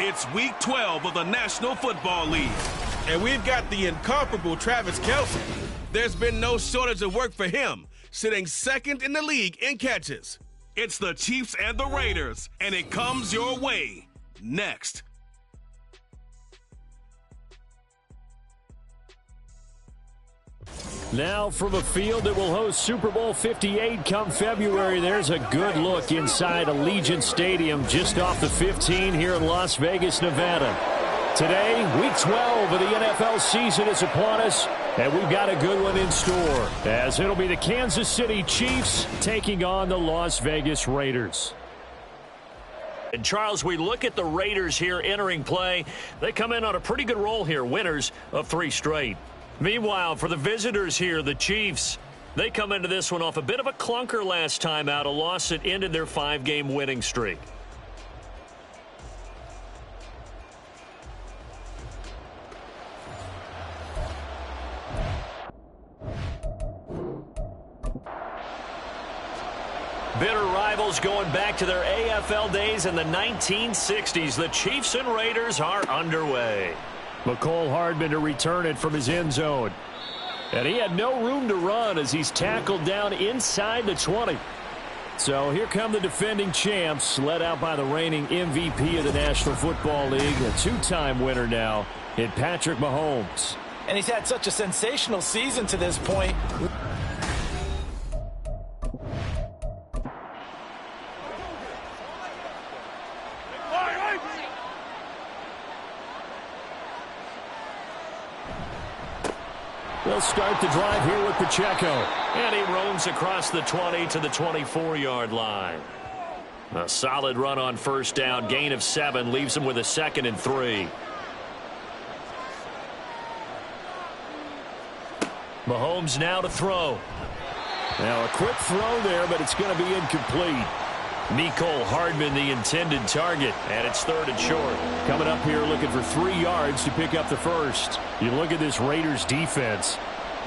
It's Week 12 of the National Football League, and we've got the incomparable Travis Kelce. There's been no shortage of work for him, sitting second in the league in catches. It's the Chiefs and the Raiders, and it comes your way next. Now from a field that will host Super Bowl 58 come February, there's a good look inside Allegiant Stadium just off the 15 here in Las Vegas, Nevada. Today, Week 12 of the NFL season is upon us, and we've got a good one in store, as it'll be the Kansas City Chiefs taking on the Las Vegas Raiders. And Charles, we look at the Raiders here entering play. They come in on a pretty good roll here, winners of 3 straight. Meanwhile, for the visitors here, the Chiefs, they come into this one off a bit of a clunker last time out, a loss that ended their 5-game winning streak. Bitter rivals going back to their AFL days in the 1960s. The Chiefs and Raiders are underway. McCole Hardman to return it from his end zone. And he had no room to run as he's tackled down inside the 20. So here come the defending champs, led out by the reigning MVP of the National Football League, a 2-time winner now in Patrick Mahomes. And he's had such a sensational season to this point. They'll start the drive here with Pacheco. And he roams across the 20 to the 24-yard line. A solid run on first down. Gain of 7 leaves him with a 2nd and 3. Mahomes now to throw. Now a quick throw there, but it's going to be incomplete. McCole Hardman the intended target, and it's 3rd and short. Coming up here looking for 3 yards to pick up the first. You look at this Raiders defense.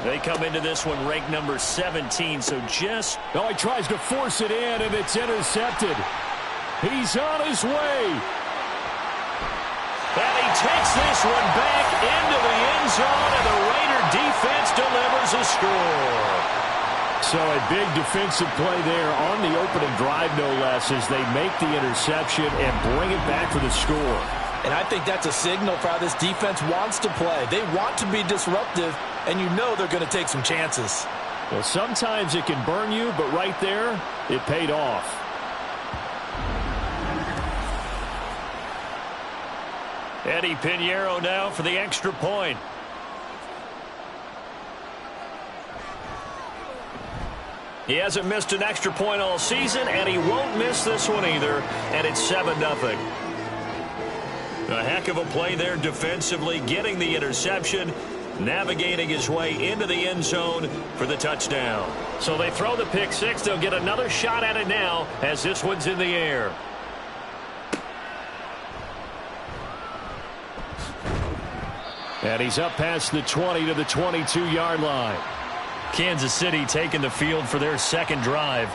They come into this one ranked number 17, so just... Oh, he tries to force it in, and it's intercepted. He's on his way. And he takes this one back into the end zone, and the Raider defense delivers a score. So a big defensive play there on the opening drive, no less, as they make the interception and bring it back for the score. And I think that's a signal for how this defense wants to play. They want to be disruptive, and you know they're going to take some chances. Well, sometimes it can burn you, but right there, it paid off. Eddie Pinheiro now for the extra point. He hasn't missed an extra point all season, and he won't miss this one either, and it's 7-0. A heck of a play there defensively, getting the interception, navigating his way into the end zone for the touchdown. So they throw the pick 6. They'll get another shot at it now as this one's in the air. And he's up past the 20 to the 22-yard line. Kansas City taking the field for their second drive.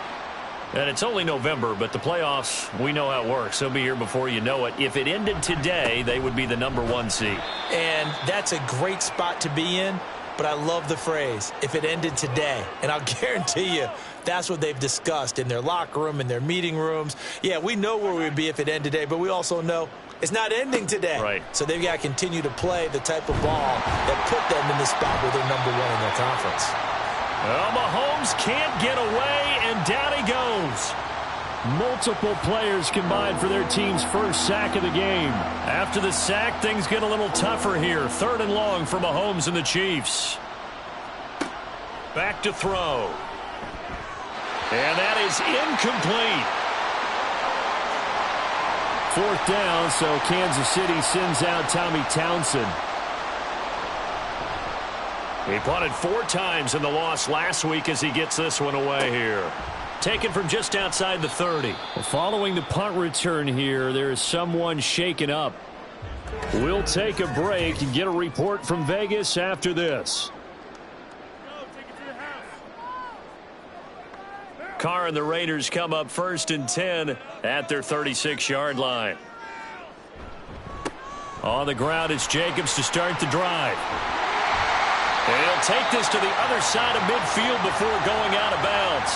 And it's only November, but the playoffs, we know how it works. They'll be here before you know it. If it ended today, they would be the #1 seed. And that's a great spot to be in, but I love the phrase, if it ended today. And I'll guarantee you, that's what they've discussed in their locker room, in their meeting rooms. Yeah, we know where we would be if it ended today, but we also know it's not ending today. Right. So they've got to continue to play the type of ball that put them in the spot where they're #1 in their conference. Well, Mahomes can't get away, and down he goes. Multiple players combined for their team's first sack of the game. After the sack, things get a little tougher here. 3rd and long for Mahomes and the Chiefs. Back to throw. And that is incomplete. 4th down, so Kansas City sends out Tommy Townsend. He punted 4 times in the loss last week as he gets this one away here. Taken from just outside the 30. Well, following the punt return here, there is someone shaken up. We'll take a break and get a report from Vegas after this. Carr and the Raiders come up 1st and 10 at their 36-yard line. On the ground, it's Jacobs to start the drive. And he'll take this to the other side of midfield before going out of bounds.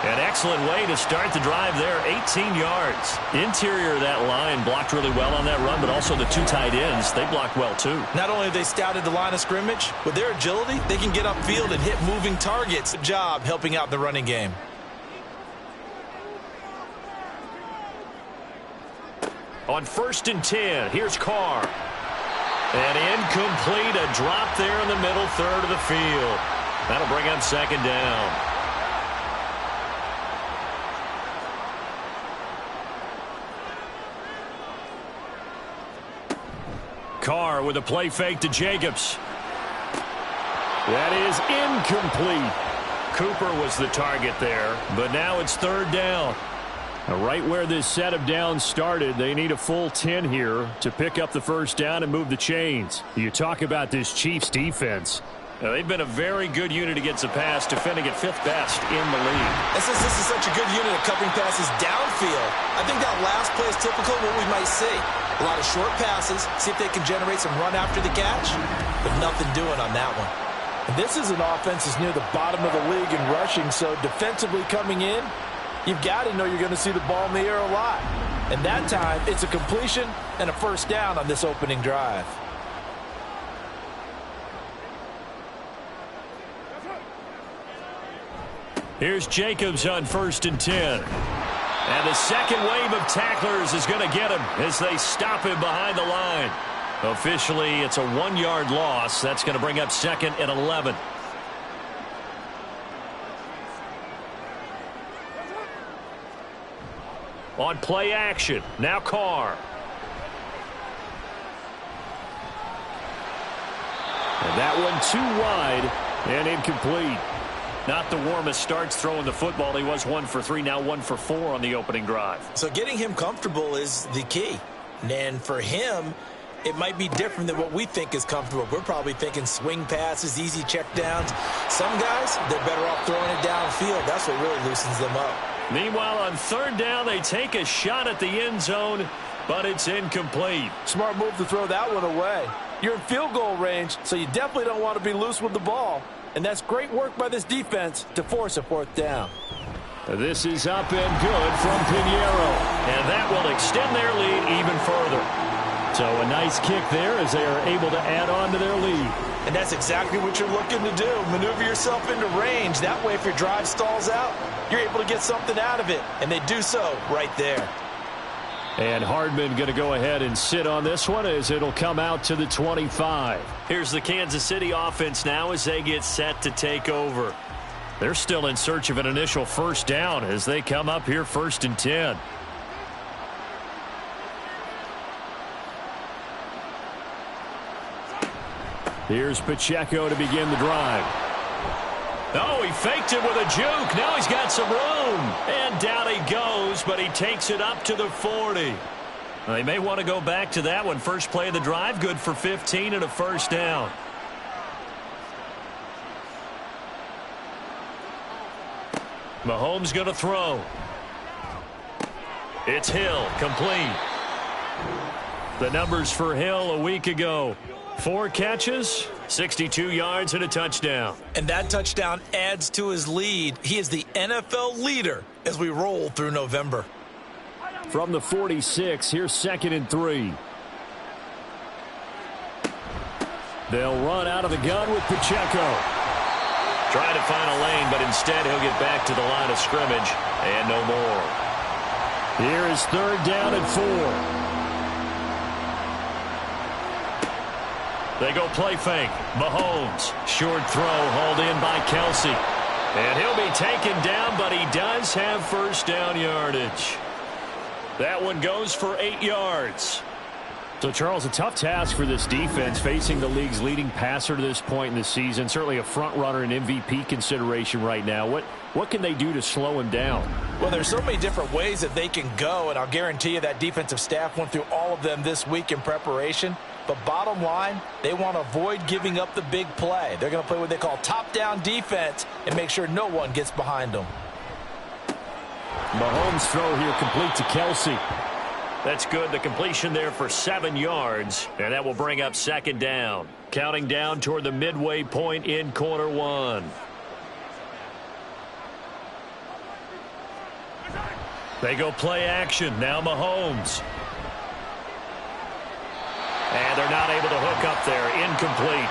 An excellent way to start the drive there, 18 yards. Interior of that line blocked really well on that run, but also the 2 tight ends, they blocked well too. Not only have they scouted the line of scrimmage, with their agility, they can get upfield and hit moving targets. Good job helping out the running game. On 1st and 10, here's Carr. And incomplete, a drop there in the middle 3rd of the field. That'll bring up 2nd down. Carr with a play fake to Jacobs. That is incomplete. Cooper was the target there, but now it's 3rd down. Right where this set of downs started, they need a full 10 here to pick up the 1st down and move the chains. You talk about this Chiefs defense. Now, they've been a very good unit against the pass, defending at 5th best in the league. And since this is such a good unit of covering passes downfield, I think that last play is typical of what we might see. A lot of short passes, see if they can generate some run after the catch, but nothing doing on that one. And this is an offense that's near the bottom of the league in rushing, so defensively coming in, you've got to know you're going to see the ball in the air a lot. And that time, it's a completion and a 1st down on this opening drive. Here's Jacobs on 1st and 10. And the second wave of tacklers is going to get him as they stop him behind the line. Officially, it's a 1-yard loss. That's going to bring up 2nd and 11. On play action, now Carr. And that one too wide and incomplete. Not the warmest starts throwing the football. He was 1 for 3, now 1 for 4 on the opening drive. So getting him comfortable is the key. And for him, it might be different than what we think is comfortable. We're probably thinking swing passes, easy checkdowns. Some guys, they're better off throwing it downfield. That's what really loosens them up. Meanwhile, on 3rd down, they take a shot at the end zone, but it's incomplete. Smart move to throw that one away. You're in field goal range, so you definitely don't want to be loose with the ball. And that's great work by this defense to force a 4th down. This is up and good from Pinheiro. And that will extend their lead even further. So a nice kick there as they are able to add on to their lead. And that's exactly what you're looking to do. Maneuver yourself into range. That way, if your drive stalls out, you're able to get something out of it. And they do so right there. And Hardman going to go ahead and sit on this one as it'll come out to the 25. Here's the Kansas City offense now as they get set to take over. They're still in search of an initial 1st down as they come up here 1st and 10. Here's Pacheco to begin the drive. Oh, he faked it with a juke. Now he's got some room. And down he goes, but he takes it up to the 40. They may want to go back to that one. First play of the drive, good for 15 and a first down. Mahomes going to throw. It's Hill, complete. The numbers for Hill a week ago. 4 catches, 62 yards, and a touchdown. And that touchdown adds to his lead. He is the NFL leader as we roll through November. From the 46, here's 2nd and 3. They'll run out of the gun with Pacheco. Trying to find a lane, but instead he'll get back to the line of scrimmage and no more. Here is 3rd down and 4. They go play fake. Mahomes. Short throw hauled in by Kelsey. And he'll be taken down, but he does have first down yardage. That one goes for 8 yards. So, Charles, a tough task for this defense facing the league's leading passer to this point in the season. Certainly a front runner in MVP consideration right now. What can they do to slow him down? Well, there's so many different ways that they can go, and I'll guarantee you that defensive staff went through all of them this week in preparation. But bottom line, they want to avoid giving up the big play. They're going to play what they call top-down defense and make sure no one gets behind them. Mahomes' throw here complete to Kelsey. That's good. The completion there for 7 yards, and that will bring up 2nd down. Counting down toward the midway point in quarter 1. They go play action. Now Mahomes. And they're not able to hook up there. Incomplete.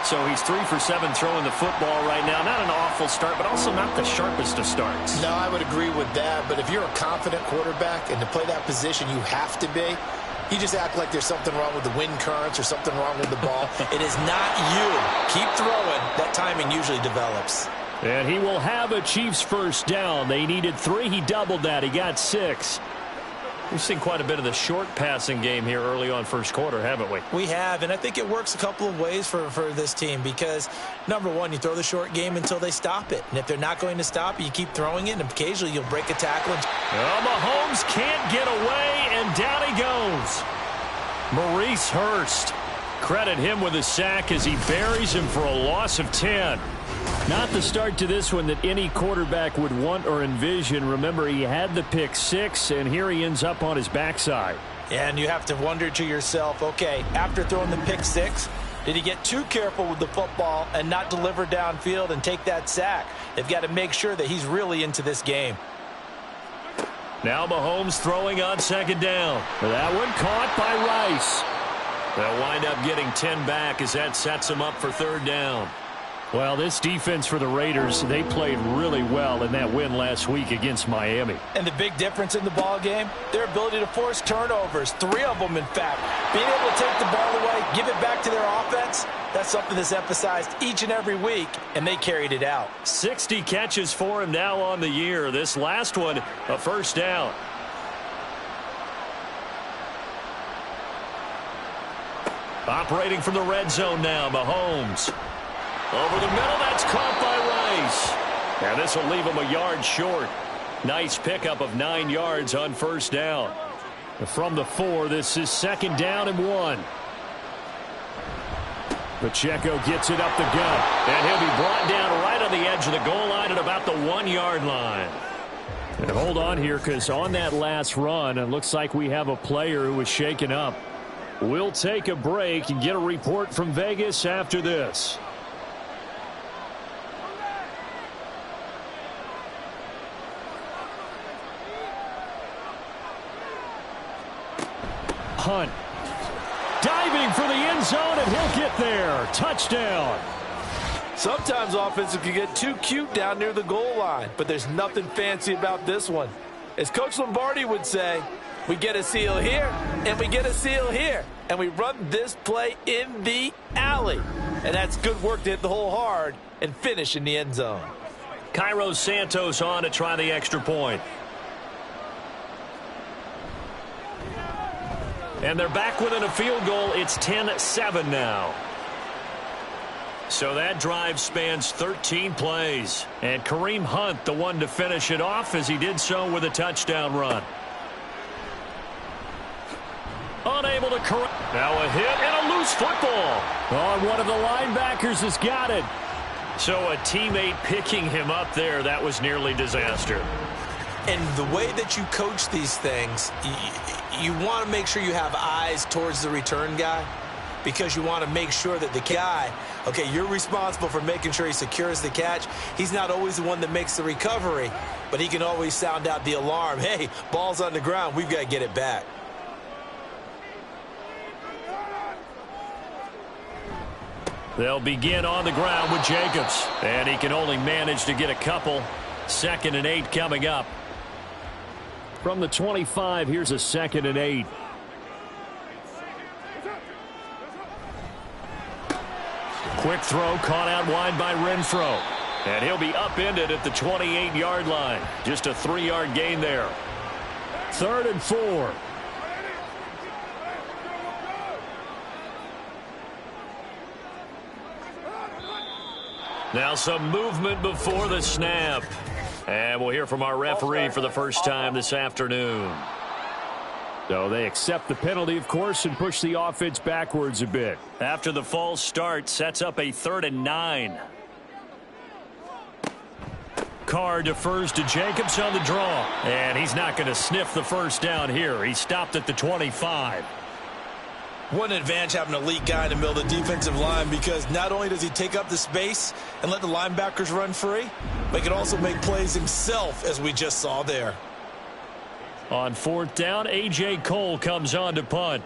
So he's 3 for 7 throwing the football right now. Not an awful start, but also not the sharpest of starts. No, I would agree with that. But if you're a confident quarterback and to play that position, you have to be. You just act like there's something wrong with the wind currents or something wrong with the ball. It is not you. Keep throwing. That timing usually develops. And he will have a Chiefs first down. They needed 3. He doubled that. He got 6. We've seen quite a bit of the short passing game here early on first quarter, haven't we? We have, and I think it works a couple of ways for this team because, number one, you throw the short game until they stop it. And if they're not going to stop it, you keep throwing it, and occasionally you'll break a tackle. Well, Mahomes can't get away, and down he goes. Maurice Hurst. Credit him with a sack as he buries him for a loss of 10. Not the start to this one that any quarterback would want or envision. Remember, he had the pick 6, and here he ends up on his backside. And you have to wonder to yourself, okay, after throwing the pick 6, did he get too careful with the football and not deliver downfield and take that sack? They've got to make sure that he's really into this game. Now Mahomes throwing on 2nd down. That one caught by Rice. They'll wind up getting 10 back as that sets them up for 3rd down. Well, this defense for the Raiders, they played really well in that win last week against Miami. And the big difference in the ball game, their ability to force turnovers, 3 of them, in fact. Being able to take the ball away, give it back to their offense, that's something that's emphasized each and every week, and they carried it out. 60 catches for him now on the year. This last one, a first down. Operating from the red zone now, Mahomes. Over the middle, that's caught by Rice. And this will leave him a yard short. Nice pickup of 9 yards on first down. From the 4, this is 2nd down and 1. Pacheco gets it up the gut. And he'll be brought down right on the edge of the goal line at about the 1-yard line. And hold on here, because on that last run, it looks like we have a player who was shaken up. We'll take a break and get a report from Vegas after this. Hunt. Diving for the end zone, and he'll get there. Touchdown. Sometimes offenses can get too cute down near the goal line, but there's nothing fancy about this one. As Coach Lombardi would say, we get a seal here, and we get a seal here, and we run this play in the alley. And that's good work to hit the hole hard and finish in the end zone. Cairo Santos on to try the extra point. And they're back within a field goal. It's 10-7 now. So that drive spans 13 plays. And Kareem Hunt, the one to finish it off, as he did so with a touchdown run. able to correct. Now a hit and a loose football. Oh, one of the linebackers has got it. So a teammate picking him up there, that was nearly disaster. And the way that you coach these things, you want to make sure you have eyes towards the return guy, because you want to make sure that the guy, okay, you're responsible for making sure he secures the catch. He's not always the one that makes the recovery, but he can always sound out the alarm. Hey, ball's on the ground. We've got to get it back. They'll begin on the ground with Jacobs. And he can only manage to get a couple. 2nd and 8 coming up. From the 25, here's a 2nd and 8. Quick throw caught out wide by Renfro. And he'll be upended at the 28-yard line. Just a 3-yard gain there. 3rd and 4. Now some movement before the snap. And we'll hear from our referee for the first time this afternoon. So they accept the penalty, of course, and push the offense backwards a bit. After the false start, sets up a 3rd and 9. Carr defers to Jacobs on the draw. And he's not going to sniff the first down here. He stopped at the 25. What an advantage having an elite guy in the middle of the defensive line, because not only does he take up the space and let the linebackers run free, but he can also make plays himself, as we just saw there. On 4th down, A.J. Cole comes on to punt.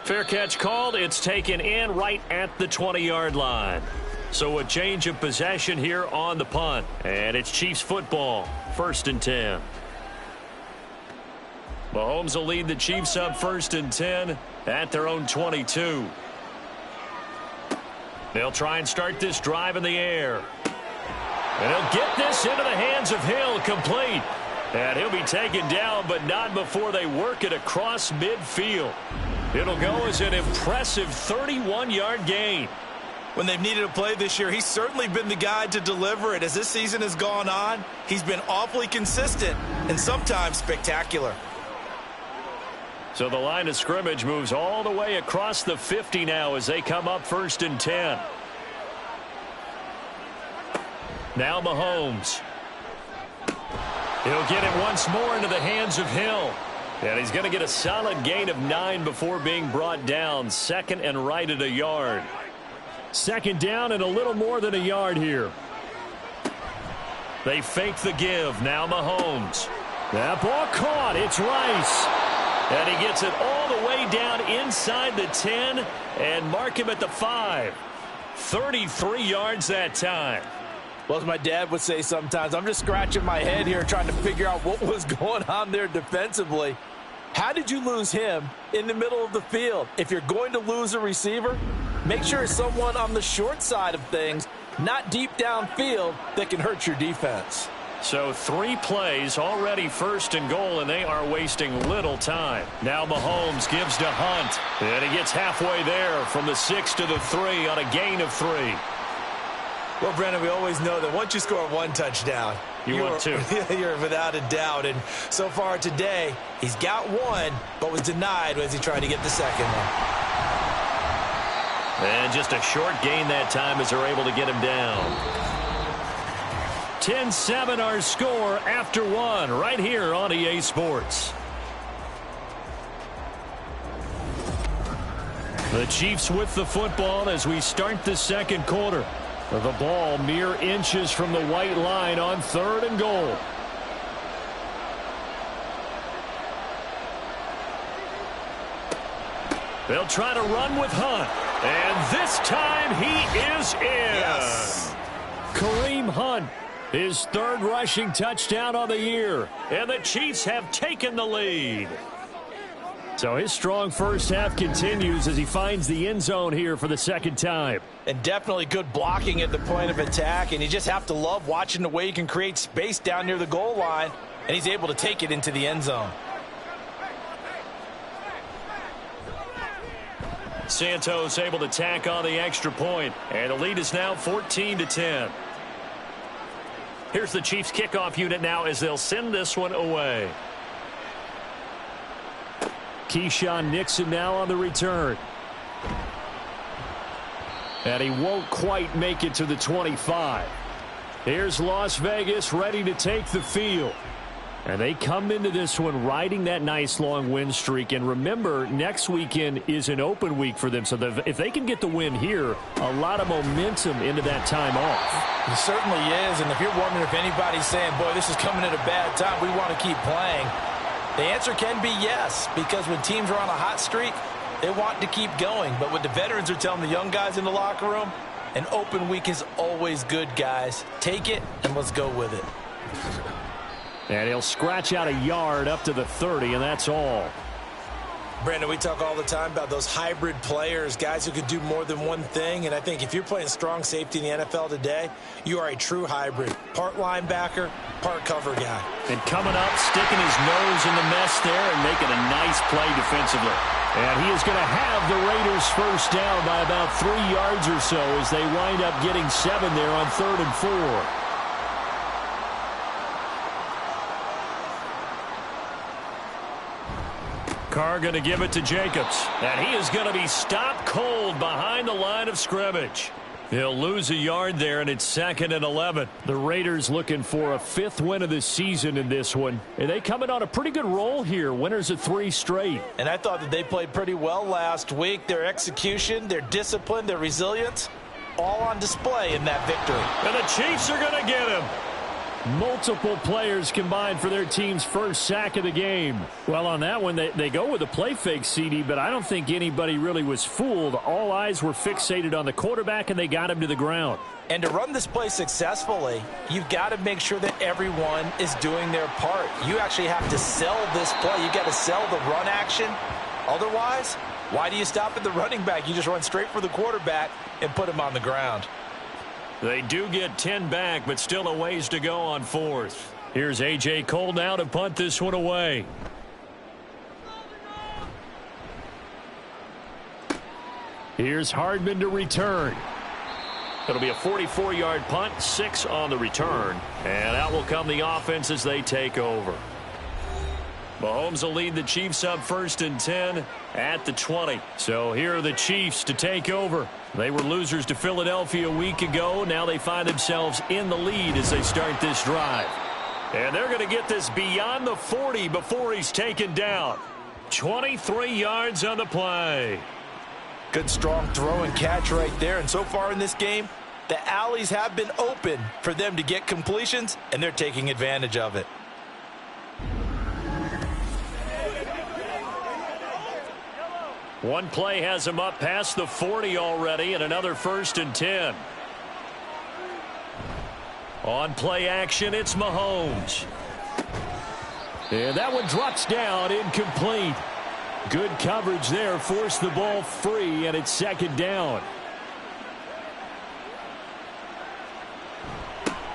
Fair catch called. It's taken in right at the 20-yard line. So a change of possession here on the punt. And it's Chiefs football. 1st and 10. Mahomes will lead the Chiefs up 1st and 10 at their own 22. They'll try and start this drive in the air. And he'll get this into the hands of Hill, complete. And he'll be taken down, but not before they work it across midfield. It'll go as an impressive 31-yard gain. When they've needed a play this year, he's certainly been the guy to deliver it. As this season has gone on, he's been awfully consistent and sometimes spectacular. So the line of scrimmage moves all the way across the 50 now as they come up 1st and 10. Now Mahomes. He'll get it once more into the hands of Hill. And he's going to get a solid gain of 9 before being brought down. 2nd and right at a yard. 2nd down and a little more than a yard here. They fake the give. Now Mahomes. That ball caught. It's Rice. And he gets it all the way down inside the 10 and mark him at the 5. 33 yards that time. Well, as my dad would say sometimes, I'm just scratching my head here trying to figure out what was going on there defensively. How did you lose him in the middle of the field? If you're going to lose a receiver, make sure it's someone on the short side of things, not deep downfield, that can hurt your defense. So 3 plays already 1st and goal, and they are wasting little time. Now Mahomes gives to Hunt, and he gets halfway there from the 6 to the 3 on a gain of 3. Well, Brandon, we always know that once you score 1 touchdown, you want 2. You're without a doubt. And so far today, he's got 1, but was denied as he tried to get the 2nd one. And just a short gain that time as they're able to get him down. 10-7 our score after 1 right here on EA Sports. The Chiefs with the football as we start the 2nd quarter. The ball mere inches from the white line on 3rd and goal. They'll try to run with Hunt. And this time he is in. Yes. Kareem Hunt, his 3rd rushing touchdown on the year. And the Chiefs have taken the lead. So his strong first half continues as he finds the end zone here for the 2nd time. And definitely good blocking at the point of attack. And you just have to love watching the way he can create space down near the goal line. And he's able to take it into the end zone. Santos able to tack on the extra point. And the lead is now 14-10. Here's the Chiefs kickoff unit now as they'll send this one away. Keyshawn Nixon now on the return. And he won't quite make it to the 25. Here's Las Vegas ready to take the field. And they come into this one riding that nice long win streak. And remember, next weekend is an open week for them. So if they can get the win here, a lot of momentum into that time off. It certainly is. And if you're wondering if anybody's saying, boy, this is coming at a bad time, we want to keep playing, the answer can be yes. Because when teams are on a hot streak, they want to keep going. But what the veterans are telling the young guys in the locker room, an open week is always good, guys. Take it and let's go with it. And he'll scratch out a yard up to the 30, and that's all. Brandon, we talk all the time about those hybrid players, guys who could do more than one thing. And I think if you're playing strong safety in the NFL today, you are a true hybrid. Part linebacker, part cover guy. And coming up, sticking his nose in the mess there and making a nice play defensively. And he is going to have the Raiders first down by about 3 yards or so as they wind up getting 7 there on 3rd and 4. Carr going to give it to Jacobs. And he is going to be stopped cold behind the line of scrimmage. He'll lose a yard there, and it's 2nd and 11. The Raiders looking for a 5th win of the season in this one. And they coming on a pretty good roll here. Winners of 3 straight. And I thought that they played pretty well last week. Their execution, their discipline, their resilience, all on display in that victory. And the Chiefs are going to get him. Multiple players combined for their team's first sack of the game. Well, on that one, they go with a play fake, CD, but I don't think anybody really was fooled. All eyes were fixated on the quarterback, and they got him to the ground. And to run this play successfully, you've got to make sure that everyone is doing their part. You actually have to sell this play. You've got to sell the run action. Otherwise, why do you stop at the running back? You just run straight for the quarterback and put him on the ground. They do get 10 back, but still a ways to go on 4th. Here's A.J. Cole now to punt this one away. Here's Hardman to return. It'll be a 44-yard punt, 6 on the return. And out will come the offense as they take over. Mahomes will lead the Chiefs up 1st and 10 at the 20. So here are the Chiefs to take over. They were losers to Philadelphia a week ago. Now they find themselves in the lead as they start this drive. And they're going to get this beyond the 40 before he's taken down. 23 yards on the play. Good, strong throw and catch right there. And so far in this game, the alleys have been open for them to get completions, and they're taking advantage of it. One play has him up past the 40 already, and another 1st and 10. On play action, it's Mahomes. And that one drops down, incomplete. Good coverage there, forced the ball free, and it's 2nd down.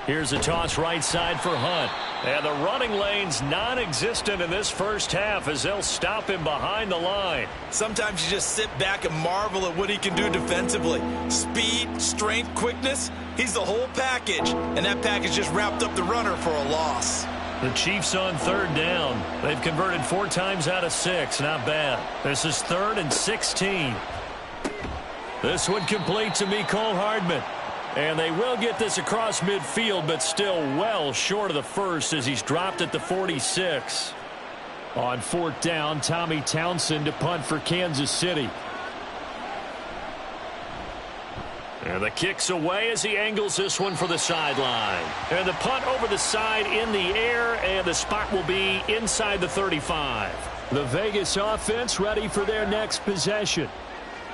Here's a toss right side for Hunt. And the running lane's non-existent in this first half as they'll stop him behind the line. Sometimes you just sit back and marvel at what he can do defensively. Speed, strength, quickness, he's the whole package. And that package just wrapped up the runner for a loss. The Chiefs on 3rd down. They've converted 4 times out of 6. Not bad. This is 3rd and 16. This one complete to Mecole Hardman. And they will get this across midfield, but still well short of the first as he's dropped at the 46. On 4th down, Tommy Townsend to punt for Kansas City. And the kick's away as he angles this one for the sideline. And the punt over the side in the air, and the spot will be inside the 35. The Vegas offense ready for their next possession.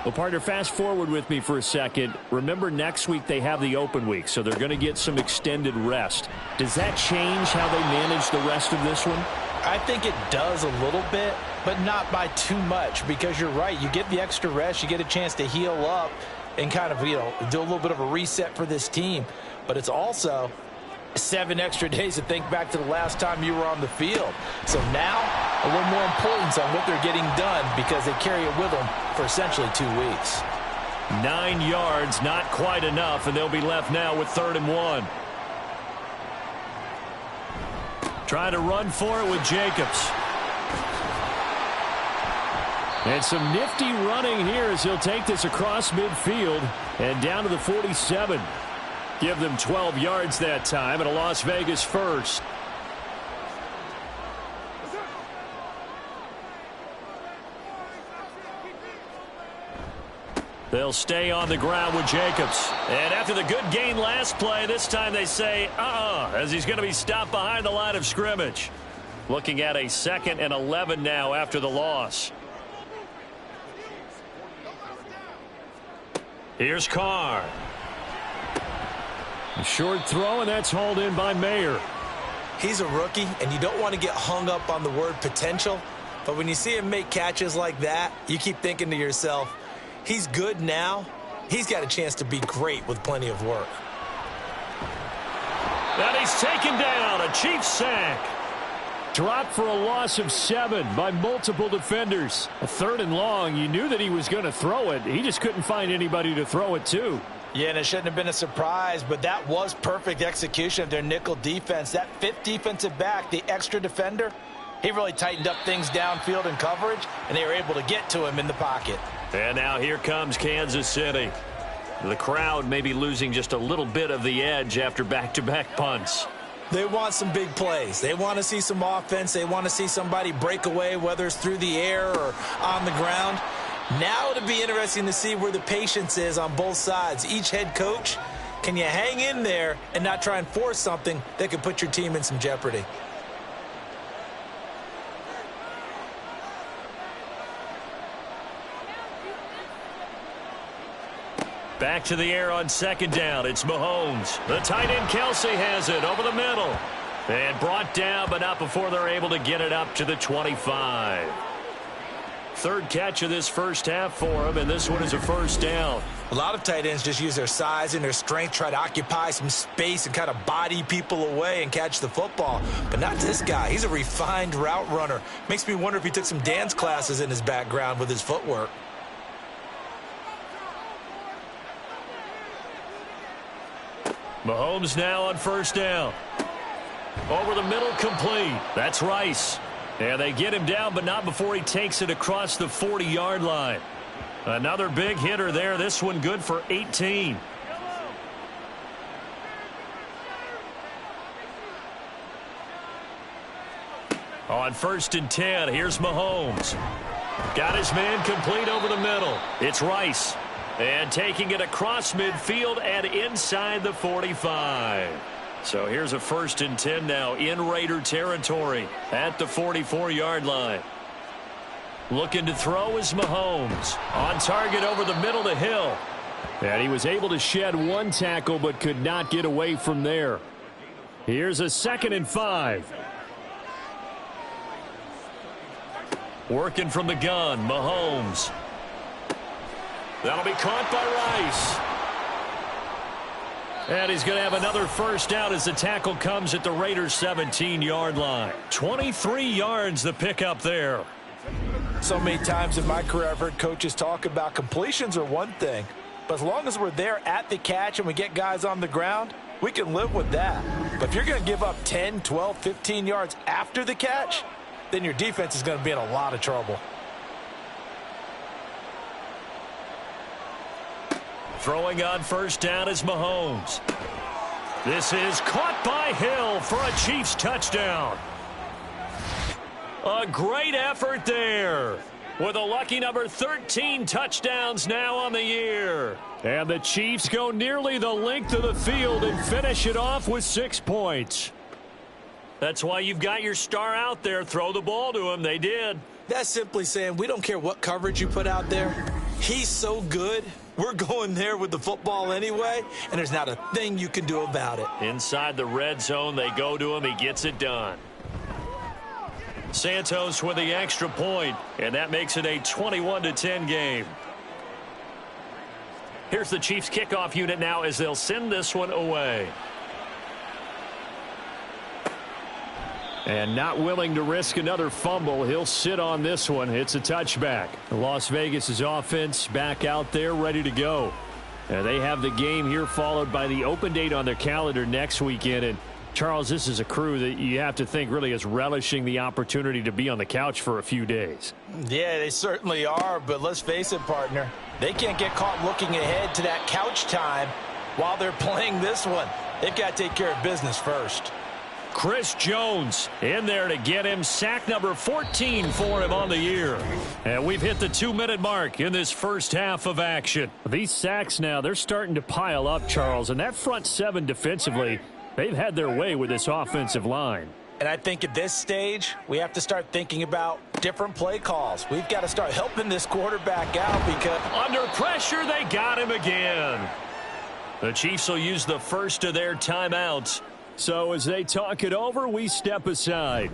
Well, partner, fast forward with me for a second. Remember, next week they have the open week, so they're going to get some extended rest. Does that change how they manage the rest of this one? I think it does a little bit, but not by too much, because you're right. You get the extra rest. You get a chance to heal up and kind of, do a little bit of a reset for this team. But it's also 7 extra days to think back to the last time you were on the field. So now, a little more importance on what they're getting done because they carry it with them for essentially 2 weeks. 9 yards, not quite enough, and they'll be left now with 3rd and 1. Trying to run for it with Jacobs. And some nifty running here as he'll take this across midfield and down to the 47. Give them 12 yards that time and a Las Vegas first. They'll stay on the ground with Jacobs. And after the good gain last play, this time they say, as he's going to be stopped behind the line of scrimmage. Looking at a 2nd and 11 now after the loss. Here's Carr. A short throw, and that's hauled in by Mayer. He's a rookie, and you don't want to get hung up on the word potential. But when you see him make catches like that, you keep thinking to yourself, he's good now. He's got a chance to be great with plenty of work. And he's taken down. A Chiefs sack. Dropped for a loss of 7 by multiple defenders. A 3rd and long. You knew that he was going to throw it. He just couldn't find anybody to throw it to. Yeah, and it shouldn't have been a surprise, but that was perfect execution of their nickel defense. That 5th defensive back, the extra defender, he really tightened up things downfield in coverage, and they were able to get to him in the pocket. And now here comes Kansas City. The crowd may be losing just a little bit of the edge after back-to-back punts. They want some big plays. They want to see some offense. They want to see somebody break away, whether it's through the air or on the ground. Now it'll be interesting to see where the patience is on both sides. Each head coach, can you hang in there and not try and force something that could put your team in some jeopardy? Back to the air on 2nd down. It's Mahomes. The tight end Kelsey has it over the middle. And brought down, but not before they're able to get it up to the 25. 3rd catch of this first half for him, and this one is a first down. A lot of tight ends just use their size and their strength, try to occupy some space and kind of body people away and catch the football. But not this guy. He's a refined route runner. Makes me wonder if he took some dance classes in his background with his footwork. Mahomes now on 1st down. Over the middle, complete. That's Rice. And they get him down, but not before he takes it across the 40-yard line. Another big hitter there. This one good for 18. On 1st and 10, here's Mahomes. Got his man complete over the middle. It's Rice. And taking it across midfield and inside the 45. So here's a 1st and 10 now in Raider territory at the 44-yard line. Looking to throw is Mahomes. On target over the middle to Hill. And he was able to shed 1 tackle but could not get away from there. Here's a 2nd and 5. Working from the gun, Mahomes. That'll be caught by Rice. And he's going to have another first down as the tackle comes at the Raiders' 17-yard line. 23 yards the pickup there. So many times in my career I've heard coaches talk about completions are one thing, but as long as we're there at the catch and we get guys on the ground, we can live with that. But if you're going to give up 10, 12, 15 yards after the catch, then your defense is going to be in a lot of trouble. Throwing on 1st down is Mahomes. This is caught by Hill for a Chiefs touchdown. A great effort there. With a lucky number 13 touchdowns now on the year. And the Chiefs go nearly the length of the field and finish it off with 6 points. That's why you've got your star out there. Throw the ball to him. They did. That's simply saying we don't care what coverage you put out there. He's so good. We're going there with the football anyway, and there's not a thing you can do about it. Inside the red zone, they go to him. He gets it done. Santos with the extra point, and that makes it a 21-10 game. Here's the Chiefs kickoff unit now as they'll send this one away. And not willing to risk another fumble, he'll sit on this one. It's a touchback. Las Vegas' offense back out there ready to go. And they have the game here followed by the open date on their calendar next weekend. And Charles, this is a crew that you have to think really is relishing the opportunity to be on the couch for a few days. Yeah, they certainly are, but let's face it, partner. They can't get caught looking ahead to that couch time while they're playing this one. They've got to take care of business first. Chris Jones in there to get him. Sack number 14 for him on the year. And we've hit the 2-minute mark in this first half of action. These sacks now, they're starting to pile up, Charles. And that front seven defensively, they've had their way with this offensive line. And I think at this stage, we have to start thinking about different play calls. We've got to start helping this quarterback out because under pressure, they got him again. The Chiefs will use the first of their timeouts. So as they talk it over, we step aside.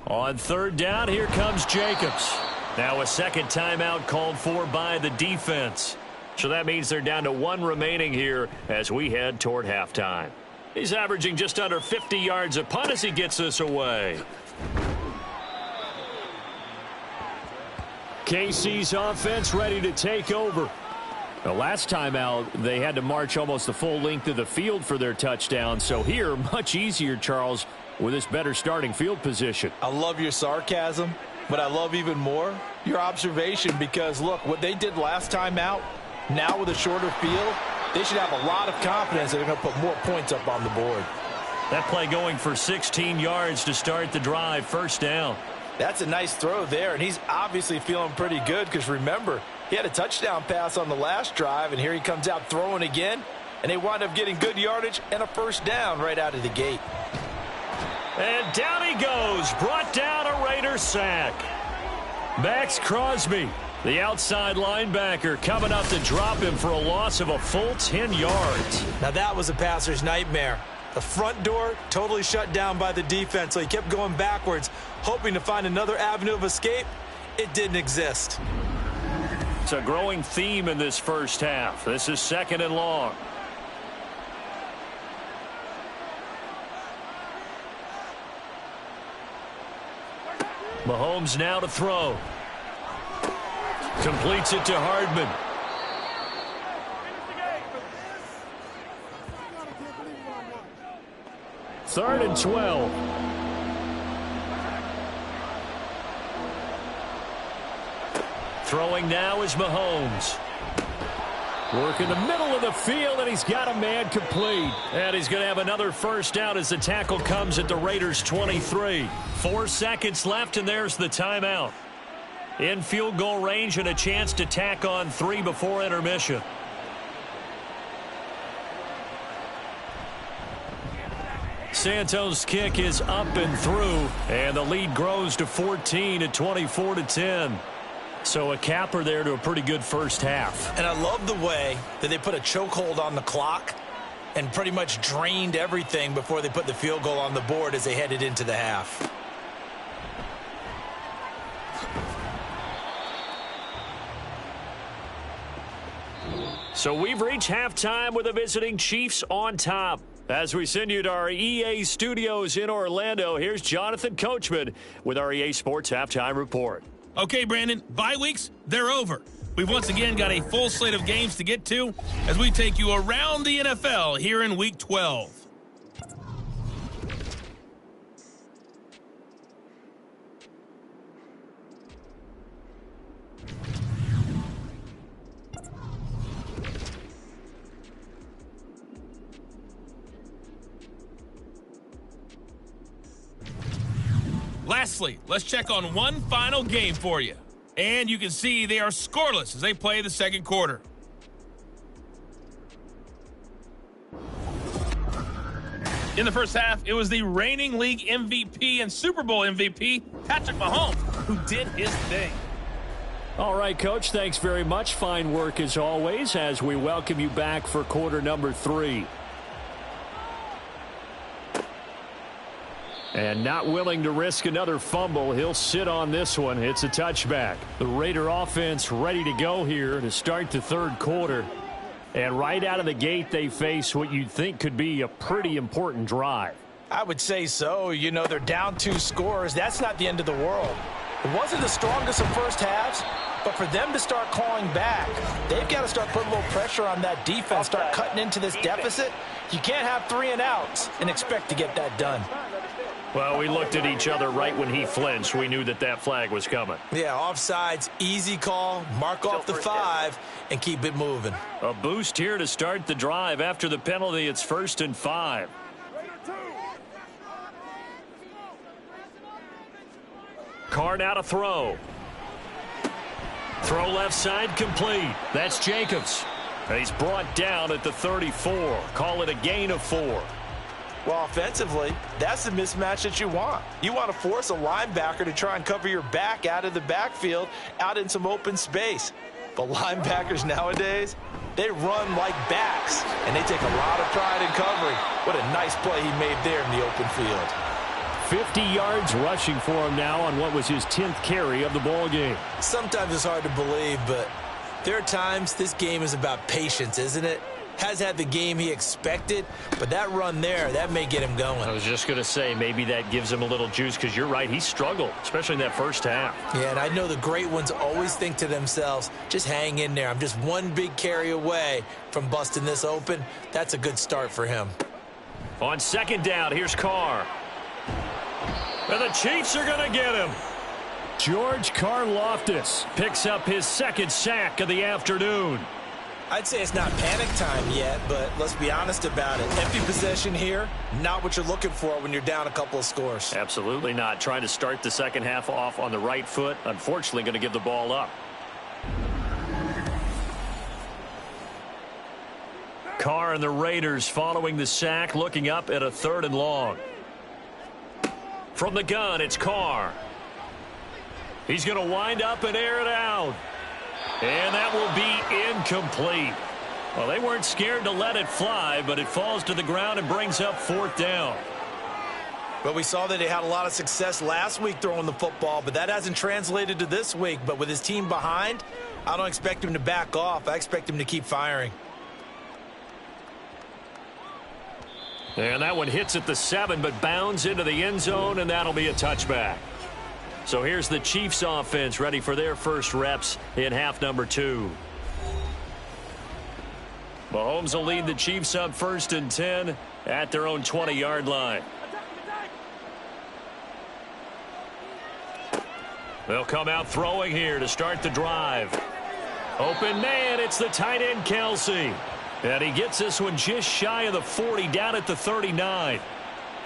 On third down, here comes Jacobs. Now a second timeout called for by the defense. So that means they're down to one remaining here as we head toward halftime. He's averaging just under 50 yards a punt as he gets this away. KC's offense ready to take over. The last time out, they had to march almost the full length of the field for their touchdown. So here, much easier, Charles, with this better starting field position. I love your sarcasm, but I love even more your observation because, look, what they did last time out, now with a shorter field, they should have a lot of confidence that they're going to put more points up on the board. That play going for 16 yards to start the drive, first down. That's a nice throw there, and he's obviously feeling pretty good because, remember, he had a touchdown pass on the last drive, and here he comes out throwing again, and they wind up getting good yardage and a first down right out of the gate. And down he goes, brought down a Raider sack. Max Crosby, the outside linebacker, coming up to drop him for a loss of a full 10 yards. Now that was a passer's nightmare. The front door totally shut down by the defense, so he kept going backwards, hoping to find another avenue of escape. It didn't exist. It's a growing theme in this first half. This is second and long. Mahomes now to throw. Completes it to Hardman. Third and 12. Throwing now is Mahomes. Work in the middle of the field, and he's got a man complete. And he's going to have another first down as the tackle comes at the Raiders' 23. 4 seconds left, and there's the timeout. In field goal range and a chance to tack on 3 before intermission. Santos' kick is up and through, and the lead grows to 14 at 24-10. So a capper there to a pretty good first half. And I love the way that they put a chokehold on the clock and pretty much drained everything before they put the field goal on the board as they headed into the half. So we've reached halftime with the visiting Chiefs on top. As we send you to our EA studios in Orlando, here's Jonathan Coachman with our EA Sports Halftime Report. Okay, Brandon, bye weeks, they're over. We've once again got a full slate of games to get to as we take you around the NFL here in Week 12. Lastly, let's check on one final game for you. And you can see they are scoreless as they play the second quarter. In the first half, it was the reigning league MVP and Super Bowl MVP, Patrick Mahomes, who did his thing. All right, Coach, thanks very much. Fine work as always as we welcome you back for quarter number 3. And not willing to risk another fumble, he'll sit on this one. It's a touchback. The Raider offense ready to go here to start the third quarter. And right out of the gate, they face what you'd think could be a pretty important drive. I would say so. You know, they're down 2 scores. That's not the end of the world. It wasn't the strongest of first halves, but for them to start clawing back, they've got to start putting a little pressure on that defense, start cutting into this deficit. You can't have 3 and outs and expect to get that done. Well, we looked at each other right when he flinched. We knew that that flag was coming. Yeah, offsides, easy call, mark off the 5, and keep it moving. A boost here to start the drive. After the penalty, it's 1st and 5. Carr now to throw. Throw left side complete. That's Jacobs. And he's brought down at the 34. Call it a gain of 4. Well, offensively, that's the mismatch that you want. You want to force a linebacker to try and cover your back out of the backfield, out in some open space. But linebackers nowadays, they run like backs, and they take a lot of pride in covering. What a nice play he made there in the open field. 50 yards rushing for him now on what was his 10th carry of the ball game. Sometimes it's hard to believe, but there are times this game is about patience, isn't it? Has had the game he expected, but that run there, that may get him going. I was just going to say, maybe that gives him a little juice, because you're right, he struggled, especially in that first half. Yeah, and I know the great ones always think to themselves, just hang in there. I'm just one big carry away from busting this open. That's a good start for him. On 2nd down, here's Carr. And the Chiefs are going to get him. George Karlaftis Picks up his 2nd sack of the afternoon. I'd say it's not panic time yet, but let's be honest about it. Empty possession here, not what you're looking for when you're down a couple of scores. Absolutely not. Trying to start the second half off on the right foot. Unfortunately, going to give the ball up. Carr and the Raiders following the sack, looking up at a 3rd and long. From the gun, it's Carr. He's going to wind up and air it out. And that will be incomplete. Well, they weren't scared to let it fly, but it falls to the ground and brings up 4th down. But we saw that he had a lot of success last week throwing the football, but that hasn't translated to this week. But with his team behind, I don't expect him to back off. I expect him to keep firing. And that one hits at the 7, but bounds into the end zone, and that'll be a touchback. So here's the Chiefs offense ready for their first reps in half number 2. Mahomes will lead the Chiefs up 1st and 10 at their own 20-yard line. They'll come out throwing here to start the drive. Open man, it's the tight end Kelsey. And he gets this one just shy of the 40, down at the 39.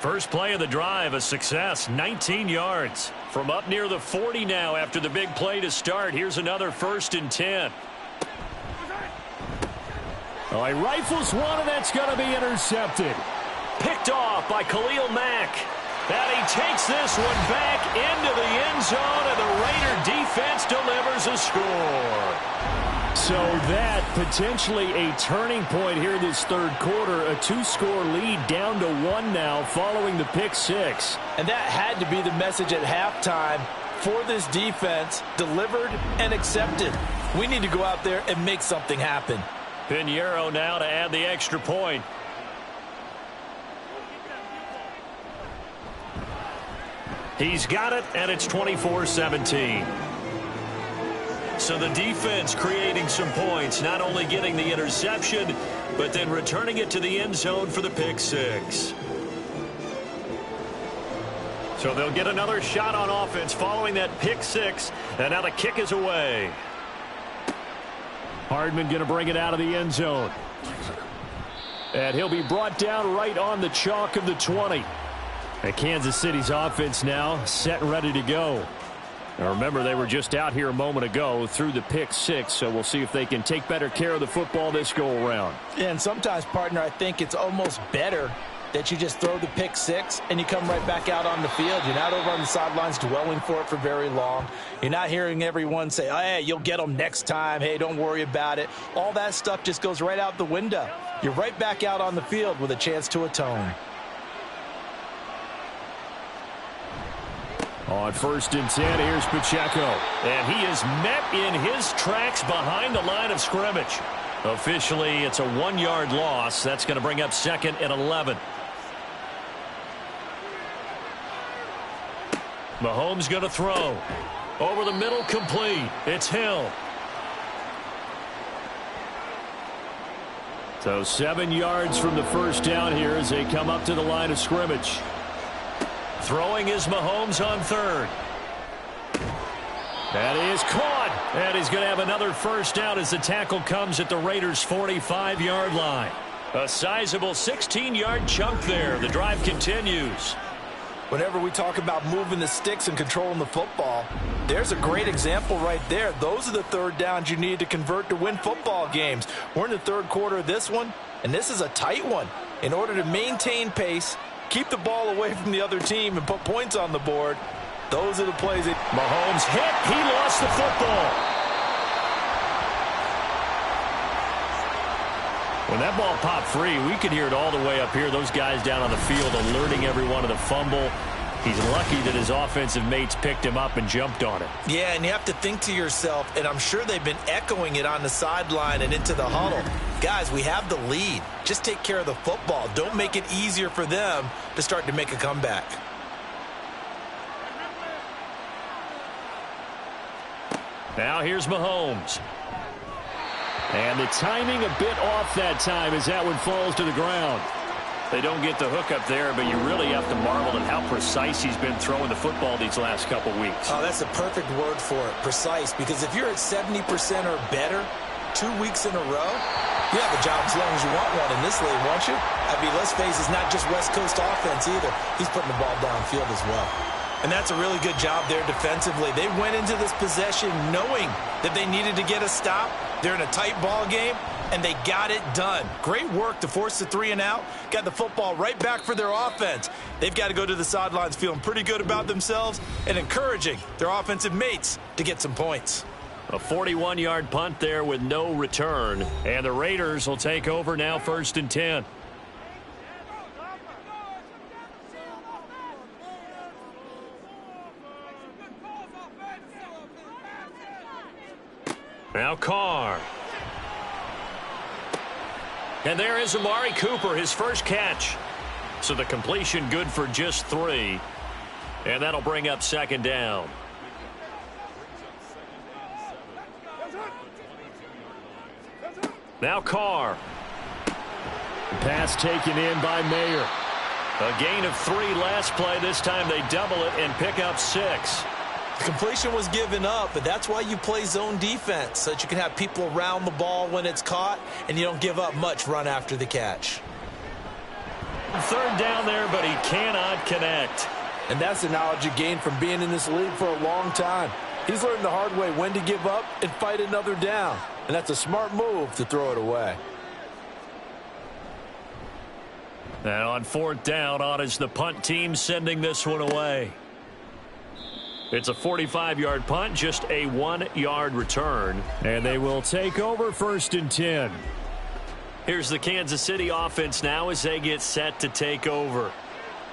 First play of the drive, a success, 19 yards. From up near the 40 now after the big play to start. Here's another 1st and 10. Oh, he rifles one, and that's going to be intercepted. Picked off by Khalil Mack. And he takes this one back into the end zone, and the Raider defense delivers a score. So that potentially a turning point here this 3rd quarter. A 2-score lead down to 1 now following the pick 6. And that had to be the message at halftime for this defense, delivered and accepted. We need to go out there and make something happen. Pinheiro now to add the extra point. He's got it, and it's 24-17. So the defense creating some points, not only getting the interception, but then returning it to the end zone for the pick 6. So they'll get another shot on offense following that pick 6, and now the kick is away. Hardman going to bring it out of the end zone. And he'll be brought down right on the chalk of the 20. And Kansas City's offense now set and ready to go. Now remember, they were just out here a moment ago through the pick 6, so we'll see if they can take better care of the football this go-around. Yeah, and sometimes, partner, I think it's almost better that you just throw the pick 6 and you come right back out on the field. You're not over on the sidelines dwelling for it for very long. You're not hearing everyone say, oh, hey, you'll get them next time. Hey, don't worry about it. All that stuff just goes right out the window. You're right back out on the field with a chance to atone. On 1st and 10, here's Pacheco. And he is met in his tracks behind the line of scrimmage. Officially, it's a 1-yard loss. That's going to bring up 2nd and 11. Mahomes going to throw. Over the middle, complete. It's Hill. So 7 yards from the first down here as they come up to the line of scrimmage. Throwing is Mahomes on third. That is caught. And he's going to have another first down as the tackle comes at the Raiders' 45-yard line. A sizable 16-yard chunk there. The drive continues. Whenever we talk about moving the sticks and controlling the football, there's a great example right there. Those are the third downs you need to convert to win football games. We're in the third quarter of this one, and this is a tight one. In order to maintain pace, keep the ball away from the other team, and put points on the board, those are the plays. Mahomes hit. He lost the football. When that ball popped free, we could hear it all the way up here. Those guys down on the field alerting everyone of the fumble. He's lucky that his offensive mates picked him up and jumped on it. Yeah, and you have to think to yourself, and I'm sure they've been echoing it on the sideline and into the huddle. Guys, we have the lead. Just take care of the football. Don't make it easier for them to start to make a comeback. Now here's Mahomes. And the timing a bit off that time as that one falls to the ground. They don't get the hook up there, but you really have to marvel at how precise he's been throwing the football these last couple weeks. Oh, that's a perfect word for it, precise, because if you're at 70% or better 2 weeks in a row, you have a job as long as you want one in this league, won't you? I mean, let's face it, it's not just West Coast offense either. He's putting the ball downfield as well. And that's a really good job there defensively. They went into this possession knowing that they needed to get a stop. They're in a tight ball game, and they got it done. Great work to force the 3 and out. Got the football right back for their offense. They've got to go to the sidelines feeling pretty good about themselves and encouraging their offensive mates to get some points. A 41-yard punt there with no return. And the Raiders will take over now, 1st and 10. Now Carr. And there is Amari Cooper, his first catch. So the completion good for just 3. And that'll bring up 2nd down. Now Carr. Pass taken in by Mayer. A gain of 3 last play. This time they double it and pick up 6. The completion was given up, but that's why you play zone defense, so that you can have people around the ball when it's caught, and you don't give up much run after the catch. 3rd down there, but he cannot connect. And that's the knowledge you gain from being in this league for a long time. He's learned the hard way when to give up and fight another down. And that's a smart move to throw it away. Now on 4th down, on is the punt team sending this one away. It's a 45-yard punt, just a 1-yard return. And they will take over 1st and 10. Here's the Kansas City offense now as they get set to take over.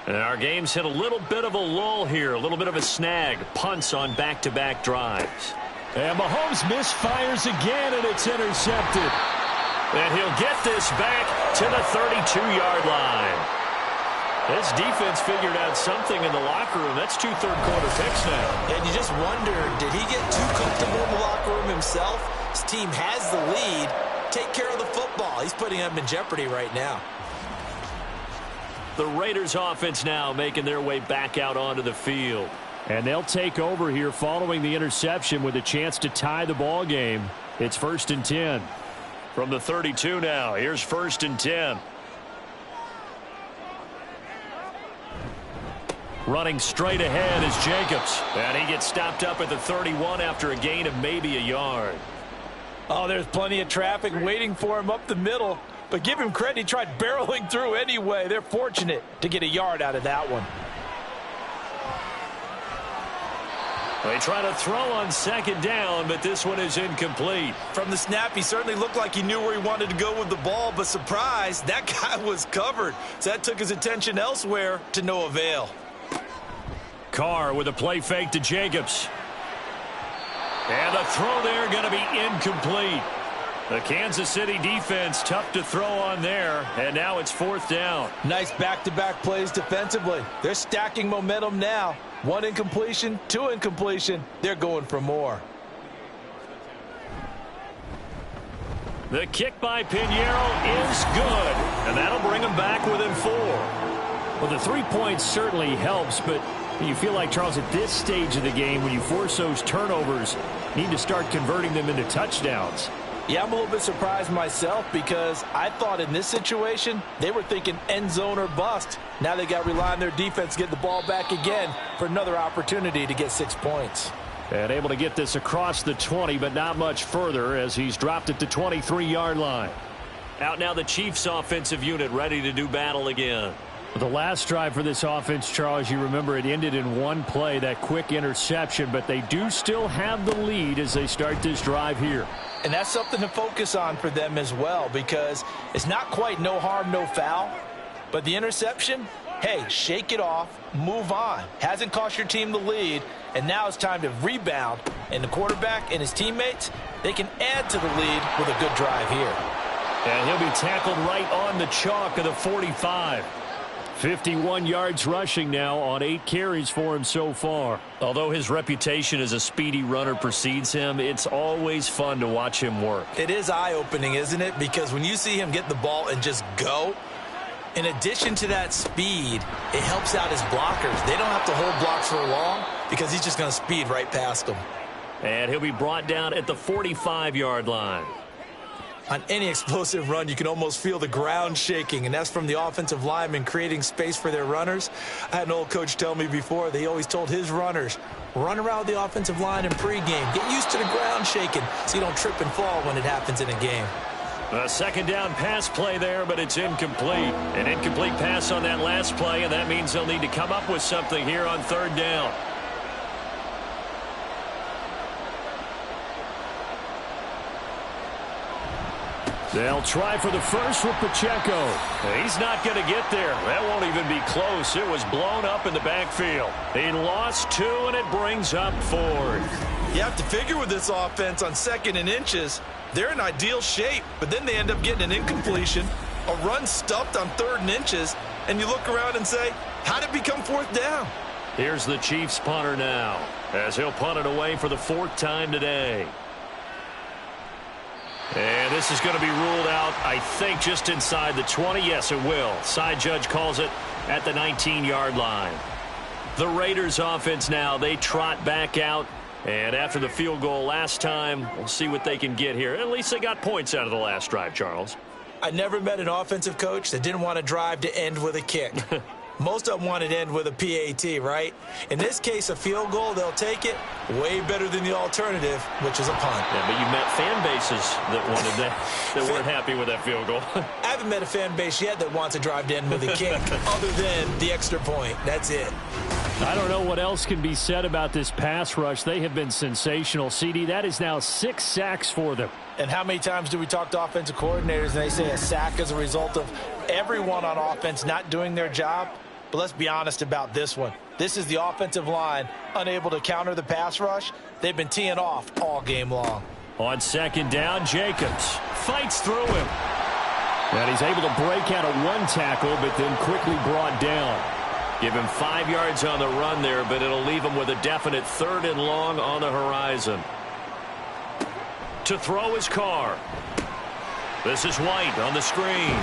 And our game's hit a little bit of a lull here, a little bit of a snag. Punts on back-to-back drives. And Mahomes misfires again, and it's intercepted. And he'll get this back to the 32-yard line. This defense figured out something in the locker room. That's 2 third-quarter picks now. And you just wonder, did he get too comfortable in the locker room himself? His team has the lead. Take care of the football. He's putting them in jeopardy right now. The Raiders offense now making their way back out onto the field. And they'll take over here following the interception with a chance to tie the ball game. It's 1st and 10. From the 32 now, here's 1st and 10. Running straight ahead is Jacobs. And he gets stopped up at the 31 after a gain of maybe a yard. Oh, there's plenty of traffic waiting for him up the middle. But give him credit, he tried barreling through anyway. They're fortunate to get a yard out of that one. They try to throw on 2nd down, but this one is incomplete. From the snap, he certainly looked like he knew where he wanted to go with the ball, but surprise, that guy was covered. So that took his attention elsewhere to no avail. Carr with a play fake to Jacobs. And the throw there going to be incomplete. The Kansas City defense tough to throw on there, and now it's 4th down. Nice back-to-back plays defensively. They're stacking momentum now. 1 incompletion, 2 incompletion. They're going for more. The kick by Pinheiro is good, and that'll bring them back within 4. Well, the 3 points certainly helps, but you feel like, Charles, at this stage of the game, when you force those turnovers, you need to start converting them into touchdowns. Yeah, I'm a little bit surprised myself because I thought in this situation they were thinking end zone or bust. Now they got to rely on their defense to get the ball back again for another opportunity to get 6 points. And able to get this across the 20, but not much further as he's dropped it to 23-yard line. Out now the Chiefs offensive unit ready to do battle again. The last drive for this offense, Charles, you remember it ended in 1 play, that quick interception, but they do still have the lead as they start this drive here. And that's something to focus on for them as well because it's not quite no harm, no foul, but the interception, hey, shake it off, move on. Hasn't cost your team the lead, and now it's time to rebound. And the quarterback and his teammates, they can add to the lead with a good drive here. And he'll be tackled right on the chalk of the 45. 51 yards rushing now on 8 carries for him so far. Although his reputation as a speedy runner precedes him, it's always fun to watch him work. It is eye-opening, isn't it? Because when you see him get the ball and just go, in addition to that speed, it helps out his blockers. They don't have to hold blocks for long because he's just going to speed right past them. And he'll be brought down at the 45-yard line. On any explosive run, you can almost feel the ground shaking, and that's from the offensive linemen creating space for their runners. I had an old coach tell me before, they always told his runners, run around the offensive line in pregame. Get used to the ground shaking so you don't trip and fall when it happens in a game. A second down pass play there, but it's incomplete. An incomplete pass on that last play, and that means they'll need to come up with something here on 3rd down. They'll try for the first with Pacheco. He's not going to get there. That won't even be close. It was blown up in the backfield. He lost 2, and it brings up 4th. You have to figure with this offense on 2nd and inches, they're in ideal shape, but then they end up getting an incompletion, a run stuffed on 3rd and inches, and you look around and say, how did it become 4th down? Here's the Chiefs punter now, as he'll punt it away for the 4th time today. And this is going to be ruled out, I think, just inside the 20. Yes, it will. Side judge calls it at the 19-yard line. The Raiders offense now, they trot back out. And after the field goal last time, we'll see what they can get here. At least they got points out of the last drive, Charles. I never met an offensive coach that didn't want a drive to end with a kick. Most of them want it to end with a PAT, right? In this case, a field goal, they'll take it. Way better than the alternative, which is a punt. Yeah, but you met fan bases that wanted that weren't happy with that field goal. I haven't met a fan base yet that wants a drive to end with a kick, other than the extra point. That's it. I don't know what else can be said about this pass rush. They have been sensational. CD, that is now 6 sacks for them. And how many times do we talk to offensive coordinators and they say a sack is a result of everyone on offense not doing their job? But let's be honest about this one. This is the offensive line unable to counter the pass rush. They've been teeing off all game long. On 2nd down, Jacobs fights through him. And he's able to break out of 1 tackle, but then quickly brought down. Give him 5 yards on the run there, but it'll leave him with a definite 3rd and long on the horizon. To throw his Carr. This is White on the screen.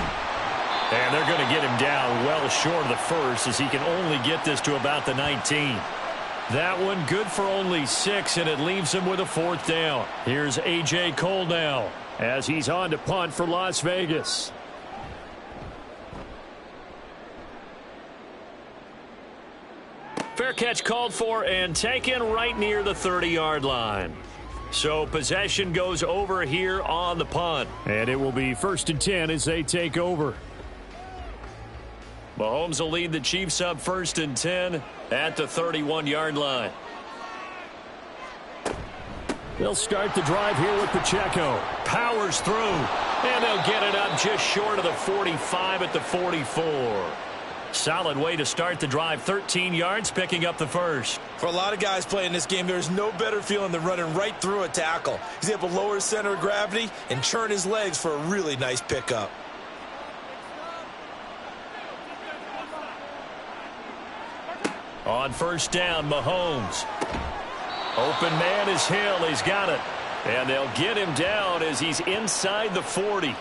And they're going to get him down well short of the first as he can only get this to about the 19. That one good for only 6, and it leaves him with a 4th down. Here's A.J. Cole now as he's on to punt for Las Vegas. Fair catch called for and taken right near the 30-yard line. So possession goes over here on the punt. And it will be 1st and 10 as they take over. Mahomes will lead the Chiefs up 1st and 10 at the 31-yard line. They'll start the drive here with Pacheco. Powers through, and they'll get it up just short of the 45 at the 44. Solid way to start the drive. 13 yards, picking up the first. For a lot of guys playing this game, there's no better feeling than running right through a tackle. He's able to lower his center of gravity and churn his legs for a really nice pickup. On first down, Mahomes. Open man is Hill. He's got it. And they'll get him down as he's inside the 40.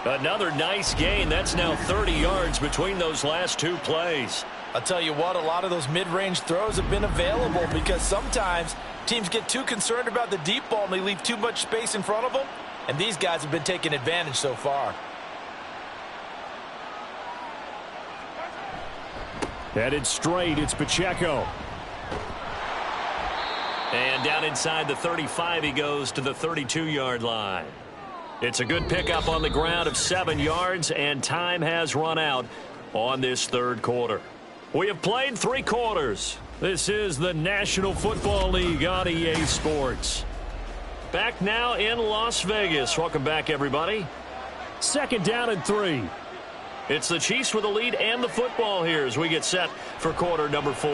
Another nice gain. That's now 30 yards between those last two plays. I'll tell you what, a lot of those mid-range throws have been available because sometimes teams get too concerned about the deep ball and they leave too much space in front of them. And these guys have been taking advantage so far. Headed straight, it's Pacheco. And down inside the 35, he goes to the 32-yard line. It's a good pickup on the ground of 7 yards, and time has run out on this third quarter. We have played 3 quarters. This is the National Football League on EA Sports. Back now in Las Vegas. Welcome back, everybody. 2nd down and 3. It's the Chiefs with the lead and the football here as we get set for quarter number 4.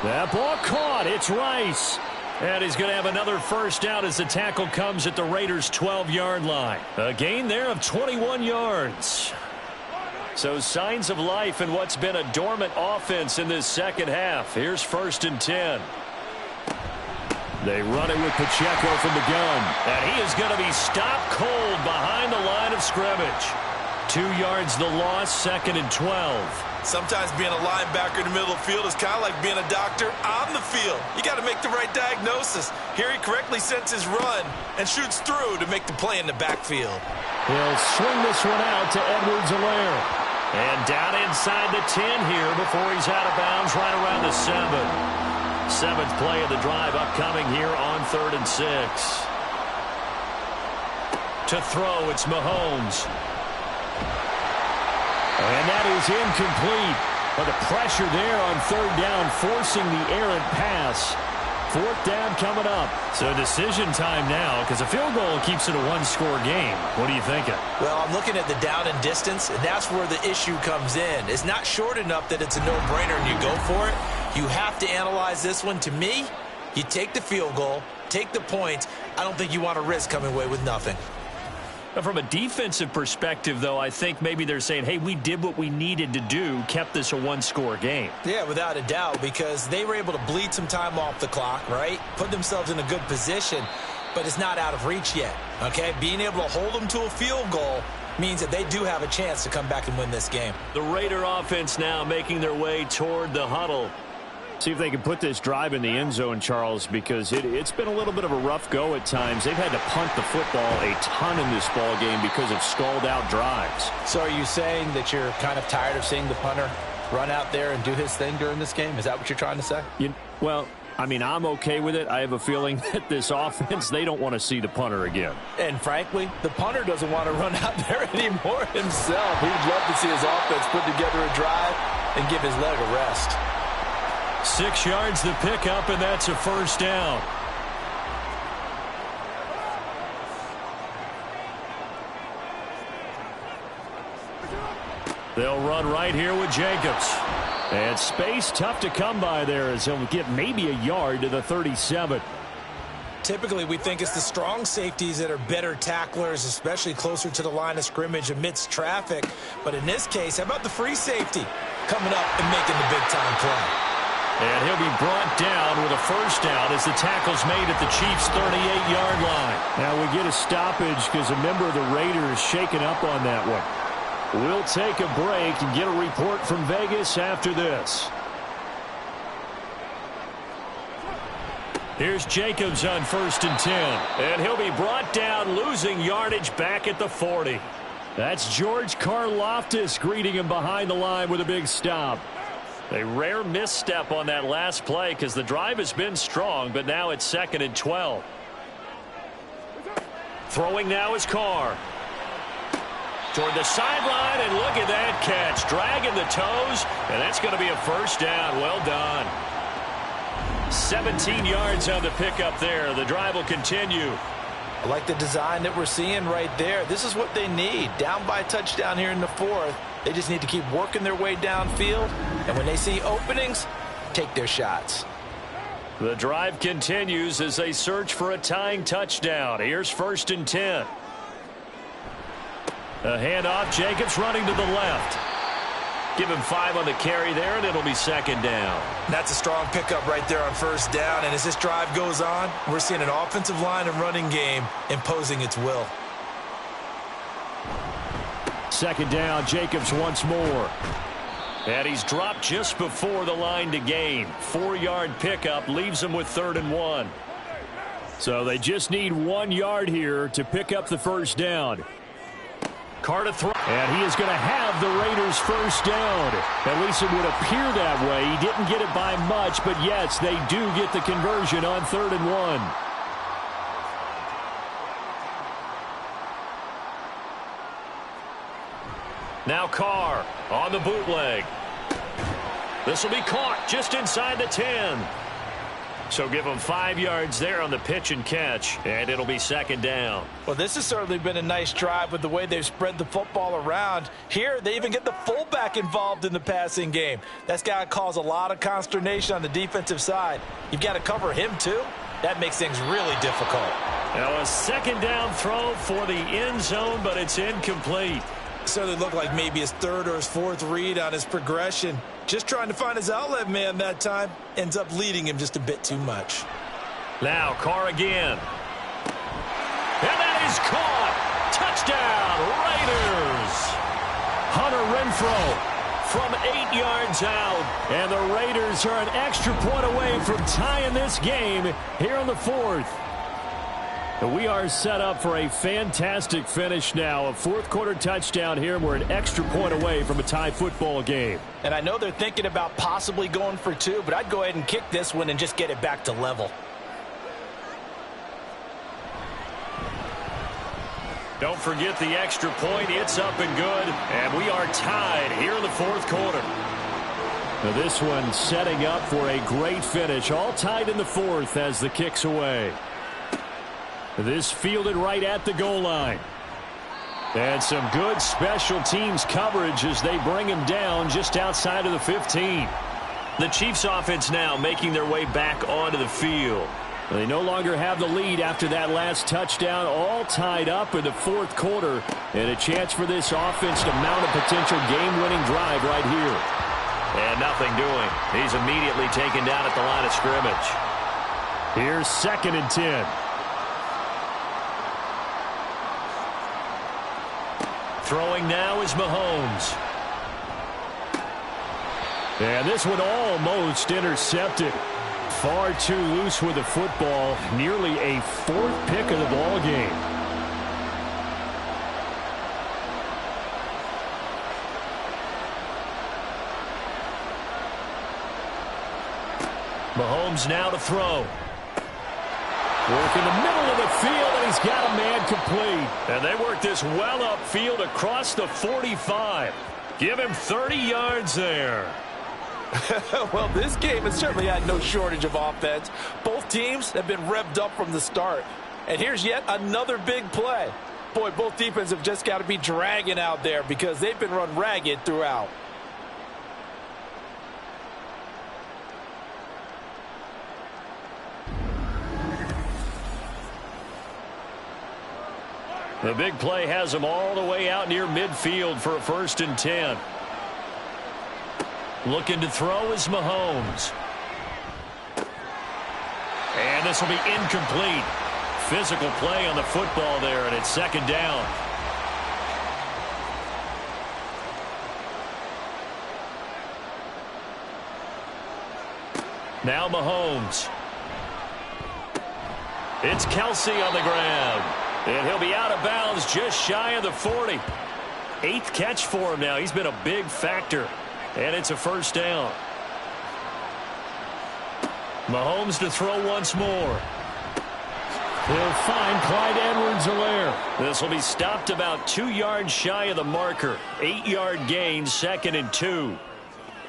That ball caught. It's Rice. And he's going to have another first down as the tackle comes at the Raiders' 12-yard line. A gain there of 21 yards. So signs of life in what's been a dormant offense in this second half. Here's 1st and 10. They run it with Pacheco from the gun. And he is going to be stopped cold behind the line of scrimmage. 2 yards the loss, 2nd and 12. Sometimes being a linebacker in the middle of the field is kind of like being a doctor on the field. You got to make the right diagnosis. Here he correctly sets his run and shoots through to make the play in the backfield. He'll swing this one out to Edwards-Helaire. And down inside the 10 here before he's out of bounds right around the 7. 7th play of the drive upcoming here on 3rd and 6. To throw, it's Mahomes. And that is incomplete. But the pressure there on 3rd down, forcing the errant pass. 4th down coming up. So decision time now because a field goal keeps it a one-score game. What are you thinking? Well, I'm looking at the down and distance, and that's where the issue comes in. It's not short enough that it's a no-brainer and you go for it. You have to analyze this one. To me, you take the field goal, take the points. I don't think you want to risk coming away with nothing. From a defensive perspective, though, I think maybe they're saying, hey, we did what we needed to do, kept this a one-score game. Yeah, without a doubt, because they were able to bleed some time off the clock, right? Put themselves in a good position, but it's not out of reach yet, okay? Being able to hold them to a field goal means that they do have a chance to come back and win this game. The Raider offense now making their way toward the huddle. See if they can put this drive in the end zone, Charles, because it's been a little bit of a rough go at times. They've had to punt the football a ton in this ball game because of stalled-out drives. So are you saying that you're kind of tired of seeing the punter run out there and do his thing during this game? Is that what you're trying to say? Well, I mean, I'm okay with it. I have a feeling that this offense, they don't want to see the punter again. And frankly, the punter doesn't want to run out there anymore himself. He would love to see his offense put together a drive and give his leg a rest. 6 yards the pickup, and that's a first down. They'll run right here with Jacobs. And space tough to come by there as he'll get maybe a yard to the 37. Typically, we think it's the strong safeties that are better tacklers, especially closer to the line of scrimmage amidst traffic. But in this case, how about the free safety coming up and making the big-time play? And he'll be brought down with a first down as the tackle's made at the Chiefs' 38-yard line. Now we get a stoppage because a member of the Raiders shaken up on that one. We'll take a break and get a report from Vegas after this. Here's Jacobs on 1st and 10. And he'll be brought down, losing yardage back at the 40. That's George Karlaftis greeting him behind the line with a big stop. A rare misstep on that last play because the drive has been strong, but now it's 2nd and 12. Throwing now is Carr. Toward the sideline, and look at that catch. Dragging the toes, and that's going to be a first down. Well done. 17 yards on the pickup there. The drive will continue. I like the design that we're seeing right there. This is what they need. Down by a touchdown here in the 4th. They just need to keep working their way downfield. And when they see openings, take their shots. The drive continues as they search for a tying touchdown. Here's 1st and 10. A handoff. Jacobs running to the left. Give him 5 on the carry there, and it'll be second down. That's a strong pickup right there on first down. And as this drive goes on, we're seeing an offensive line and running game imposing its will. Second down, Jacobs once more. And he's dropped just before the line to gain. 4-yard pickup leaves him with 3rd and 1. So they just need 1 yard here to pick up the first down. Carr to throw. And he is going to have the Raiders first down. At least it would appear that way. He didn't get it by much, but yes, they do get the conversion on 3rd and 1. Now Carr on the bootleg. This will be caught just inside the 10. So give them 5 yards there on the pitch and catch, and it'll be second down. Well, this has certainly been a nice drive with the way they've spread the football around. Here, they even get the fullback involved in the passing game. That's got to cause a lot of consternation on the defensive side. You've got to cover him, too. That makes things really difficult. Now a second down throw for the end zone, but it's incomplete. Certainly looked like maybe his 3rd or his 4th read on his progression. Just trying to find his outlet man that time. Ends up leading him just a bit too much. Now Carr again. And that is caught. Touchdown, Raiders. Hunter Renfrow from 8 yards out. And the Raiders are an extra point away from tying this game here in the 4th. We are set up for a fantastic finish now. A 4th quarter touchdown here. We're an extra point away from a tie football game. And I know they're thinking about possibly going for 2, but I'd go ahead and kick this one and just get it back to level. Don't forget the extra point. It's up and good. And we are tied here in the 4th quarter. Now this one setting up for a great finish. All tied in the 4th as the kick's away. This fielded right at the goal line. And some good special teams coverage as they bring him down just outside of the 15. The Chiefs offense now making their way back onto the field. They no longer have the lead after that last touchdown. All tied up in the 4th quarter. And a chance for this offense to mount a potential game-winning drive right here. And nothing doing. He's immediately taken down at the line of scrimmage. Here's 2nd and 10. Throwing now is Mahomes. And this one almost intercepted. Far too loose with the football. Nearly a 4th pick of the ball game. Mahomes now to throw. Work in the middle of the field, and he's got a man complete. And they work this well upfield across the 45. Give him 30 yards there. Well, this game has certainly had no shortage of offense. Both teams have been revved up from the start. And here's yet another big play. Boy, both defenses have just got to be dragging out there because they've been run ragged throughout. The big play has them all the way out near midfield for a 1st and 10. Looking to throw is Mahomes. And this will be incomplete. Physical play on the football there, and it's 2nd down. Now Mahomes. It's Kelsey on the ground. And he'll be out of bounds just shy of the 40. 8th catch for him now. He's been a big factor. And it's a 1st down. Mahomes to throw once more. He'll find Clyde Edwards-Helaire. This will be stopped about 2 yards shy of the marker. 8-yard gain, 2nd and 2.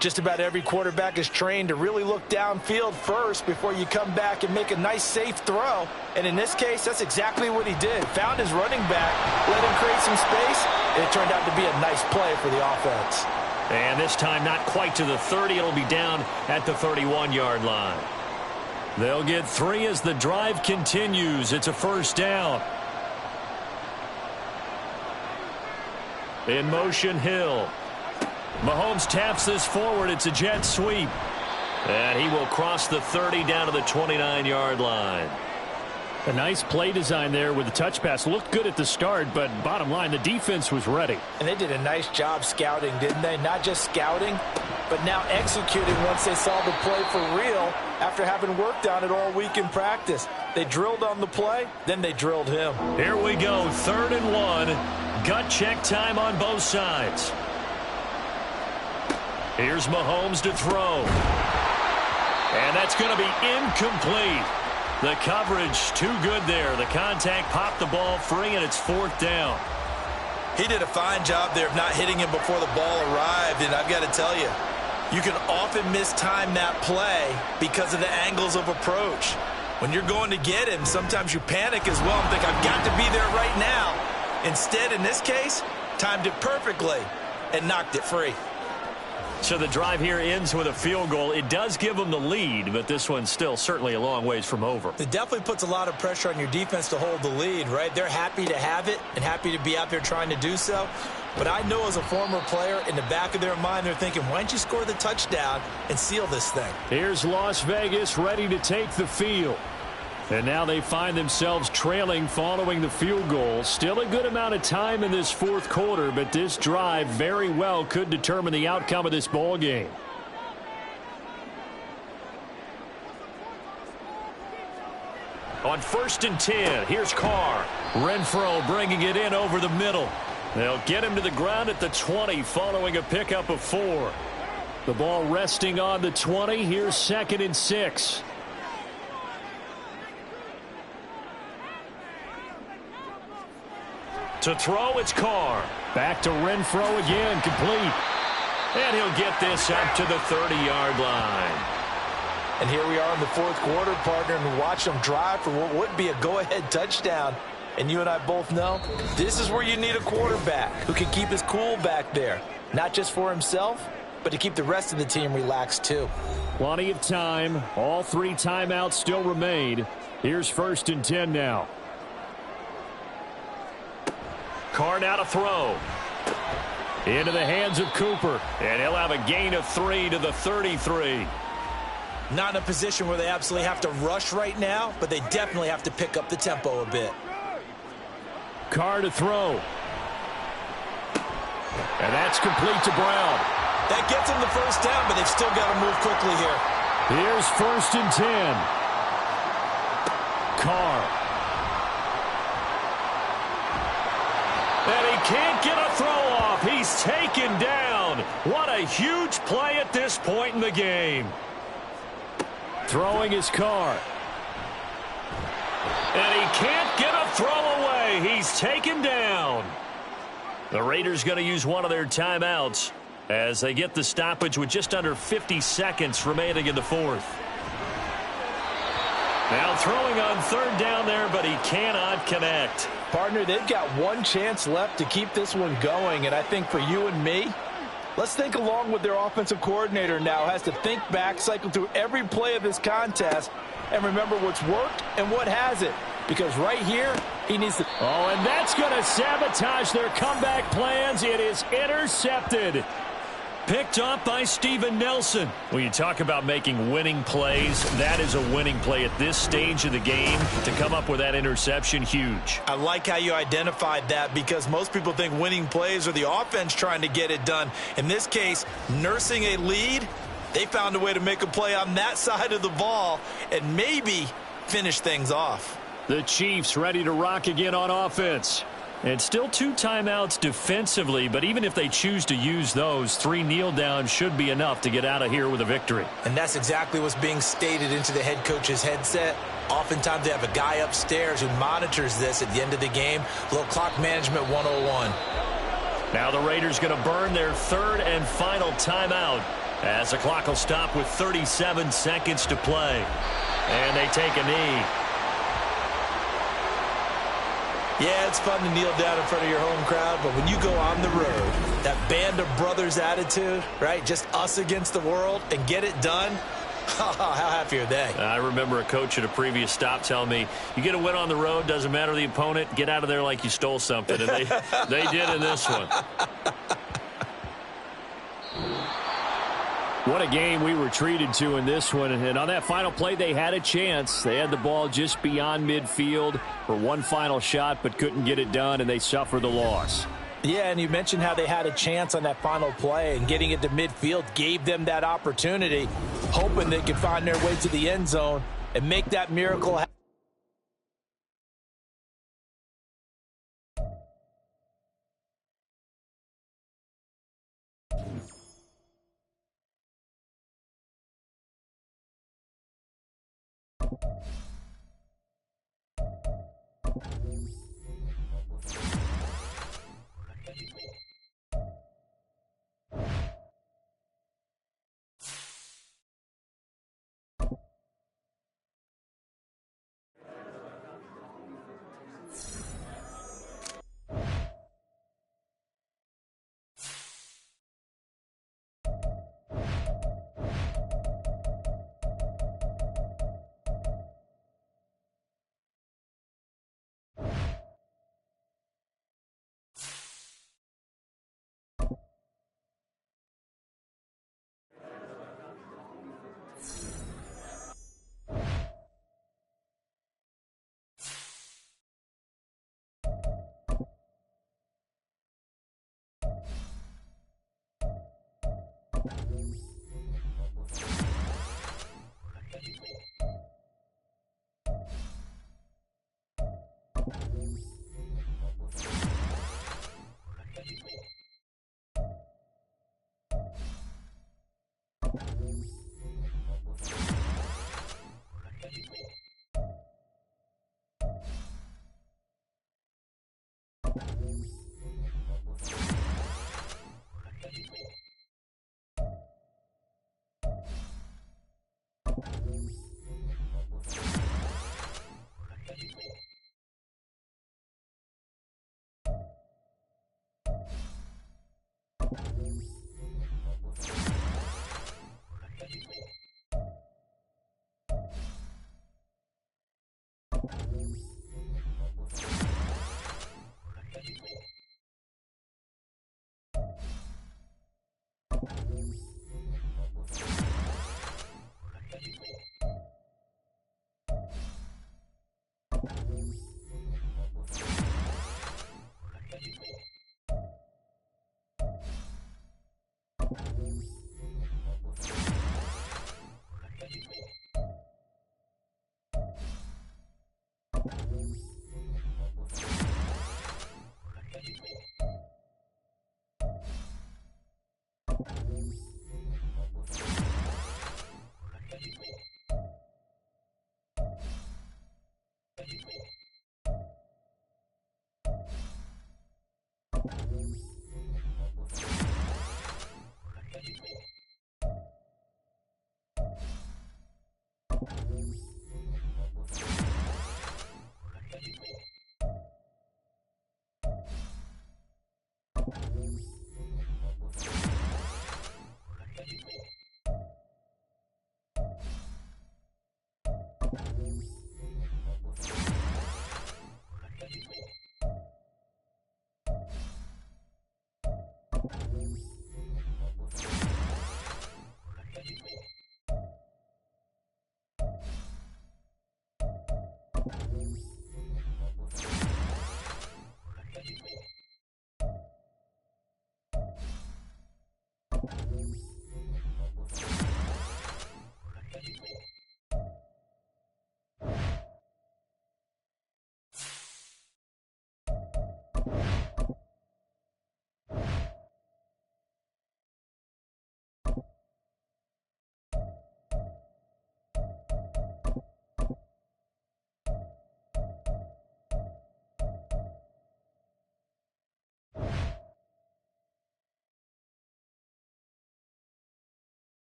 Just about every quarterback is trained to really look downfield first before you come back and make a nice, safe throw. And in this case, that's exactly what he did. Found his running back, let him create some space, and it turned out to be a nice play for the offense. And this time not quite to the 30. It'll be down at the 31-yard line. They'll get 3 as the drive continues. It's a 1st down. In motion, Hill. Mahomes taps this forward. It's a jet sweep. And he will cross the 30 down to the 29-yard line. A nice play design there with the touch pass. Looked good at the start, but bottom line, the defense was ready. And they did a nice job scouting, didn't they? Not just scouting, but now executing once they saw the play for real after having worked on it all week in practice. They drilled on the play, then they drilled him. Here we go, 3rd and 1. Gut check time on both sides. Here's Mahomes to throw. And that's going to be incomplete. The coverage too good there. The contact popped the ball free, and it's 4th down. He did a fine job there of not hitting him before the ball arrived, and I've got to tell you, you can often mistime that play because of the angles of approach. When you're going to get him, sometimes you panic as well and think, I've got to be there right now. Instead, in this case, timed it perfectly and knocked it free. So the drive here ends with a field goal. It does give them the lead, but this one's still certainly a long ways from over. It definitely puts a lot of pressure on your defense to hold the lead, right? They're happy to have it and happy to be out there trying to do so. But I know as a former player, in the back of their mind, they're thinking, why don't you score the touchdown and seal this thing? Here's Las Vegas ready to take the field. And now they find themselves trailing following the field goal. Still a good amount of time in this 4th quarter, but this drive very well could determine the outcome of this ball game. On 1st and 10, here's Carr. Renfro bringing it in over the middle. They'll get him to the ground at the 20 following a pickup of 4. The ball resting on the 20. Here's 2nd and 6. To throw, it's Carr. Back to Renfro again, complete. And he'll get this up to the 30-yard line. And here we are in the 4th quarter, partner, and watch them drive for what would be a go-ahead touchdown. And you and I both know this is where you need a quarterback who can keep his cool back there. Not just for himself, but to keep the rest of the team relaxed too. Plenty of time. All 3 timeouts still remain. Here's 1st and 10 now. Carr now to throw. Into the hands of Cooper. And he'll have a gain of 3 to the 33. Not in a position where they absolutely have to rush right now, but they definitely have to pick up the tempo a bit. Carr to throw. And that's complete to Brown. That gets them the 1st down, but they've still got to move quickly here. Here's 1st and 10. Carr. And he can't get a throw off. He's taken down. What a huge play at this point in the game. Throwing his Carr. And he can't get a throw away. He's taken down. The Raiders going to use one of their timeouts as they get the stoppage with just under 50 seconds remaining in the 4th. Now throwing on 3rd down there, but he cannot connect. Partner, they've got one chance left to keep this one going, and I think for you and me, let's think along with their offensive coordinator now. Has to think back, cycle through every play of this contest, and remember what's worked and what hasn't. Because right here, he needs to... Oh, and that's going to sabotage their comeback plans. It is intercepted. Picked off by Steven Nelson. When you talk about making winning plays, that is a winning play at this stage of the game. To come up with that interception, huge. I like how you identified that because most people think winning plays are the offense trying to get it done. In this case, nursing a lead, they found a way to make a play on that side of the ball and maybe finish things off. The Chiefs ready to rock again on offense. And still 2 timeouts defensively, but even if they choose to use those, 3 kneel downs should be enough to get out of here with a victory. And that's exactly what's being stated into the head coach's headset. Oftentimes they have a guy upstairs who monitors this at the end of the game. A little clock management 101. Now the Raiders going to burn their 3rd and final timeout as the clock will stop with 37 seconds to play. And they take a knee. Yeah, it's fun to kneel down in front of your home crowd, but when you go on the road, that band of brothers attitude, right, just us against the world and get it done, how happy are they? I remember a coach at a previous stop telling me, you get a win on the road, doesn't matter the opponent, get out of there like you stole something, and they did in this one. What a game we were treated to in this one. And on that final play, they had a chance. They had the ball just beyond midfield for one final shot, but couldn't get it done, and they suffered the loss. Yeah, and you mentioned how they had a chance on that final play, and getting it to midfield gave them that opportunity, hoping they could find their way to the end zone and make that miracle happen.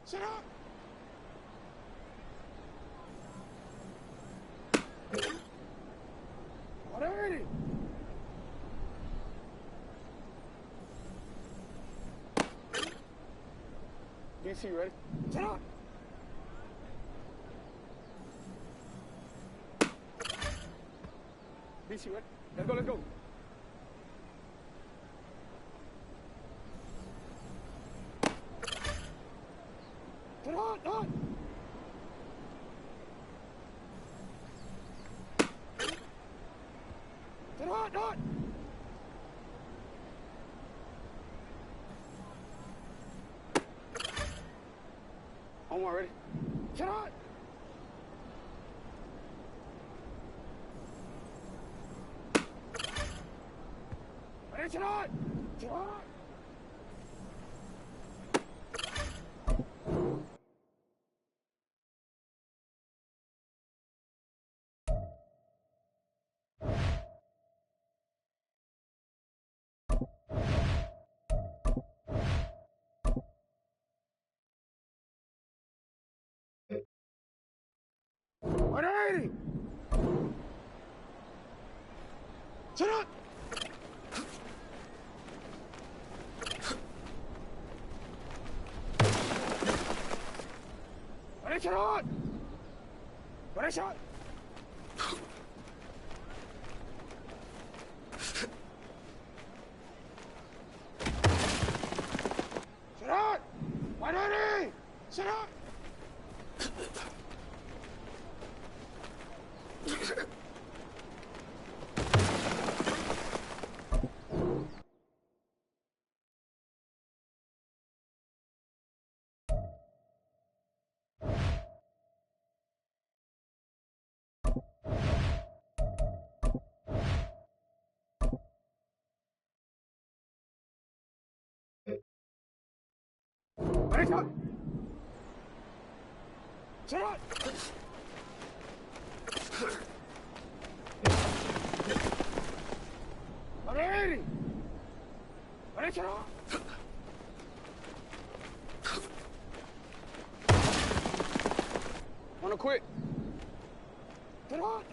Sit up. Alrighty. DC, ready? Sit up. DC, ready? Let's go, let's go. Sit on, on. Sit on, on. Omar, ready? Sit on. Ready, sit on. Sit on. Alrighty. Sit up. Ready, sit on. Ready, shot. Sit on. 180. Sit on. Ready, shot. Sit on. Ready. Ready, sit on. Wanna quit? Sit on.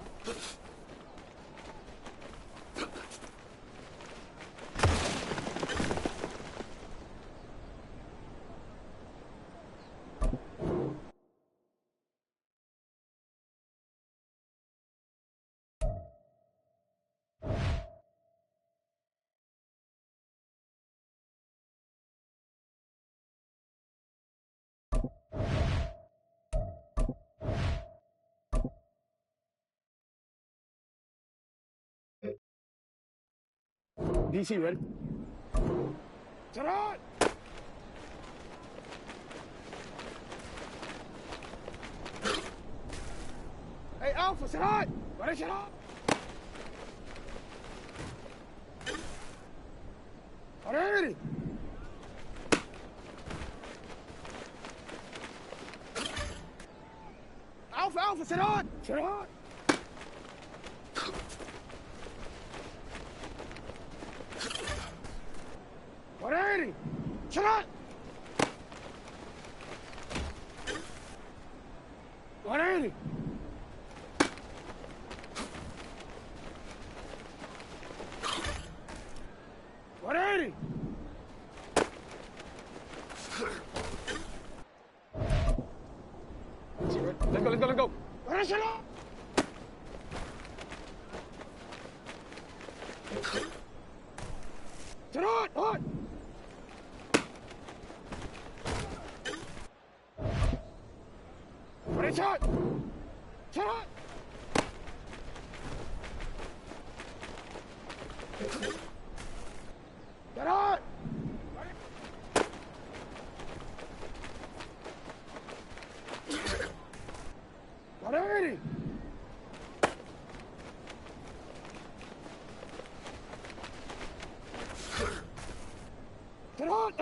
DC, ready? Sit on! Hey, Alpha, sit on! Ready, sit on! Alrighty! Alpha, sit on! Sit on! Alrighty! Sit on! 180! Let's go. Let's go. Sit on! Ready, shot! Sit on! Get on! Ready! Get on!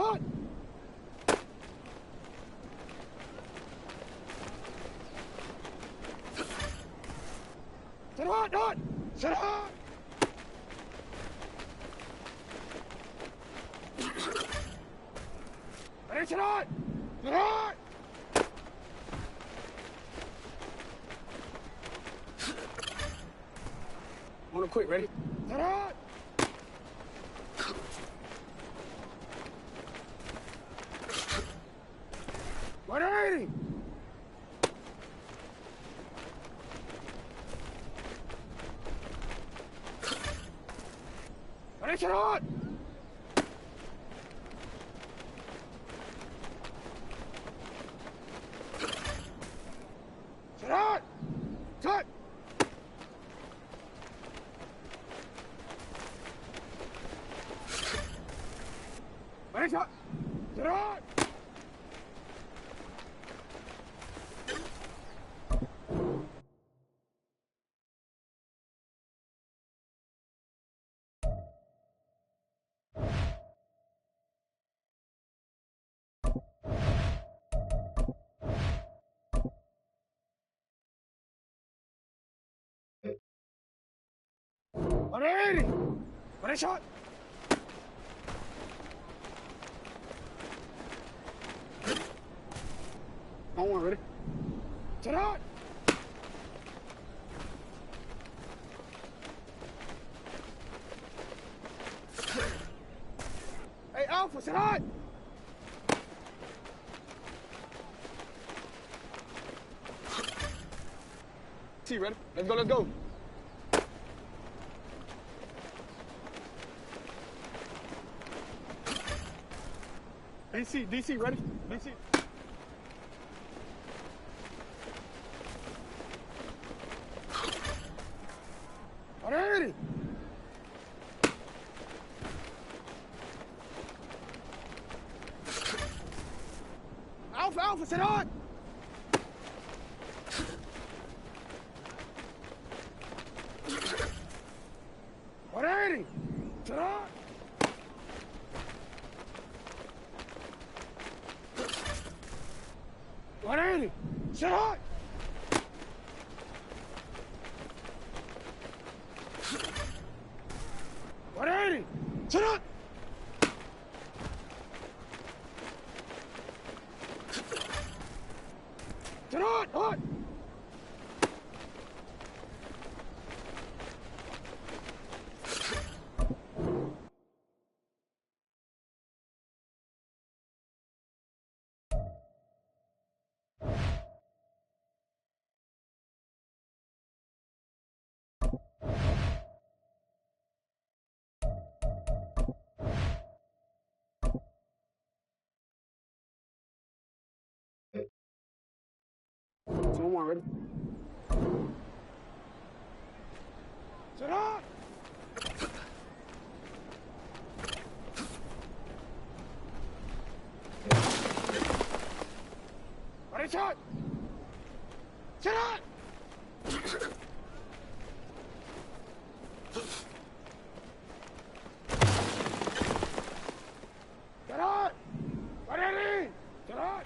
Sit on! Sit on! Ready, sit on! Sit on! On it quick, ready? Ta-da! 180! Finish it on! Sit on! Cut! Finish it! Sit on! Ready! Ready, shot! On one, ready? Sit out! Hey, Alpha, sit out! T, ready? Let's go, let's go! DC, ready? DC. Ready? Alpha, sit on! Ready? Sit on! Ready? Sit on! Ready? Sit on! Sit on! One more, ready? Sit on! Ready, shot! Sit on! Sit on! Ready? Sit on!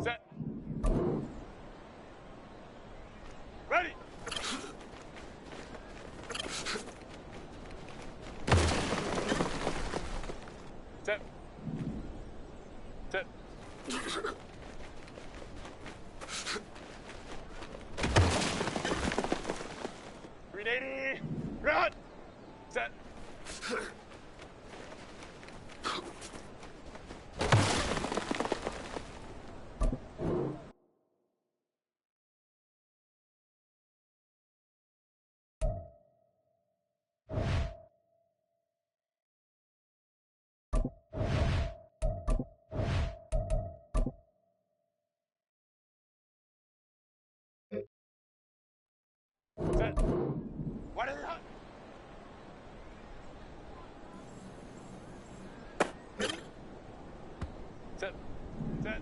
Set. Ready. Set. Set. 380. Run. Set. Set. What is that? Set. Set.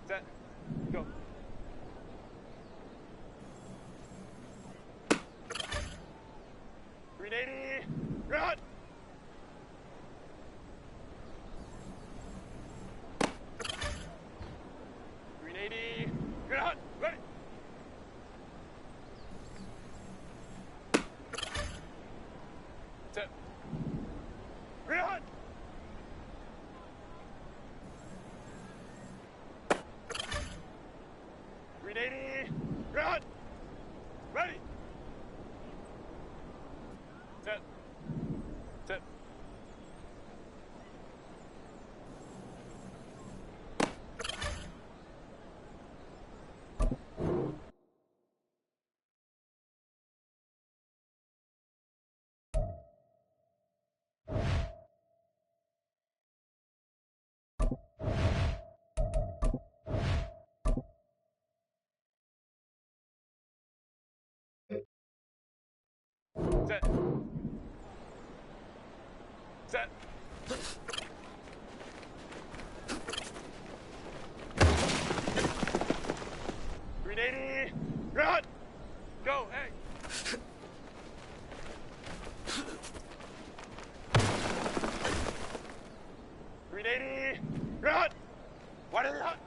Set. Go. Green 80. Run. Green 80. Run. Ready. Set. Run. Green 80. Run. Ready. Set. Set. Set. Set. Green 80. Run. Go. Hey. Green 80. Run. What is that?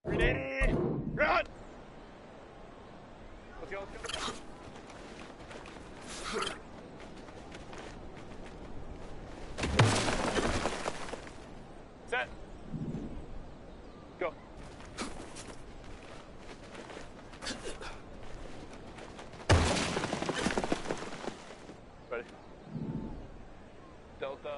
Green 80. Run. Let's go. Let's go. Set. Go. Ready. Delta.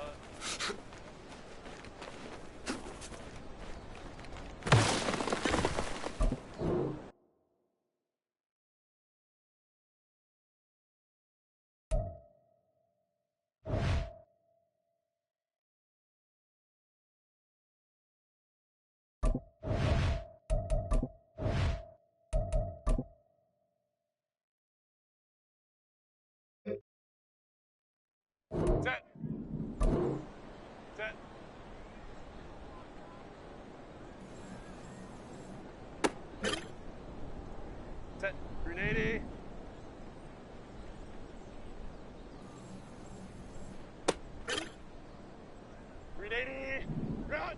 Set. Set. Set. Green 80. Green 80. Run.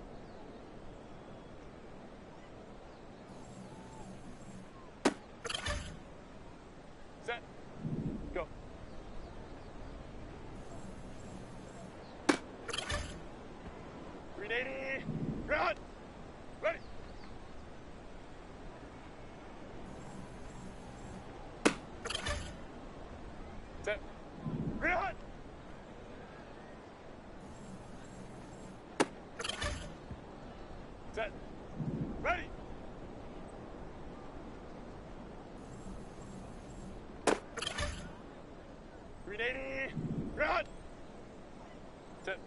Set. Go. Green 80. Run. Ready. Set. Run. Set. Ready. Green 80. Run. Set.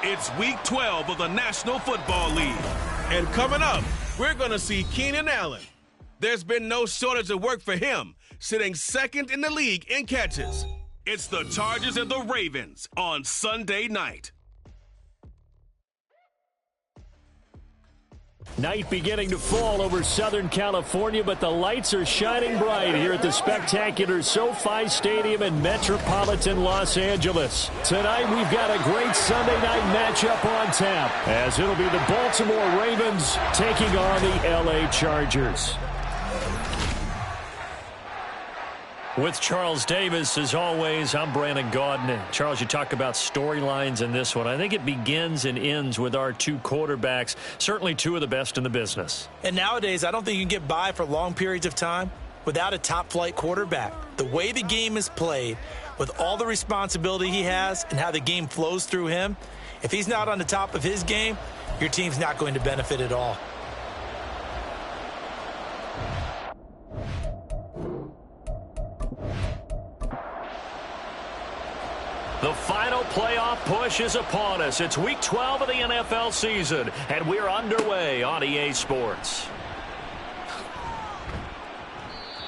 It's Week 12 of the National Football League. And coming up, we're going to see Keenan Allen. There's been no shortage of work for him, sitting second in the league in catches. It's the Chargers and the Ravens on Sunday night. Night beginning to fall over Southern California, but the lights are shining bright here at the spectacular SoFi Stadium in metropolitan Los Angeles. Tonight, we've got a great Sunday night matchup on tap, as it'll be the Baltimore Ravens taking on the LA Chargers. With Charles Davis, as always, I'm Brandon Gaudin. Charles, you talk about storylines in this one. I think it begins and ends with our two quarterbacks, certainly two of the best in the business. And nowadays, I don't think you can get by for long periods of time without a top-flight quarterback. The way the game is played, with all the responsibility he has and how the game flows through him, if he's not on the top of his game, your team's not going to benefit at all. The final playoff push is upon us. It's Week 12 of the NFL season, and we're underway on EA Sports.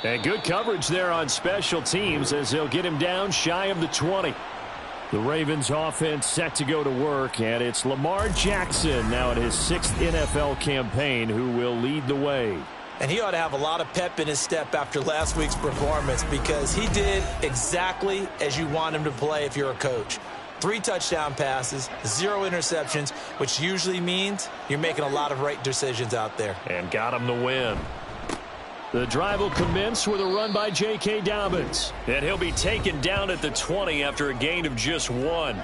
And good coverage there on special teams as they'll get him down shy of the 20. The Ravens offense set to go to work, and it's Lamar Jackson now in his 6th NFL campaign who will lead the way. And he ought to have a lot of pep in his step after last week's performance, because he did exactly as you want him to play if you're a coach. 3 touchdown passes, 0 interceptions, which usually means you're making a lot of right decisions out there. And got him the win. The drive will commence with a run by J.K. Dobbins. And he'll be taken down at the 20 after a gain of just 1.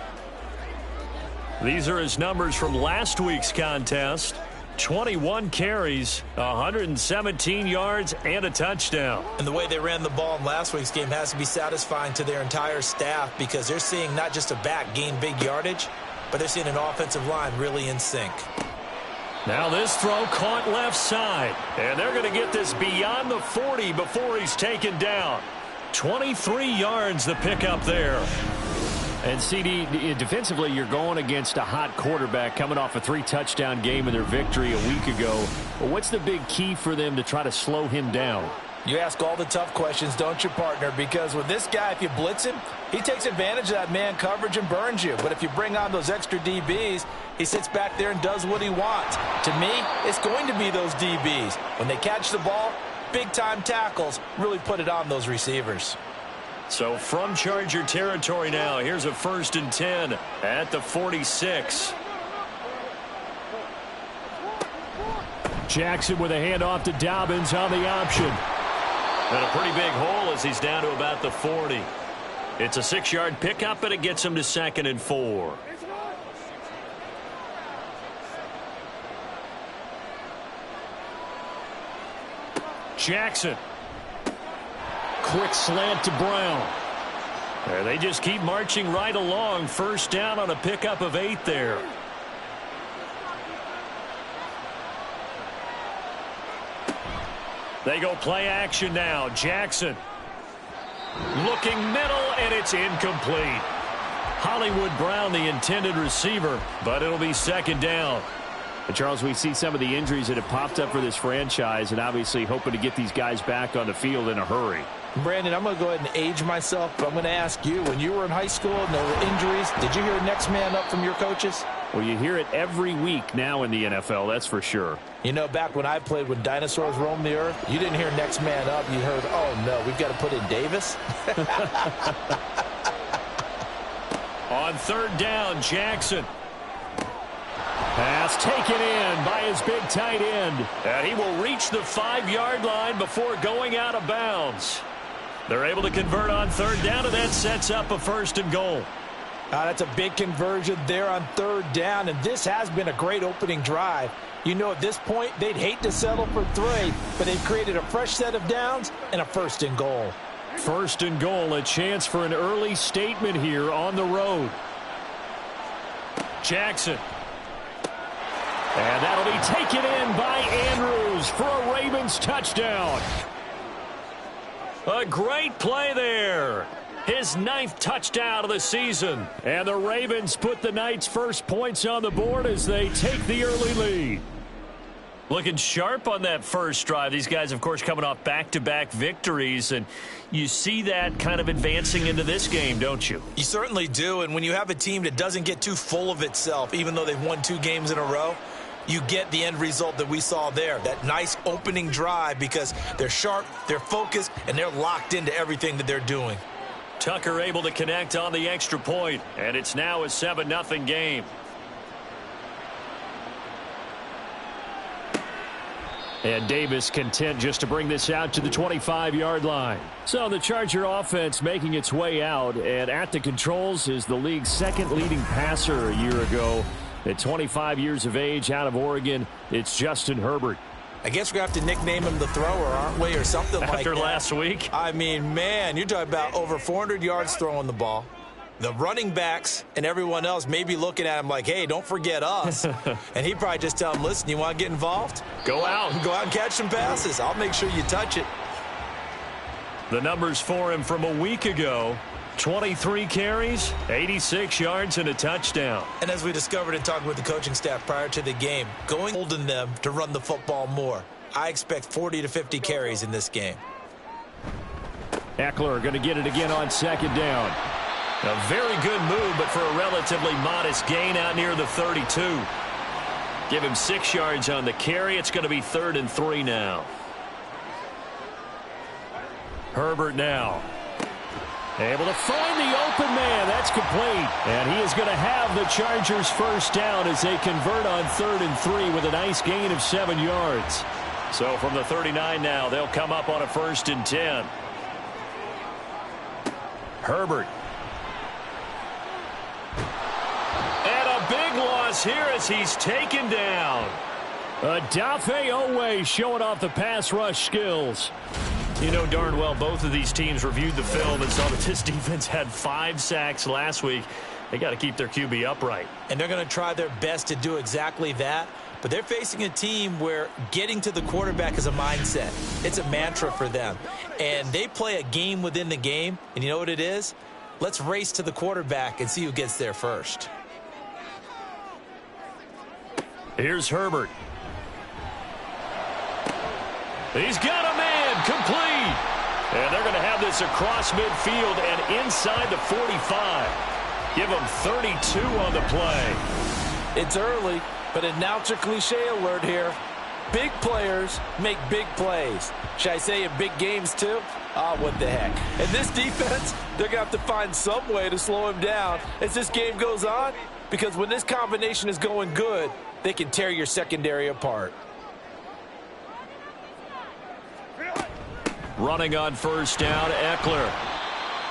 These are his numbers from last week's contest. 21 carries, 117 yards, and a touchdown. And the way they ran the ball in last week's game has to be satisfying to their entire staff, because they're seeing not just a back gain big yardage, but they're seeing an offensive line really in sync. Now this throw caught left side, and they're going to get this beyond the 40 before he's taken down. 23 yards the pickup there. And, CD, defensively, you're going against a hot quarterback coming off a 3-touchdown game in their victory a week ago. What's the big key for them to try to slow him down? You ask all the tough questions, don't you, partner? Because with this guy, if you blitz him, he takes advantage of that man coverage and burns you. But if you bring on those extra DBs, he sits back there and does what he wants. To me, it's going to be those DBs. When they catch the ball, big-time tackles really put it on those receivers. So from Charger territory now, here's a 1st and 10 at the 46. Jackson with a handoff to Dobbins on the option. And a pretty big hole as he's down to about the 40. It's a 6-yard pickup, and it gets him to 2nd and 4. Jackson. Quick slant to Brown. There, they just keep marching right along. 1st down on a pickup of 8 there. They go play action now. Jackson looking middle, and it's incomplete. Hollywood Brown, the intended receiver, but it'll be second down. And Charles, we see some of the injuries that have popped up for this franchise, and obviously hoping to get these guys back on the field in a hurry. Brandon, I'm going to go ahead and age myself, but I'm going to ask you, when you were in high school and there were injuries, did you hear next man up from your coaches? Well, you hear it every week now in the NFL, that's for sure. You know, back when I played when dinosaurs roamed the earth, you didn't hear next man up. You heard, oh, no, we've got to put in Davis. On third down, Jackson. Pass taken in by his big tight end. And he will reach the 5-yard line before going out of bounds. They're able to convert on third down, and that sets up a 1st and goal. That's a big conversion there on third down, and this has been a great opening drive. You know, at this point, they'd hate to settle for 3, but they've created a fresh set of downs and a 1st and goal. 1st and goal, a chance for an early statement here on the road. Jackson. And that'll be taken in by Andrews for a Ravens touchdown. A great play there. His 9th touchdown of the season. And the Ravens put the night's first points on the board as they take the early lead. Looking sharp on that first drive. These guys, of course, coming off back-to-back victories, and you see that kind of advancing into this game, don't you? You certainly do, and when you have a team that doesn't get too full of itself, even though they've won 2 games in a row, you get the end result that we saw there, that nice opening drive, because they're sharp, they're focused, and they're locked into everything that they're doing. Tucker able to connect on the extra point, and it's now a 7-0 game. And Davis content just to bring this out to the 25-yard line. So the Charger offense making its way out, and at the controls is the league's 2nd leading passer a year ago. At 25 years of age, out of Oregon, it's Justin Herbert. I guess we're going to have to nickname him the thrower, aren't we, or something like that. After last week? I mean, man, you're talking about over 400 yards throwing the ball. The running backs and everyone else may be looking at him like, hey, don't forget us. And he'd probably just tell him, listen, you want to get involved? Go out. Go out and catch some passes. I'll make sure you touch it. The numbers for him from a week ago. 23 carries, 86 yards, and a touchdown. And as we discovered in talking with the coaching staff prior to the game, holding them to run the football more. I expect 40 to 50 carries in this game. Eckler going to get it again on 2nd down. A very good move, but for a relatively modest gain out near the 32. Give him 6 yards on the carry. It's going to be 3rd and 3 now. Herbert now. Able to find the open man. That's complete. And he is going to have the Chargers' 1st down as they convert on 3rd and 3 with a nice gain of 7 yards. So from the 39 now, they'll come up on a 1st and 10. Herbert. And a big loss here as he's taken down. Odafe Oweh showing off the pass rush skills. You know darn well both of these teams reviewed the film and saw that this defense had 5 sacks last week. They got to keep their QB upright. And they're going to try their best to do exactly that. But they're facing a team where getting to the quarterback is a mindset. It's a mantra for them. And they play a game within the game. And you know what it is? Let's race to the quarterback and see who gets there first. Here's Herbert. He's got a man complete. And they're going to have this across midfield and inside the 45. Give them 32 on the play. It's early, but announcer cliche alert here. Big players make big plays. Should I say in big games too? What the heck. And this defense, they're going to have to find some way to slow him down as this game goes on, because when this combination is going good, they can tear your secondary apart. Running on 1st down, Eckler.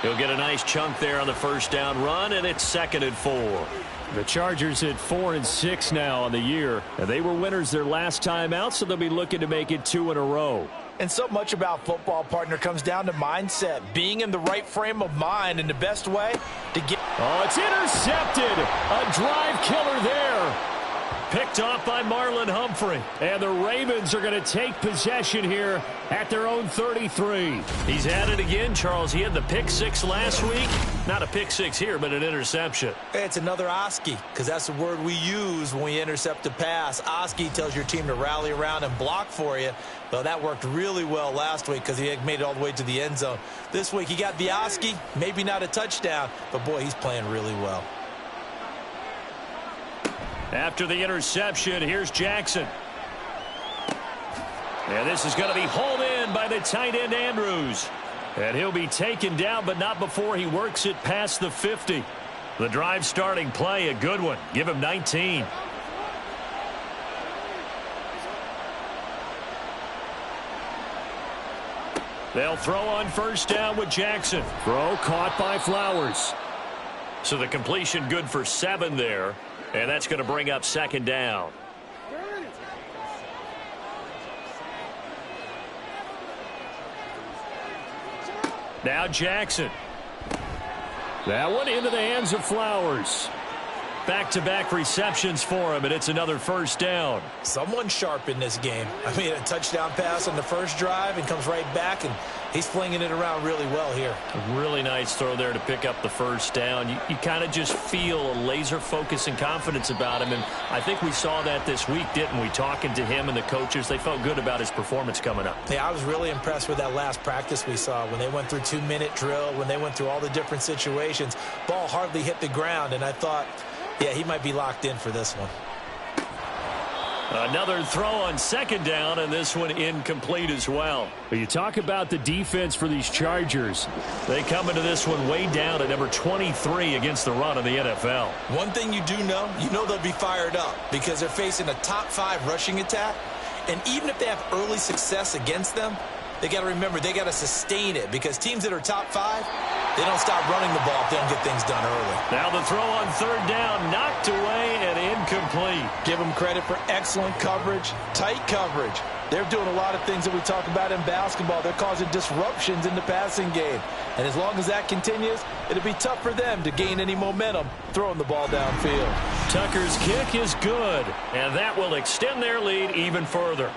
He'll get a nice chunk there on the 1st down run, and it's 2nd and 4. The Chargers at 4-6 now on the year. And they were winners their last time out, so they'll be looking to make it 2 in a row. And so much about football, partner, comes down to mindset. Being in the right frame of mind, and the best way to get... Oh, it's intercepted. A drive killer there. picked off by Marlon Humphrey. And the Ravens are going to take possession here at their own 33. He's at it again, Charles. He had the pick six last week. Not a pick six here, but an interception. It's another Oski, because that's the word we use when we intercept a pass. Oski tells your team to rally around and block for you. Well, that worked really well last week because he had made it all the way to the end zone. This week he got the Oski, maybe not a touchdown, but boy, he's playing really well. After the interception, here's Jackson. And this is going to be hauled in by the tight end Andrews. And he'll be taken down, but not before he works it past the 50. The drive starting play, a good one. Give him 19. They'll throw on first down with Jackson. Throw caught by Flowers. So the completion good for 7 there. And that's going to bring up second down. Now Jackson. That one into the hands of Flowers. Back-to-back receptions for him, and it's another first down. Someone sharp in this game. I mean, a touchdown pass on the first drive and comes right back, and he's flinging it around really well here. A really nice throw there to pick up the first down. You kind of just feel a laser focus and confidence about him, and I think we saw that this week, didn't we? Talking to him and the coaches, they felt good about his performance coming up. Yeah, I was really impressed with that last practice we saw when they went through 2-minute drill, when they went through all the different situations. Ball hardly hit the ground, and I thought, yeah, he might be locked in for this one. Another throw on second down, and this one incomplete as well. But you talk about the defense for these Chargers. They come into this one way down at number 23 against the run of the NFL. One thing you do know, they'll be fired up because they're facing a top 5 rushing attack. And even if they have early success against them, they got to remember they got to sustain it because teams that are top 5, they don't stop running the ball if they don't get things done early. Now the throw on third down, knocked away and incomplete. Give them credit for excellent coverage, tight coverage. They're doing a lot of things that we talk about in basketball. They're causing disruptions in the passing game. And as long as that continues, it'll be tough for them to gain any momentum throwing the ball downfield. Tucker's kick is good, and that will extend their lead even further.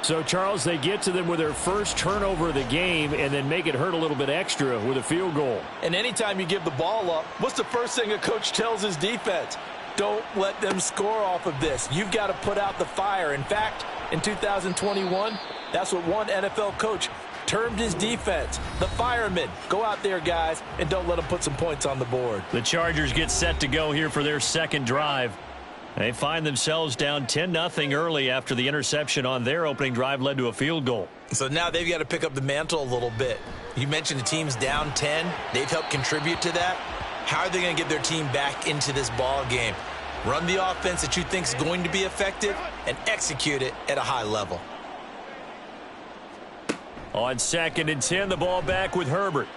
So, Charles, they get to them with their first turnover of the game and then make it hurt a little bit extra with a field goal. And anytime you give the ball up, what's the first thing a coach tells his defense? Don't let them score off of this. You've got to put out the fire. In fact, in 2021, that's what one NFL coach termed his defense, the firemen. Go out there, guys, and don't let them put some points on the board. The Chargers get set to go here for their second drive. They find themselves down 10-0 early after the interception on their opening drive led to a field goal. So now they've got to pick up the mantle a little bit. You mentioned the team's down 10. They've helped contribute to that. How are they going to get their team back into this ball game? Run the offense that you think is going to be effective and execute it at a high level. On 2nd and 10, the ball back with Herbert.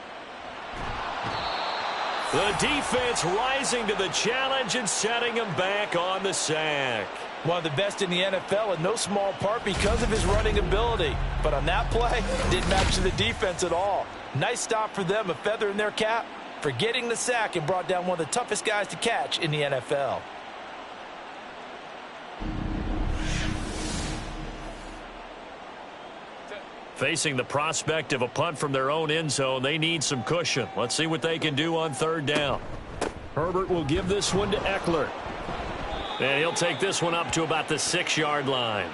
The defense rising to the challenge and setting him back on the sack. One of the best in the NFL in no small part because of his running ability. But on that play, didn't match the defense at all. Nice stop for them, a feather in their cap for getting the sack and brought down one of the toughest guys to catch in the NFL. Facing the prospect of a punt from their own end zone, they need some cushion. Let's see what they can do on third down. Herbert will give this one to Eckler. And he'll take this one up to about the 6-yard line.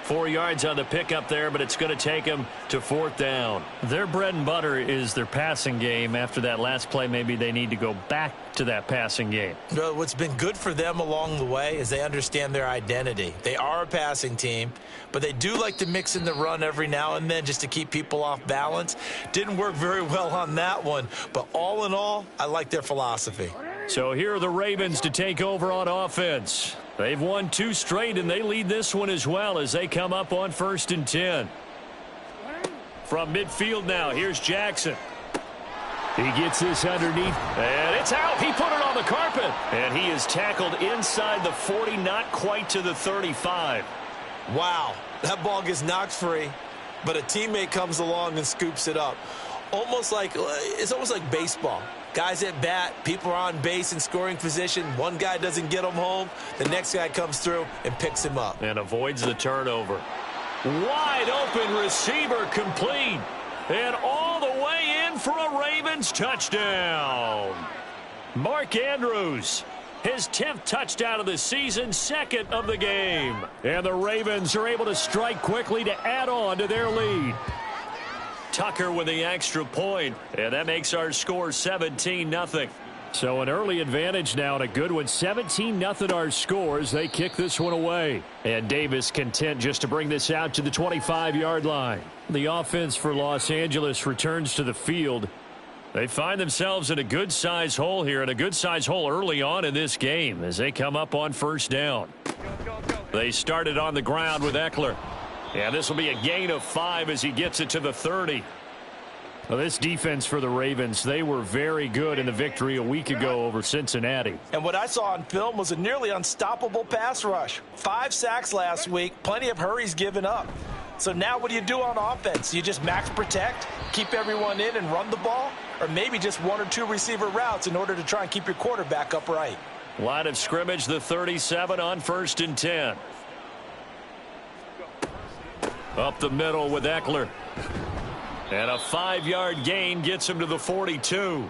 4 yards on the pickup there, but it's going to take him to 4th down. Their bread and butter is their passing game. After that last play, maybe they need to go back to that passing game. Well, what's been good for them along the way is they understand their identity. They are a passing team, but they do like to mix in the run every now and then just to keep people off balance. Didn't work very well on that one, but all in all, I like their philosophy. So here are the Ravens to take over on offense. They've won 2 straight, and they lead this one as well as they come up on 1st and 10. From midfield now, here's Jackson. He gets this underneath. And it's out. He put it on the carpet. And he is tackled inside the 40, not quite to the 35. Wow, that ball gets knocked free, but a teammate comes along and scoops it up. It's almost like baseball. Guys at bat, people are on base in scoring position. One guy doesn't get him home. The next guy comes through and picks him up. And avoids the turnover. Wide open receiver complete. And all the way in for a Ravens touchdown. Mark Andrews, his 10th touchdown of the season, 2nd of the game. And the Ravens are able to strike quickly to add on to their lead. Tucker with the extra point, and that makes our score 17-0. So an early advantage now and a good one. 17-0 our scores. They kick this one away. And Davis content just to bring this out to the 25-yard line. The offense for Los Angeles returns to the field. They find themselves in a good-size hole here, and a good-size hole early on in this game as they come up on first down. They started on the ground with Eckler. And this will be a gain of 5 as he gets it to the 30. Well, this defense for the Ravens, they were very good in the victory a week ago over Cincinnati. And what I saw on film was a nearly unstoppable pass rush. 5 sacks last week, plenty of hurries given up. So now what do you do on offense? You just max protect, keep everyone in and run the ball? Or maybe just 1 or 2 receiver routes in order to try and keep your quarterback upright? Line of scrimmage, the 37 on 1st and 10. Up the middle with Eckler. And a 5-yard gain gets him to the 42.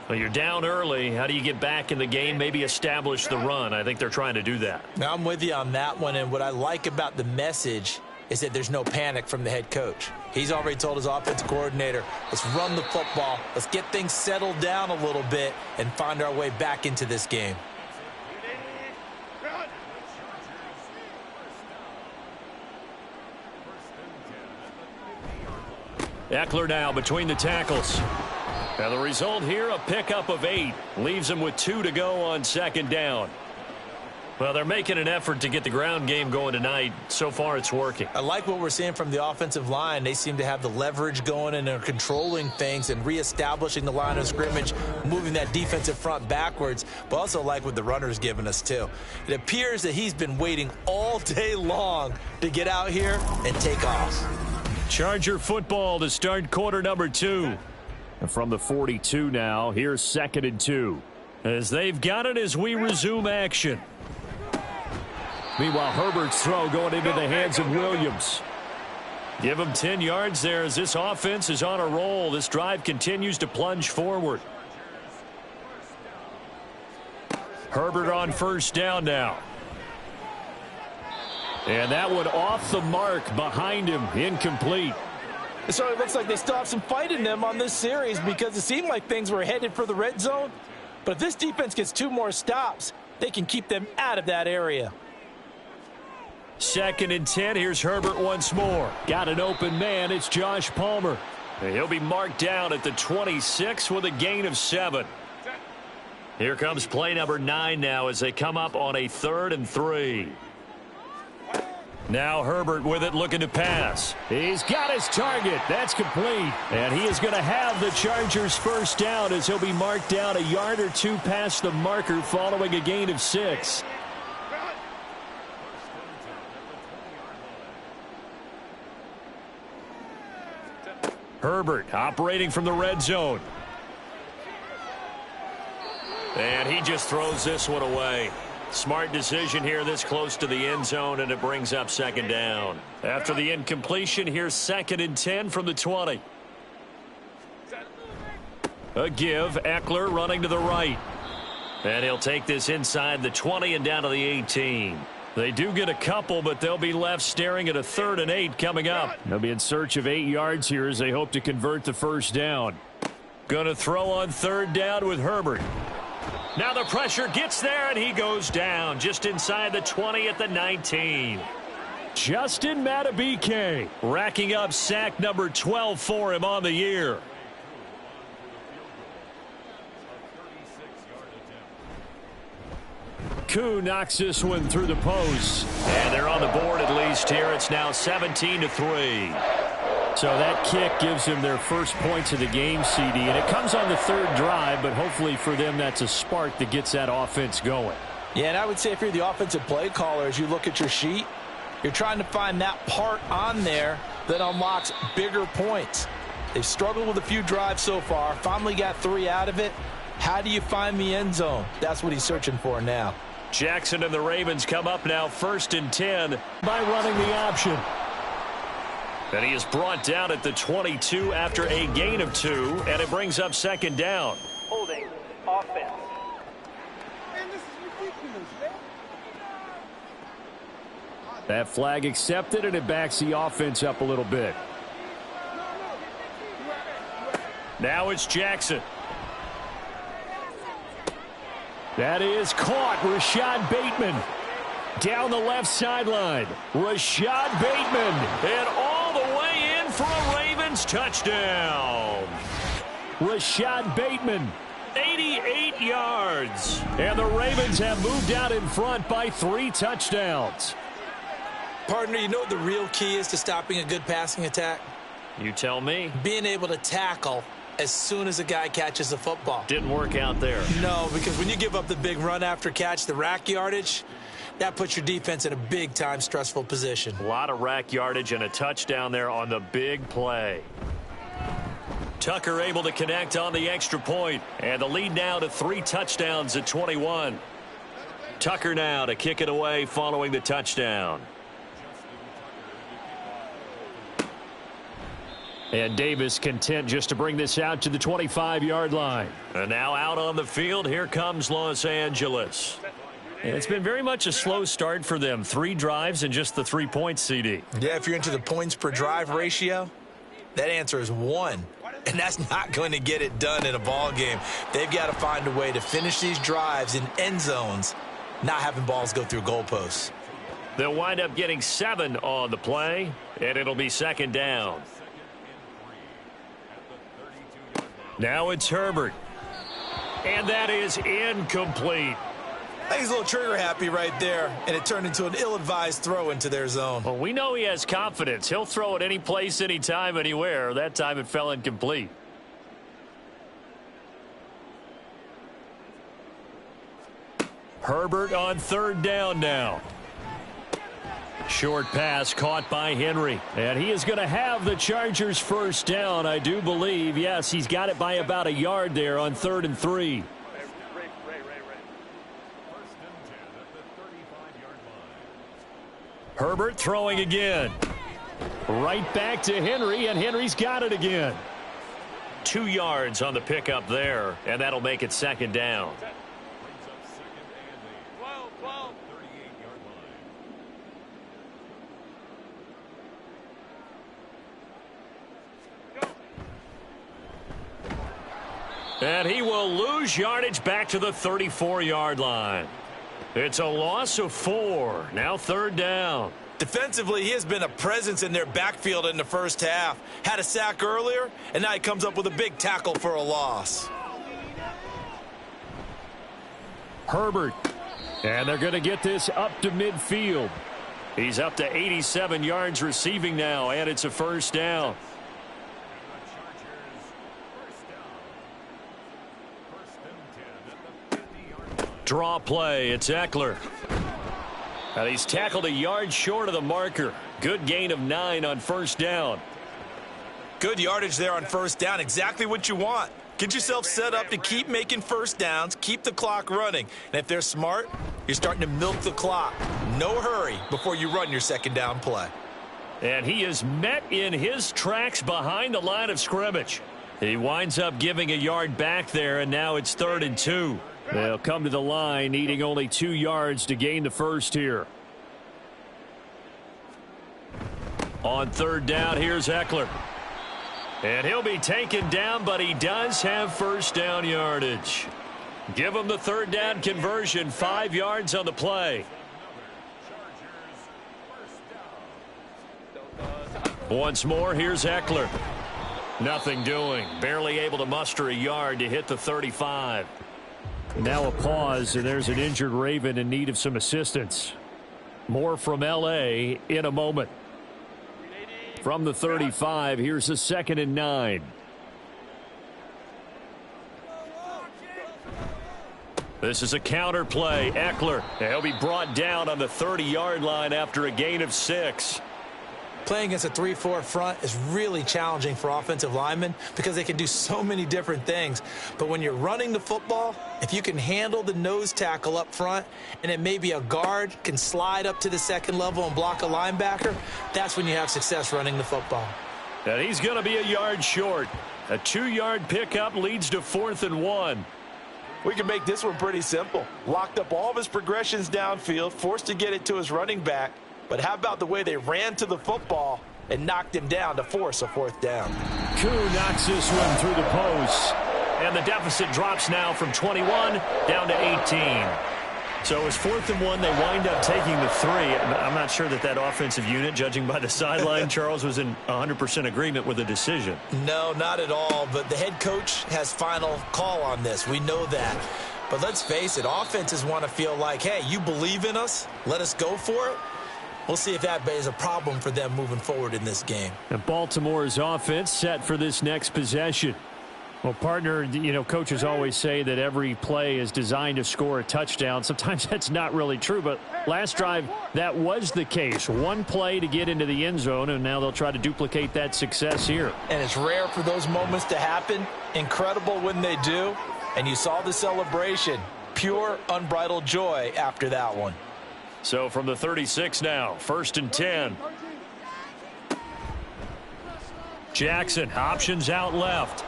Well, you're down early. How do you get back in the game, maybe establish the run? I think they're trying to do that. Now, I'm with you on that one, and what I like about the message is that there's no panic from the head coach. He's already told his offensive coordinator, let's run the football, let's get things settled down a little bit and find our way back into this game. Eckler now between the tackles. And the result here, a pickup of 8. Leaves him with 2 to go on 2nd down. Well, they're making an effort to get the ground game going tonight. So far, it's working. I like what we're seeing from the offensive line. They seem to have the leverage going and are controlling things and reestablishing the line of scrimmage, moving that defensive front backwards, but also like what the runner's giving us, too. It appears that he's been waiting all day long to get out here and take off. Charger football to start quarter number 2. And from the 42 now, here's 2nd and 2. As they've got it as we resume action. Meanwhile, Herbert's throw going into the hands of Williams. Give him 10 yards there as this offense is on a roll. This drive continues to plunge forward. Herbert on first down now. And that one off the mark behind him, incomplete. It certainly looks like they still have some fight in them on this series because it seemed like things were headed for the red zone. But if this defense gets 2 more stops, they can keep them out of that area. 2nd and 10. Here's Herbert once more. Got an open man. It's Josh Palmer. And he'll be marked down at the 26 with a gain of 7. Here comes play number 9 now as they come up on a 3rd and 3. Now Herbert with it, looking to pass. He's got his target. That's complete. And he is going to have the Chargers first down as he'll be marked down a yard or 2 past the marker following a gain of 6. Herbert operating from the red zone. And he just throws this one away. Smart decision here this close to the end zone, and it brings up 2nd down. After the incompletion, here's 2nd and 10 from the 20. A give, Eckler running to the right. And he'll take this inside the 20 and down to the 18. They do get a couple, but they'll be left staring at a 3rd and 8 coming up. They'll be in search of 8 yards here as they hope to convert the first down. Going to throw on 3rd down with Herbert. Now the pressure gets there, and he goes down just inside the 20 at the 19. Justin Madubuike racking up sack number 12 for him on the year. Koo knocks this one through the post. And they're on the board at least here. It's now 17-3. So that kick gives them their first points of the game, CD. And it comes on the 3rd drive, but hopefully for them that's a spark that gets that offense going. Yeah, and I would say if you're the offensive play caller, as you look at your sheet, you're trying to find that part on there that unlocks bigger points. They've struggled with a few drives so far, finally got 3 out of it. How do you find the end zone? That's what he's searching for now. Jackson and the Ravens come up now 1st and 10 by running the option. And he is brought down at the 22 after a gain of 2, and it brings up 2nd down. Holding offense. Man, this is ridiculous, man. That flag accepted, and it backs the offense up a little bit. Now it's Jackson. That is caught. Rashad Bateman down the left sideline. Rashad Bateman. And all the way in for a Ravens touchdown. Rashad Bateman. 88 yards. And the Ravens have moved out in front by 3 touchdowns. Partner, you know what the real key is to stopping a good passing attack? You tell me. Being able to tackle as soon as a guy catches the football. Didn't work out there. No, because when you give up the big run after catch, the rack yardage, that puts your defense in a big-time stressful position. A lot of rack yardage and a touchdown there on the big play. Tucker able to connect on the extra point, and the lead now to 3 touchdowns at 21. Tucker now to kick it away following the touchdown. And Davis content just to bring this out to the 25-yard line. And now out on the field, here comes Los Angeles. And it's been very much a slow start for them. 3 drives and just the 3 points, CD. Yeah, if you're into the points per drive ratio, that answer is 1. And that's not going to get it done in a ball game. They've got to find a way to finish these drives in end zones, not having balls go through goalposts. They'll wind up getting 7 on the play, and it'll be 2nd down. Now it's Herbert. And that is incomplete. I think he's a little trigger happy right there, and it turned into an ill-advised throw into their zone. Well, we know he has confidence. He'll throw it any place, anytime, anywhere. That time it fell incomplete. Herbert on 3rd down now. Short pass caught by Henry. And he is going to have the Chargers 1st down, I do believe. Yes, he's got it by about a yard there on 3rd and 3. Herbert throwing again. Right back to Henry, and Henry's got it again. 2 yards on the pickup there, and that'll make it 2nd down. And he will lose yardage back to the 34-yard line. It's a loss of 4. Now 3rd down. Defensively, he has been a presence in their backfield in the first half. Had a sack earlier, and now he comes up with a big tackle for a loss. Herbert. And they're going to get this up to midfield. He's up to 87 yards receiving now, and it's a 1st down. Draw play. It's Eckler. And he's tackled a yard short of the marker. Good gain of 9 on 1st down. Good yardage there on 1st down. Exactly what you want. Get yourself set up to keep making 1st downs, keep the clock running. And if they're smart, you're starting to milk the clock. No hurry before you run your 2nd down play. And he is met in his tracks behind the line of scrimmage. He winds up giving a yard back there, and now it's 3rd and 2. They'll come to the line needing only 2 yards to gain the 1st here. On 3rd down, here's Eckler. And he'll be taken down, but he does have 1st down yardage. Give him the 3rd down conversion, 5 yards on the play. Once more, here's Eckler. Nothing doing. Barely able to muster a yard to hit the 35. Now a pause, and there's an injured Raven in need of some assistance. More from L.A. in a moment. From the 35, here's a 2nd and 9. This is a counter play. Eckler. He'll be brought down on the 30-yard line after a gain of 6. Playing against a 3-4 front is really challenging for offensive linemen because they can do so many different things. But when you're running the football, if you can handle the nose tackle up front and then maybe a guard can slide up to the second level and block a linebacker, that's when you have success running the football. And he's going to be a yard short. A 2-yard pickup leads to 4th and 1. We can make this one pretty simple. Locked up all of his progressions downfield, forced to get it to his running back. But how about the way they ran to the football and knocked him down to force a 4th down? Koo knocks this one through the post. And the deficit drops now from 21 down to 18. So it's 4th and 1. They wind up taking the 3. I'm not sure that offensive unit, judging by the sideline, Charles, was in 100% agreement with the decision. No, not at all. But the head coach has final call on this. We know that. But let's face it, offenses want to feel like, hey, you believe in us? Let us go for it. We'll see if that is a problem for them moving forward in this game. And Baltimore's offense set for this next possession. Well, partner, coaches always say that every play is designed to score a touchdown. Sometimes that's not really true, but last drive, that was the case. One play to get into the end zone, and now they'll try to duplicate that success here. And it's rare for those moments to happen. Incredible when they do. And you saw the celebration. Pure, unbridled joy after that one. So from the 36 now, 1st and 10. Jackson, options out left.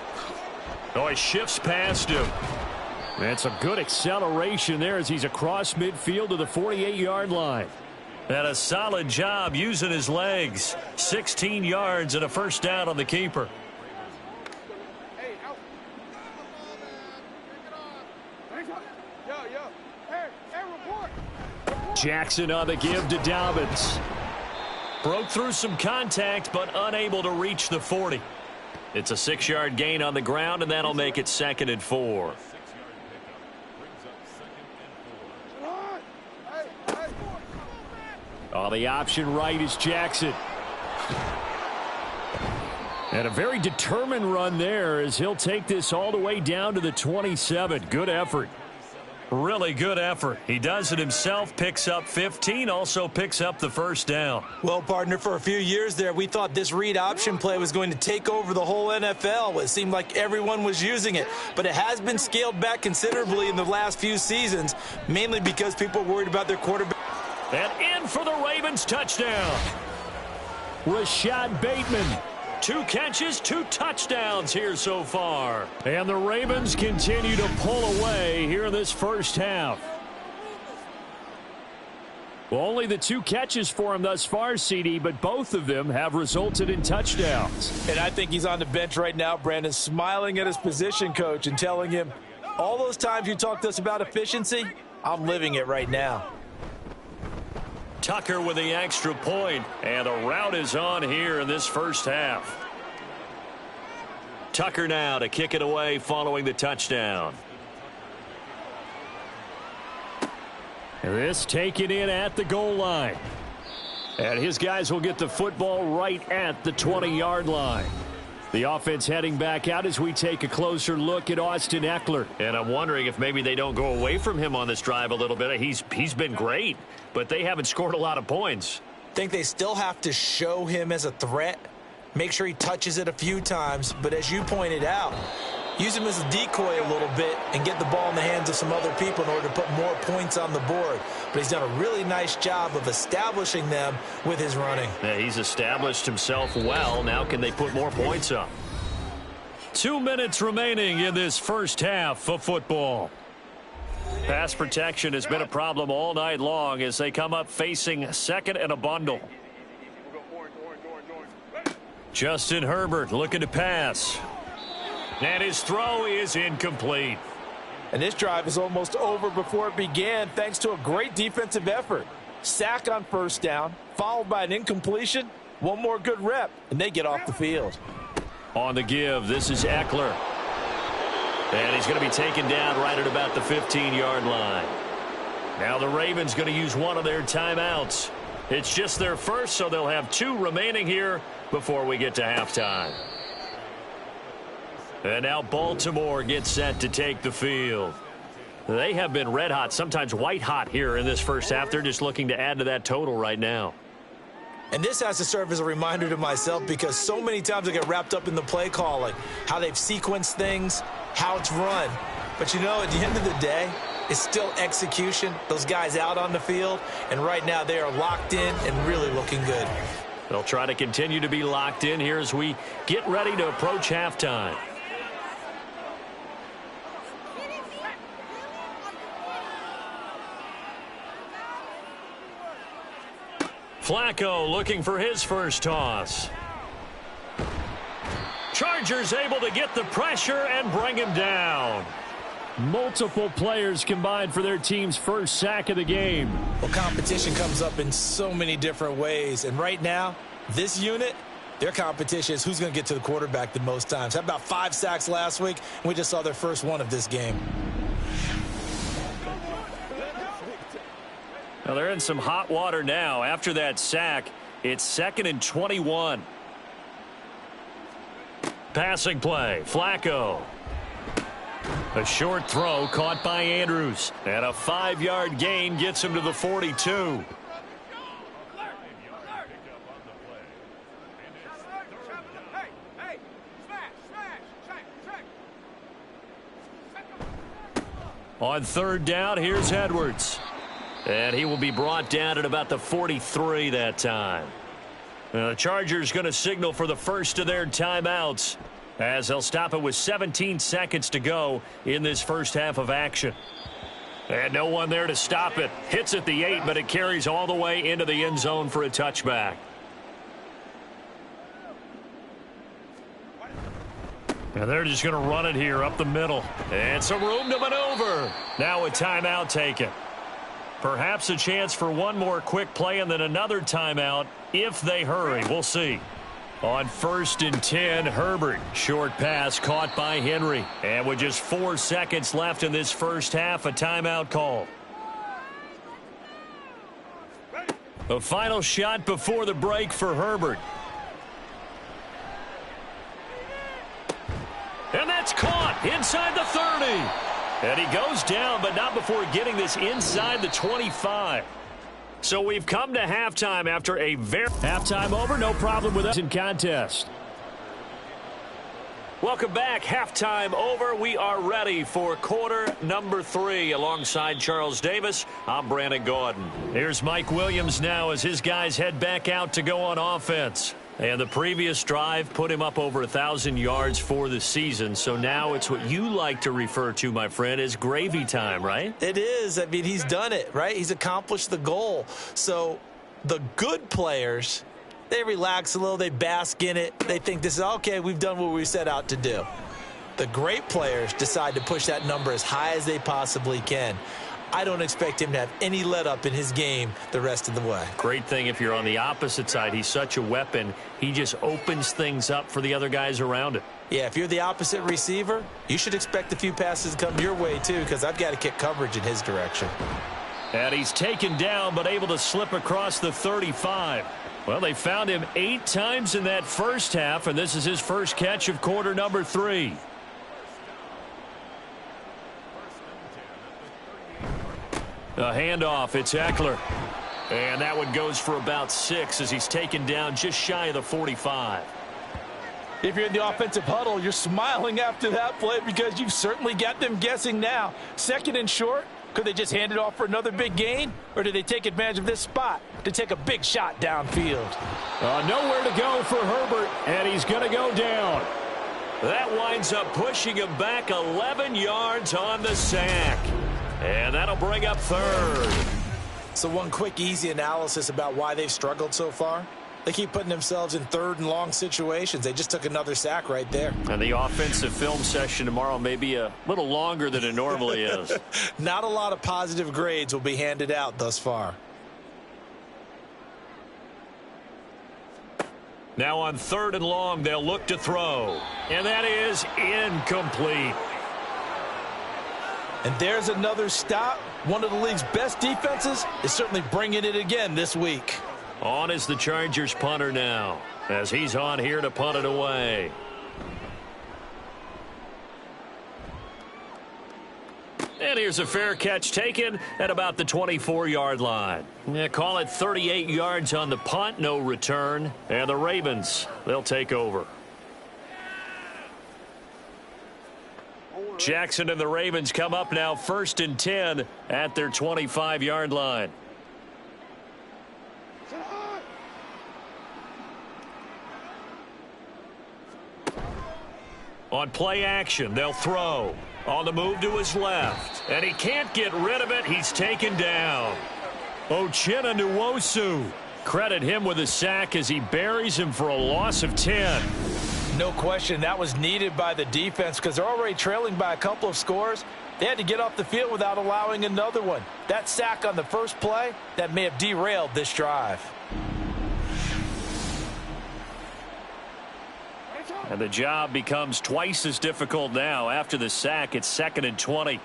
Oh, he shifts past him. That's a good acceleration there as he's across midfield to the 48-yard line. And a solid job using his legs. 16 yards and a 1st down on the keeper. Jackson on the give to Dobbins. Broke through some contact, but unable to reach the 40. It's a 6-yard gain on the ground, and that'll make it 2nd and 4. On the option right is Jackson. And a very determined run there as he'll take this all the way down to the 27. Good effort. Really good effort. He does it himself, picks up 15, also picks up the 1st down. Well, partner, for a few years there, we thought this read option play was going to take over the whole NFL. It seemed like everyone was using it, but it has been scaled back considerably in the last few seasons, mainly because people are worried about their quarterback. And in for the Ravens touchdown. Rashad Bateman. 2 catches, 2 touchdowns here so far. And the Ravens continue to pull away here in this first half. Well, only the 2 catches for him thus far, CD, but both of them have resulted in touchdowns. And I think he's on the bench right now, Brandon, smiling at his position coach and telling him, all those times you talked to us about efficiency, I'm living it right now. Tucker with the extra point, and a route is on here in this first half. Tucker now to kick it away following the touchdown. This taken in at the goal line. And his guys will get the football right at the 20-yard line. The offense heading back out as we take a closer look at Austin Eckler. And I'm wondering if maybe they don't go away from him on this drive a little bit. He's been great, but they haven't scored a lot of points. I think they still have to show him as a threat, make sure he touches it a few times, but as you pointed out, use him as a decoy a little bit and get the ball in the hands of some other people in order to put more points on the board. But he's done a really nice job of establishing them with his running. Yeah, he's established himself well. Now can they put more points up? 2 minutes remaining in this first half of football. Pass protection has been a problem all night long as they come up facing 2nd and a bundle. Justin Herbert looking to pass. And his throw is incomplete. And this drive is almost over before it began thanks to a great defensive effort. Sack on 1st down, followed by an incompletion. One more good rep, and they get off the field. On the give, this is Eckler. And he's going to be taken down right at about the 15-yard line. Now the Ravens going to use one of their timeouts. It's just their first, so they'll have 2 remaining here before we get to halftime. And now Baltimore gets set to take the field. They have been red hot, sometimes white hot here in this first half. They're just looking to add to that total right now. And this has to serve as a reminder to myself because so many times I get wrapped up in the play calling, how they've sequenced things, how it's run. But, you know, at the end of the day, it's still execution. Those guys out on the field, and right now they are locked in and really looking good. They'll try to continue to be locked in here as we get ready to approach halftime. Flacco looking for his first toss. Chargers able to get the pressure and bring him down. Multiple players combined for their team's first sack of the game. Well, competition comes up in so many different ways. And right now, this unit, their competition is who's going to get to the quarterback the most times. How about 5 sacks last week? And we just saw their first one of this game. Now they're in some hot water now. After that sack, it's 2nd and 21. Passing play, Flacco. A short throw caught by Andrews. And a 5-yard gain gets him to the 42. On 3rd down, here's Edwards. And he will be brought down at about the 43 that time. Now, the Chargers going to signal for the first of their timeouts as they'll stop it with 17 seconds to go in this first half of action. And no one there to stop it. Hits at the 8, but it carries all the way into the end zone for a touchback. And they're just going to run it here up the middle. And some room to maneuver. Now a timeout taken. Perhaps a chance for one more quick play and then another timeout if they hurry. We'll see. On 1st and 10, Herbert. Short pass caught by Henry. And with just 4 seconds left in this first half, a timeout call. A final shot before the break for Herbert. And that's caught inside the 30. And he goes down, but not before getting this inside the 25. So we've come to halftime after a very... Halftime over, no problem with us in contest. Welcome back. Halftime over. We are ready for quarter number 3 alongside Charles Davis. I'm Brandon Gordon. Here's Mike Williams now as his guys head back out to go on offense. And the previous drive put him up over 1,000 yards for the season. So now it's what you like to refer to, my friend, as gravy time, right? It is. I mean, he's done it, right? He's accomplished the goal. So the good players, they relax a little. They bask in it. They think this is, okay, we've done what we set out to do. The great players decide to push that number as high as they possibly can. I don't expect him to have any let-up in his game the rest of the way. Great thing if you're on the opposite side. He's such a weapon. He just opens things up for the other guys around him. Yeah, if you're the opposite receiver, you should expect a few passes to come your way, too, because I've got to kick coverage in his direction. And he's taken down, but able to slip across the 35. Well, they found him 8 times in that first half, and this is his first catch of quarter number 3. A handoff, it's Eckler. And that one goes for about 6 as he's taken down just shy of the 45. If you're in the offensive huddle, you're smiling after that play because you've certainly got them guessing now. 2nd and short, could they just hand it off for another big gain? Or do they take advantage of this spot to take a big shot downfield? Nowhere to go for Herbert, and he's going to go down. That winds up pushing him back 11 yards on the sack. And that'll bring up 3rd. So one quick, easy analysis about why they've struggled so far. They keep putting themselves in 3rd and long situations. They just took another sack right there. And the offensive film session tomorrow may be a little longer than it normally is. Not a lot of positive grades will be handed out thus far. Now on 3rd and long, they'll look to throw. And that is incomplete. And there's another stop. One of the league's best defenses is certainly bringing it again this week. On is the Chargers punter now, as he's on here to punt it away. And here's a fair catch taken at about the 24-yard line. Yeah, call it 38 yards on the punt, no return. And the Ravens, they'll take over. Jackson and the Ravens come up now 1st and 10 at their 25-yard line. On play action, they'll throw. On the move to his left. And he can't get rid of it. He's taken down. Uchenna Nwosu. Credit him with a sack as he buries him for a loss of 10. No question, that was needed by the defense because they're already trailing by a couple of scores. They had to get off the field without allowing another one. That sack on the first play, that may have derailed this drive. And the job becomes twice as difficult now. After the sack, it's 2nd and 20.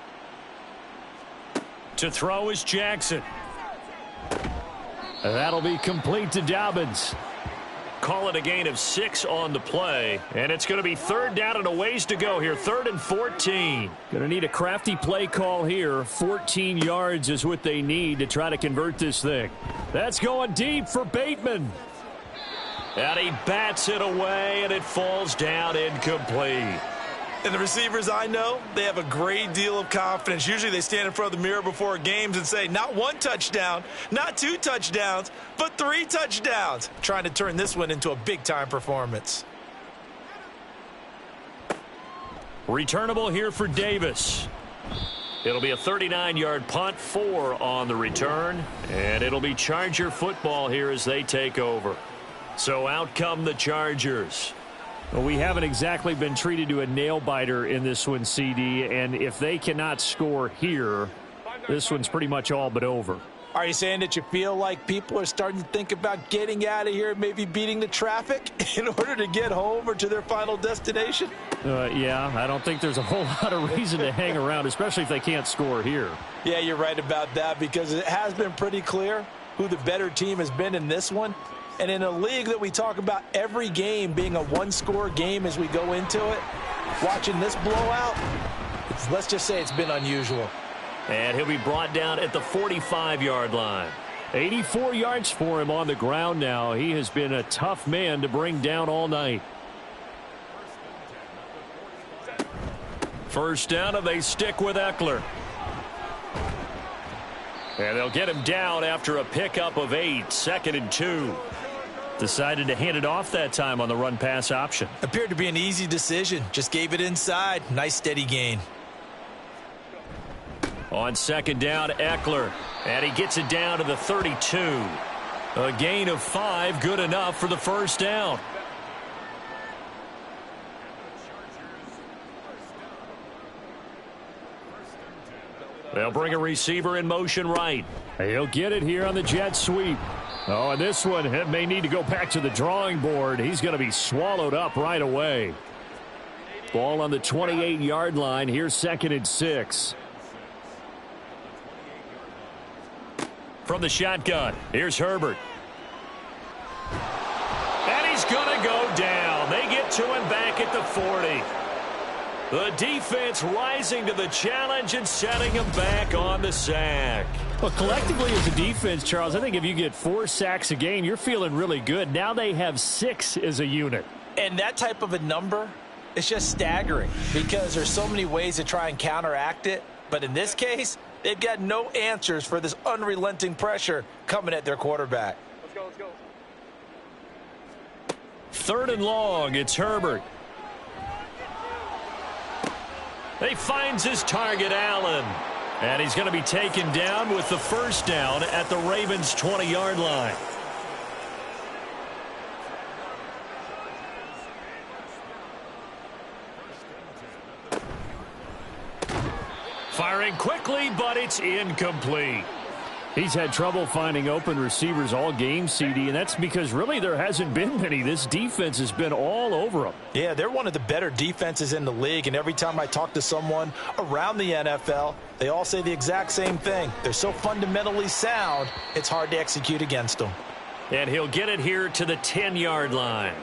To throw is Jackson. That'll be complete to Dobbins. Call it a gain of 6 on the play. And it's going to be 3rd down and a ways to go here. 3rd and 14. Going to need a crafty play call here. 14 yards is what they need to try to convert this thing. That's going deep for Bateman. And he bats it away, and it falls down incomplete. And the receivers I know, they have a great deal of confidence. Usually they stand in front of the mirror before games and say, not 1 touchdown, not 2 touchdowns, but 3 touchdowns. Trying to turn this one into a big-time performance. Returnable here for Davis. It'll be a 39-yard punt, 4 on the return, and it'll be Charger football here as they take over. So out come the Chargers. Well, we haven't exactly been treated to a nail-biter in this one, CD, and if they cannot score here, this one's pretty much all but over. Are you saying that you feel like people are starting to think about getting out of here, maybe beating the traffic in order to get home or to their final destination? Yeah, I don't think there's a whole lot of reason to hang around, especially if they can't score here. Yeah, you're right about that because it has been pretty clear who the better team has been in this one. And in a league that we talk about every game being a 1-score game as we go into it, watching this blowout, let's just say it's been unusual. And he'll be brought down at the 45-yard line. 84 yards for him on the ground now. He has been a tough man to bring down all night. 1st down, and they stick with Eckler. And they'll get him down after a pickup of 8, 2nd and 2. Decided to hand it off that time on the run-pass option. Appeared to be an easy decision. Just gave it inside. Nice steady gain. On 2nd down, Eckler. And he gets it down to the 32. A gain of 5, good enough for the 1st down. They'll bring a receiver in motion right. He'll get it here on the jet sweep. Oh, and this one may need to go back to the drawing board. He's going to be swallowed up right away. Ball on the 28-yard line. Here's 2nd and 6. From the shotgun, here's Herbert. And he's going to go down. They get to him back at the 40. The defense rising to the challenge and setting him back on the sack. Well, collectively as a defense, Charles, I think if you get 4 sacks a game, you're feeling really good. Now they have 6 as a unit. And that type of a number is just staggering because there's so many ways to try and counteract it. But in this case, they've got no answers for this unrelenting pressure coming at their quarterback. Let's go, let's go. 3rd and long, it's Herbert. He finds his target, Allen. And he's going to be taken down with the 1st down at the Ravens' 20-yard line. Firing quickly, but it's incomplete. He's had trouble finding open receivers all game, CD, and that's because really there hasn't been many. This defense has been all over them. Yeah, they're one of the better defenses in the league, and every time I talk to someone around the NFL, they all say the exact same thing. They're so fundamentally sound, it's hard to execute against them. And he'll get it here to the 10-yard line.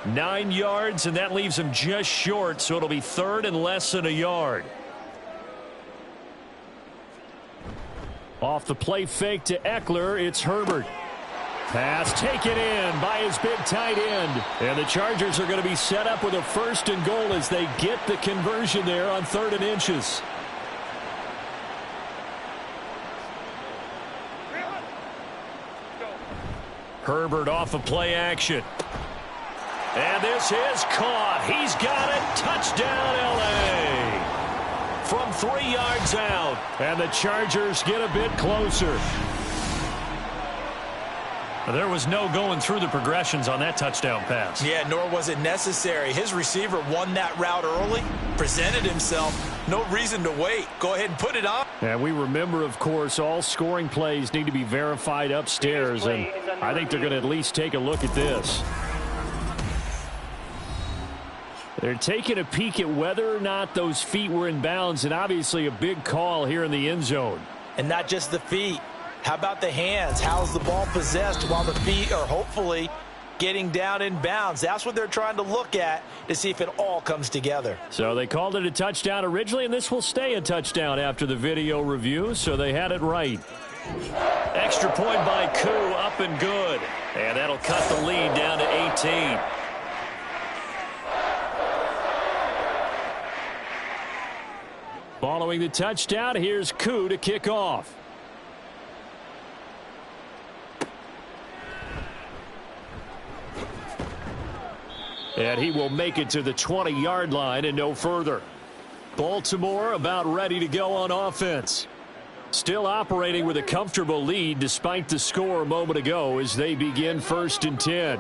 9 yards, and that leaves him just short, so it'll be 3rd and less than a yard. Off the play fake to Eckler, it's Herbert. Pass taken in by his big tight end. And the Chargers are going to be set up with a 1st and goal as they get the conversion there on 3rd and inches. Herbert off of play action. And this is caught. He's got it. Touchdown, L.A. From 3 yards out. And the Chargers get a bit closer. There was no going through the progressions on that touchdown pass. Yeah, nor was it necessary. His receiver won that route early, presented himself. No reason to wait. Go ahead and put it on. And we remember, of course, all scoring plays need to be verified upstairs. And I think they're going to at least take a look at this. They're taking a peek at whether or not those feet were in bounds, and obviously a big call here in the end zone. And not just the feet. How about the hands? How's the ball possessed while the feet are hopefully getting down in bounds? That's what they're trying to look at to see if it all comes together. So they called it a touchdown originally, and this will stay a touchdown after the video review, so they had it right. Extra point by Koo, up and good. And that'll cut the lead down to 18. Following the touchdown, here's Koo to kick off. And he will make it to the 20-yard line and no further. Baltimore about ready to go on offense. Still operating with a comfortable lead despite the score a moment ago as they begin 1st and 10.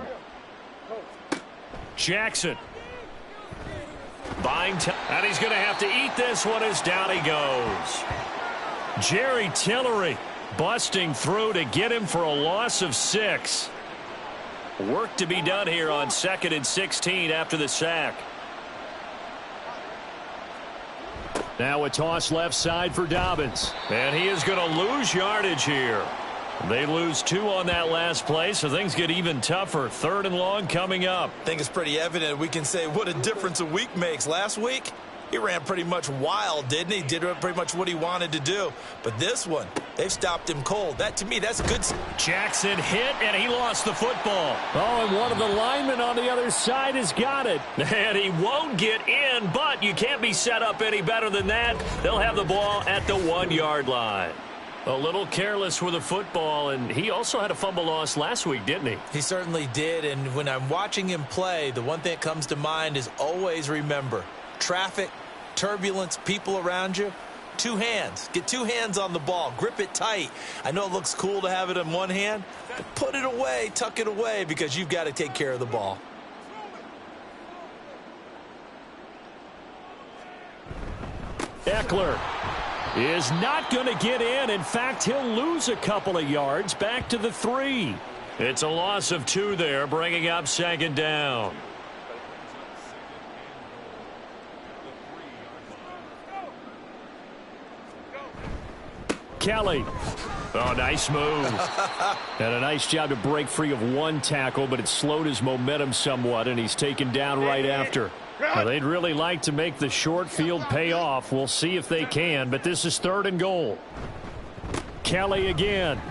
Jackson. Buying time. And he's going to have to eat this one as down he goes. Jerry Tillery busting through to get him for a loss of 6. Work to be done here on 2nd and 16 after the sack. Now a toss left side for Dobbins. And he is going to lose yardage here. They lose 2 on that last play, so things get even tougher. 3rd and long coming up. I think it's pretty evident we can say what a difference a week makes. Last week, he ran pretty much wild, didn't he? Did pretty much what he wanted to do. But this one, they've stopped him cold. That, to me, that's good. Jackson hit, and he lost the football. Oh, and one of the linemen on the other side has got it. And he won't get in, but you can't be set up any better than that. They'll have the ball at the 1-yard line. A little careless with the football, and he also had a fumble loss last week, didn't he? He certainly did, and when I'm watching him play, the one thing that comes to mind is always remember, traffic, turbulence, people around you, 2 hands. Get 2 hands on the ball. Grip it tight. I know it looks cool to have it in one hand, but put it away, tuck it away, because you've got to take care of the ball. Eckler is not going to get in. In fact, he'll lose a couple of yards back to the 3. It's a loss of 2 there, bringing up 2nd down. Kelly. Oh, nice move. And a nice job to break free of 1 tackle, but it slowed his momentum somewhat, and he's taken down right after. Now, they'd really like to make the short field pay off. We'll see if they can, but this is 3rd and goal. Kelly again.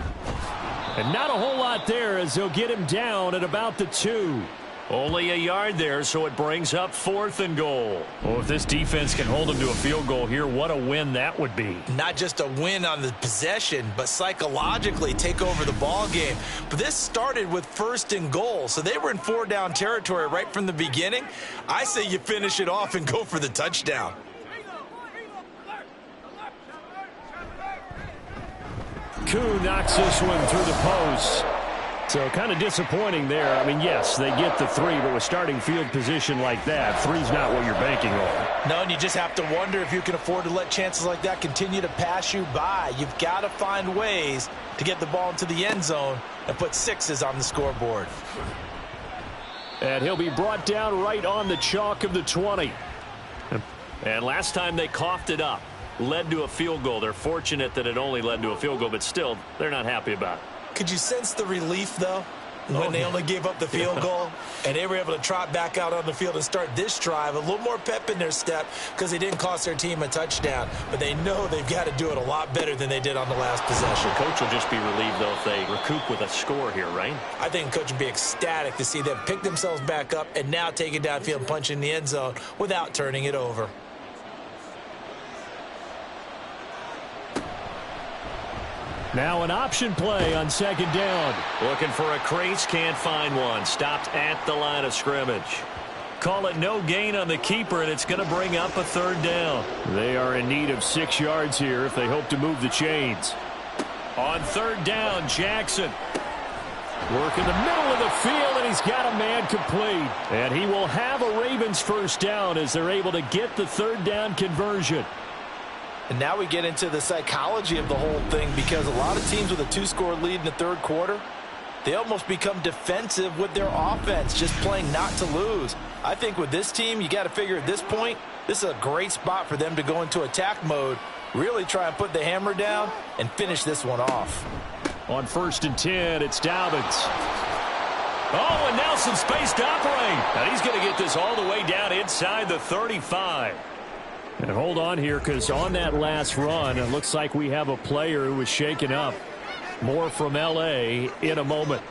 And not a whole lot there as they'll get him down at about the 2. Only a yard there, so it brings up 4th and goal. Well, if this defense can hold them to a field goal here, what a win that would be. Not just a win on the possession, but psychologically take over the ball game. But this started with 1st and goal, so they were in 4-down territory right from the beginning. I say you finish it off and go for the touchdown. Koo knocks this one through the post. So kind of disappointing there. I mean, yes, they get the 3, but with starting field position like that, 3's not what you're banking on. No, and you just have to wonder if you can afford to let chances like that continue to pass you by. You've got to find ways to get the ball into the end zone and put 6s on the scoreboard. And he'll be brought down right on the chalk of the 20. And last time they coughed it up, led to a field goal. They're fortunate that it only led to a field goal, but still, they're not happy about it. Could you sense the relief, though? when they only gave up the field goal, and they were able to trot back out on the field and start this drive. A little more pep in their step because they didn't cost their team a touchdown. But they know they've got to do it a lot better than they did on the last possession. The coach will just be relieved, though, if they recoup with a score here, right? I think the coach would be ecstatic to see them pick themselves back up and now take it downfield and punch in the end zone without turning it over. Now an option play on second down. Looking for a crease, can't find one. Stopped at the line of scrimmage. Call it no gain on the keeper, and it's going to bring up a third down. They are in need of 6 yards here if they hope to move the chains. On third down, Jackson. Work in the middle of the field, and he's got a man complete. And he will have a Ravens first down as they're able to get the third down conversion. And now we get into the psychology of the whole thing, because a lot of teams with a 2-score lead in the third quarter, they almost become defensive with their offense, just playing not to lose. I think with this team, you got to figure at this point, this is a great spot for them to go into attack mode, really try and put the hammer down and finish this one off. On 1st and 10, it's Dobbins. Oh, and now some space to operate. And he's going to get this all the way down inside the 35. And hold on here, because on that last run, it looks like we have a player who was shaken up. More from L.A. in a moment.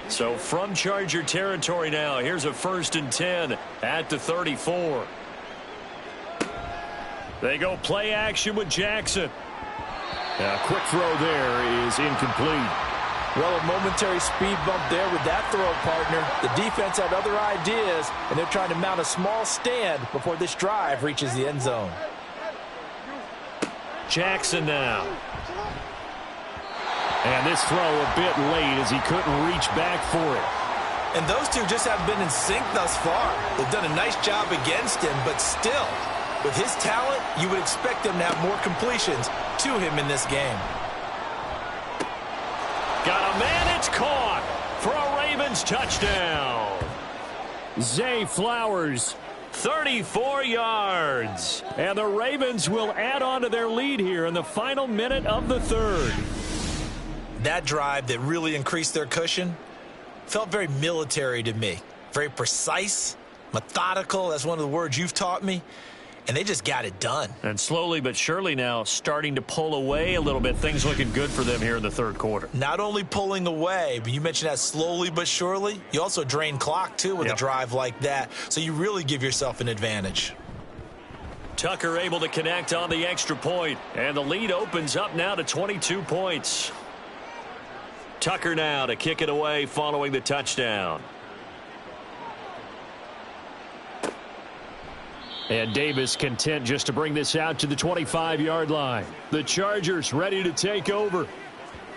So from Charger territory now, here's a 1st and 10 at the 34. They go play action with Jackson. A quick throw there is incomplete. Well, a momentary speed bump there with that throw, partner. The defense had other ideas, and they're trying to mount a small stand before this drive reaches the end zone. Jackson now. And this throw a bit late as he couldn't reach back for it. And those two just haven't been in sync thus far. They've done a nice job against him, but still, with his talent, you would expect them to have more completions to him in this game. Got a man, it's caught for a Ravens touchdown. Zay Flowers, 34 yards. And the Ravens will add on to their lead here in the final minute of the third. That drive that really increased their cushion felt very military to me. Very precise, methodical. That's one of the words you've taught me. And they just got it done. And slowly but surely now starting to pull away a little bit. Things looking good for them here in the third quarter. Not only pulling away, but you mentioned that slowly but surely. You also drain clock, too, with a drive like that. So you really give yourself an advantage. Tucker able to connect on the extra point. And the lead opens up now to 22 points. Tucker now to kick it away following the touchdown. And Davis content just to bring this out to the 25-yard line. The Chargers ready to take over.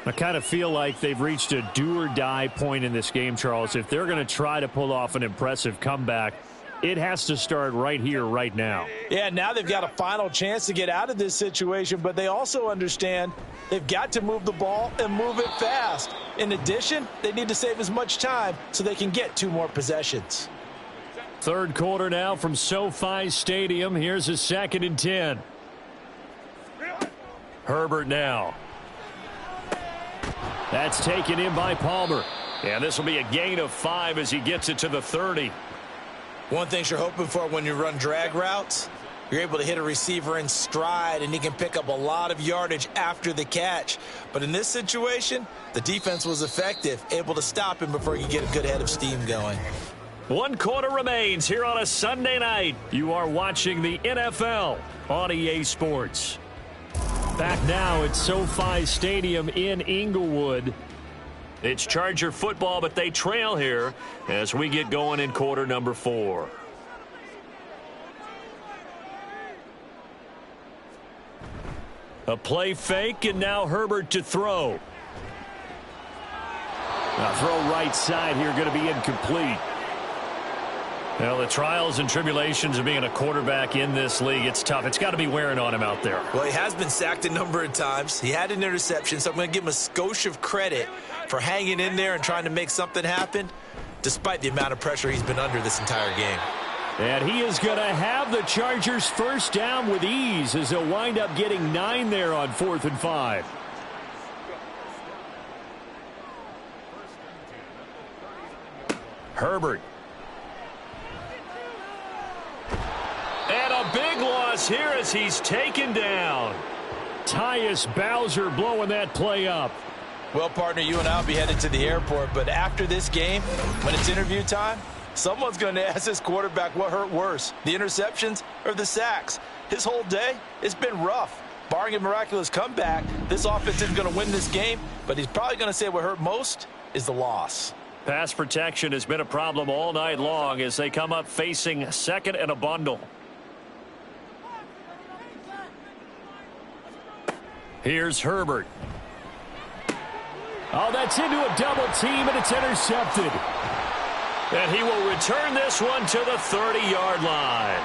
I kind of feel like they've reached a do-or-die point in this game, Charles. If they're going to try to pull off an impressive comeback, it has to start right here, right now. Yeah, now they've got a final chance to get out of this situation, but they also understand they've got to move the ball and move it fast. In addition, they need to save as much time so they can get 2 more possessions. Third quarter now from SoFi Stadium. Here's a 2nd and 10. Herbert now. That's taken in by Palmer. And this will be a gain of 5 as he gets it to the 30. One thing you're hoping for when you run drag routes, you're able to hit a receiver in stride, and he can pick up a lot of yardage after the catch. But in this situation, the defense was effective, able to stop him before he could get a good head of steam going. 1 quarter remains here on a Sunday night. You are watching the NFL on EA Sports. Back now at SoFi Stadium in Inglewood. It's Charger football, but they trail here as we get going in quarter number 4. A play fake, and now Herbert to throw. Now throw right side here, going to be incomplete. Well, the trials and tribulations of being a quarterback in this league, it's tough. It's got to be wearing on him out there. Well, he has been sacked a number of times. He had an interception, so I'm going to give him a skosh of credit for hanging in there and trying to make something happen, despite the amount of pressure he's been under this entire game. And he is going to have the Chargers first down with ease as they'll wind up getting 9 there on 4th and 5. Herbert. And a big loss here as he's taken down. Tyus Bowser blowing that play up. Well, partner, you and I will be headed to the airport, but after this game, when it's interview time, someone's going to ask this quarterback what hurt worse, the interceptions or the sacks. His whole day, it's been rough. Barring a miraculous comeback, this offense isn't going to win this game, but he's probably going to say what hurt most is the loss. Pass protection has been a problem all night long as they come up facing second and a bundle. Here's Herbert. Oh, that's into a double team, and it's intercepted. And he will return this one to the 30-yard line.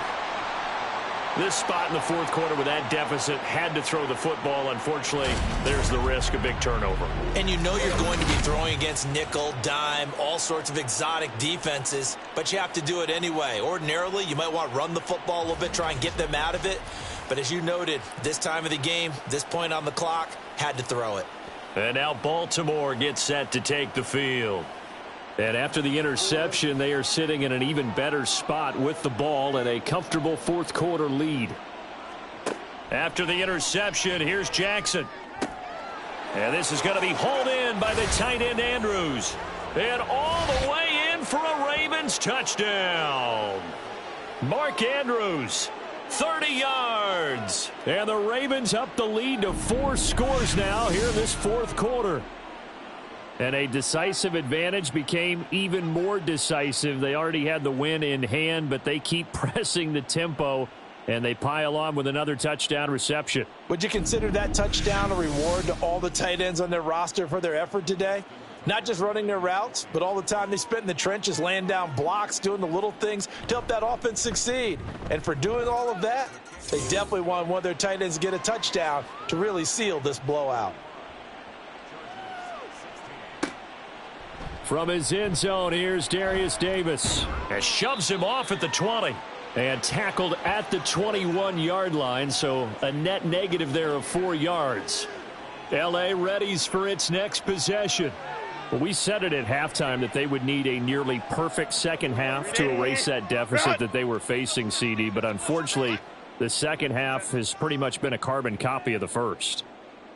This spot in the fourth quarter with that deficit had to throw the football. Unfortunately, there's the risk of big turnover. And you know you're going to be throwing against nickel, dime, all sorts of exotic defenses, but you have to do it anyway. Ordinarily, you might want to run the football a little bit, try and get them out of it. But as you noted, this time of the game, this point on the clock, had to throw it. And now Baltimore gets set to take the field. And after the interception, they are sitting in an even better spot with the ball and a comfortable fourth quarter lead. After the interception, here's Jackson. And this is going to be hauled in by the tight end Andrews. And all the way in for a Ravens touchdown. Mark Andrews, 30 yards. And the Ravens up the lead to 4 scores now here in this fourth quarter. And a decisive advantage became even more decisive. They already had the win in hand, but they keep pressing the tempo, and they pile on with another touchdown reception. Would you consider that touchdown a reward to all the tight ends on their roster for their effort today? Not just running their routes, but all the time they spent in the trenches, laying down blocks, doing the little things to help that offense succeed. And for doing all of that, they definitely want one of their tight ends to get a touchdown to really seal this blowout. From his end zone, here's Darius Davis. And shoves him off at the 20. And tackled at the 21-yard line, so a net negative there of 4 yards. L.A. readies for its next possession. Well, we said it at halftime that they would need a nearly perfect second half to erase that deficit that they were facing, CD. But unfortunately, the second half has pretty much been a carbon copy of the first.